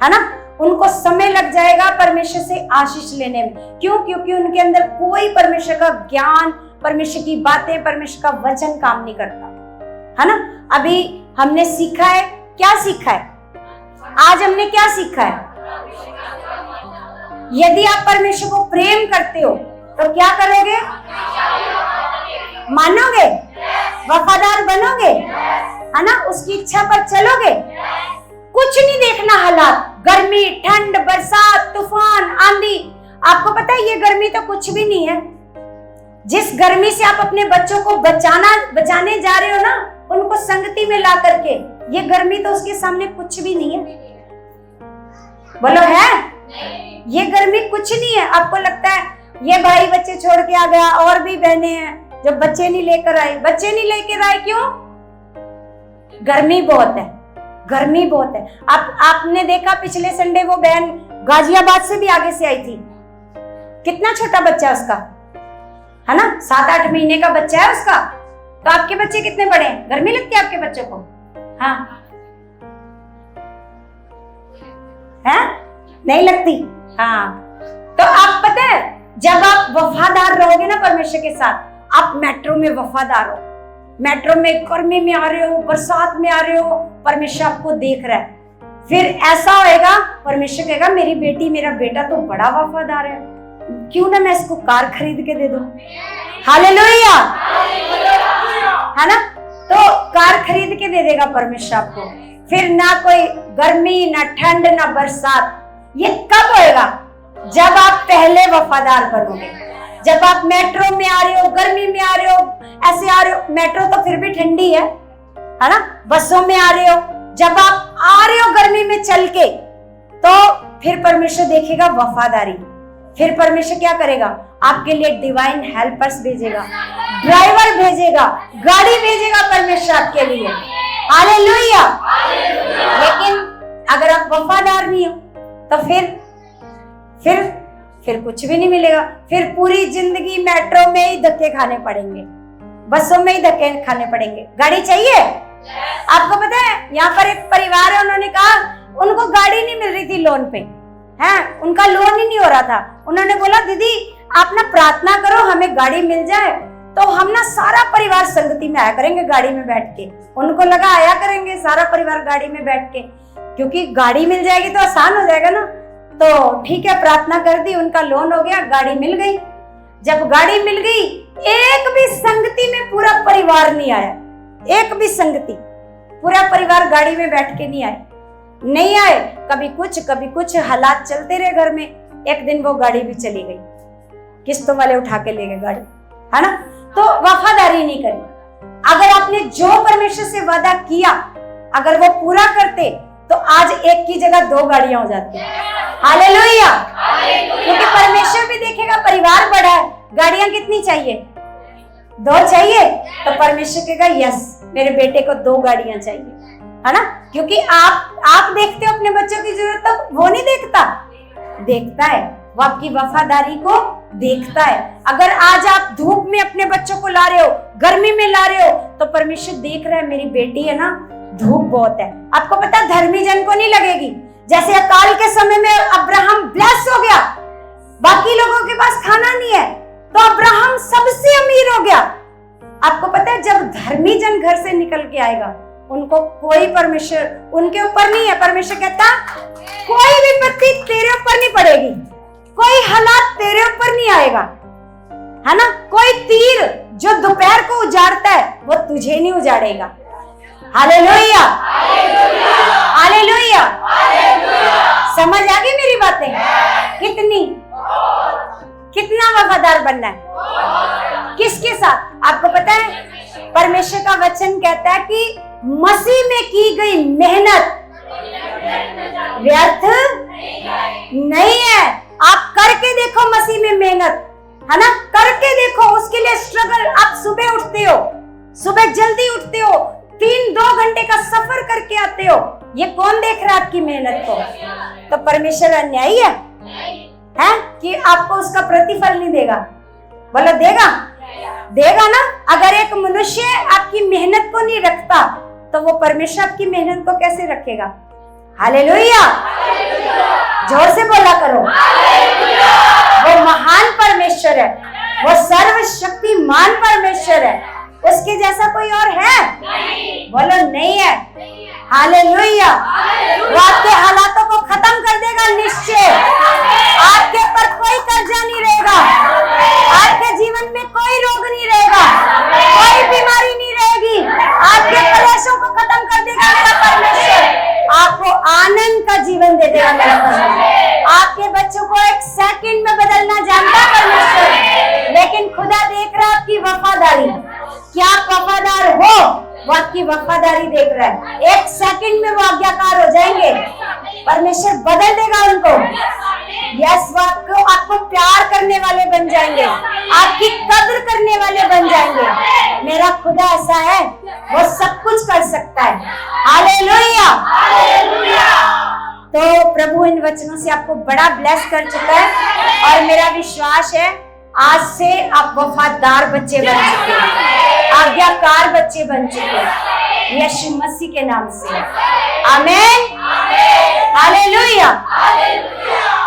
है ना, उनको समय लग जाएगा परमेश्वर से आशीष लेने में। क्यों? क्योंकि उनके अंदर कोई परमेश्वर का ज्ञान, परमेश्वर की बातें, परमेश्वर का वचन काम नहीं करता, है ना। अभी हमने सीखा है, क्या सीखा है? आज हमने क्या सीखा है? यदि आप परमेश्वर को प्रेम करते हो तो क्या करोगे? मानोगे? वफादार बनोगे, है ना, उसकी इच्छा पर चलोगे। कुछ नहीं देखना हालात, गर्मी, ठंड, बरसात, तूफान, आंधी। आपको पता है ये गर्मी तो कुछ भी नहीं है। जिस गर्मी से आप अपने बच्चों को बचाने जा रहे हो ना, उनको संगति में ला करके, ये गर्मी तो उसके सामने कुछ भी नहीं है। बोलो है? ये गर्मी कुछ नहीं है। आपको लगता है ये भाई बच्चे छोड़ के आ गया, और भी बहनें हैं जो बच्चे नहीं लेकर आए। बच्चे नहीं लेकर आए क्यों? गर्मी बहुत है, गर्मी बहुत है। आपने देखा पिछले संडे वो बहन गाजियाबाद से भी आगे से आई थी। कितना छोटा बच्चा उसका, है ना, 7-8 महीने का बच्चा है उसका। तो आपके बच्चे कितने बड़े हैं? गर्मी लगती है आपके बच्चों को? हाँ, है? नहीं लगती? हाँ। तो आप पता है, जब आप वफादार रहोगे ना परमेश्वर के साथ, आप मेट्रो में वफादार हो, मेट्रो में गर्मी में आ रहे हो, बरसात में आ रहे हो, परमेश्वर आपको देख रहा है। फिर ऐसा होएगा, परमेश्वर कहेगा मेरी बेटी, मेरा बेटा तो बड़ा वफादार है, क्यों ना मैं इसको कार खरीद के दे दूं। हालेलुया, है ना। तो कार खरीद के दे देगा परमेश्वर आपको। फिर ना कोई गर्मी, ना ठंड, ना बरसात। ये कब होएगा? जब आप पहले वफादार बनोगे। जब आप मेट्रो में आ रहे हो, गर्मी में आ रहे हो, ऐसे आ रहे हो, मेट्रो तो फिर भी ठंडी है ना, बसों में आ रहे हो, जब आप आ रहे हो गर्मी में चल के, तो फिर परमेश्वर देखेगा वफादारी। फिर परमेश्वर क्या करेगा? आपके लिए डिवाइन हेल्पर्स भेजेगा, ड्राइवर भेजेगा, गाड़ी भेजेगा परमेश्वर आपके लिए। हालेलुया। लेकिन अगर आप वफादार नहीं हो तो फिर कुछ भी नहीं मिलेगा। फिर पूरी जिंदगी मेट्रो में ही धक्के खाने पड़ेंगे, बसों में ही धक्के खाने पड़ेंगे। गाड़ी चाहिए? आपको पता है यहाँ पर एक परिवार है, उन्होंने कहा उनको गाड़ी नहीं मिल रही थी लोन पे, है, उनका लोन ही नहीं हो रहा था। उन्होंने बोला दीदी आप ना प्रार्थना करो हमें गाड़ी मिल जाए। तो हम ना सारा परिवार संगति में आया करेंगे गाड़ी में बैठ के। उनको लगा आया करेंगे सारा परिवार गाड़ी में बैठ के, क्योंकि गाड़ी मिल जाएगी तो आसान हो जाएगा ना। तो ठीक है, प्रार्थना कर दी, उनका लोन हो गया, गाड़ी मिल गई। जब गाड़ी मिल गई, एक भी संगति में पूरा परिवार नहीं आया, एक भी संगति, पूरा परिवार गाड़ी में बैठ के नहीं आए। कभी कुछ हालात चलते रहे घर में। एक दिन वो गाड़ी भी चली गई, किस्तों वाले उठा के ले गए गाड़ी, है ना। तो वफादारी नहीं करी। अगर आपने जो परमेश्वर से वादा किया, अगर वो पूरा करते तो आज एक की जगह 2 गाड़ियां हो जाती। हालेलुया। क्योंकि परमेश्वर भी देखेगा परिवार बड़ा है, गाड़ियां कितनी चाहिए? 2 चाहिए। तो परमेश्वर कहेगा यस, मेरे बेटे को 2 गाड़ियां चाहिए, है ना। क्योंकि आप देखते हो अपने बच्चों की जरूरत, तो वो नहीं देखता है, वो आपकी वफादारी को देखता है। अगर आज आप धूप में अपने बच्चों को ला रहे हो, गर्मी में ला रहे हो, तो परमेश्वर देख रहा है मेरी बेटी है ना, धूप बहुत है। आपको पता है धर्मी जन को नहीं लगेगी। जैसे अकाल के समय में अब्राहम ब्लेस हो गया, बाकी लोगों के पास खाना नहीं है, तो अब्राहम सबसे अमीर हो गया। आपको पता है जब धर्मी जन घर से निकल के आएगा, उनको कोई परमेश्वर उनके ऊपर नहीं है। परमेश्वर कहता कोई विपत्ति तेरे ऊपर नहीं पड़ेगी, कोई हालात तेरे ऊपर नहीं आएगा, है ना। कोई तीर जो दोपहर को उजाड़ता है वो तुझे नहीं उजाड़ेगा। Hallelujah, hallelujah. समझ आ गई मेरी बातें? कितना वफादार बनना है, किसके साथ? आपको पता है परमेश्वर का वचन कहता है कि मसीह में की गई मेहनत व्यर्थ नहीं है। आप करके देखो मसीह में मेहनत, है ना, करके देखो। उसके लिए स्ट्रगल। आप सुबह उठते हो, सुबह जल्दी उठते हो, 3-2 घंटे का सफर करके आते हो, ये कौन देख रहा है आपकी मेहनत को? तो परमेश्वर अन्यायी है कि आपको उसका प्रतिफल नहीं देगा? बोलो देगा ना। अगर एक मनुष्य आपकी मेहनत को नहीं रखता, तो वो परमेश्वर आपकी मेहनत को कैसे रखेगा? हालेलुया। जोर से बोला करो। वो महान परमेश्वर है, वो सर्वशक्तिमान परमेश्वर है, उसके जैसा कोई और है? बोलो नहीं है। हालेलुया। वो आपके हालातों को खत्म कर देगा निश्चय। आपके ऊपर कोई कर्जा नहीं रहेगा, आपके जीवन में कोई रोग नहीं रहेगा, कोई बीमारी नहीं रहेगी, आपके कलेशों को खत्म कर देगा मेरा परमेश्वर। आपको आनंद का जीवन दे देगा मेरा परमेश्वर। आपके बच्चों को 1 सेकंड में बदलना जानता है परमेश्वर। लेकिन खुदा देख रहा है आपकी वफादारी, क्या आप वफादार हो? वो आपकी वफादारी देख रहा है। 1 सेकंड में वो आज्ञाकार हो जाएंगे, परमेश्वर बदल देगा उनको। यस, वो आपको प्यार करने वाले बन जाएंगे, आपकी कद्र करने वाले बन जाएंगे। मेरा खुदा ऐसा है, वो सब कुछ कर सकता है। हालेलुया। तो प्रभु इन वचनों से आपको बड़ा ब्लेस कर चुका है, और मेरा विश्वास है आज से आप वफादार बच्चे बन चुके हैं, आज्ञाकार बच्चे बन चुके हैं, यीशु मसीह के नाम से। आमीन। हालेलुया।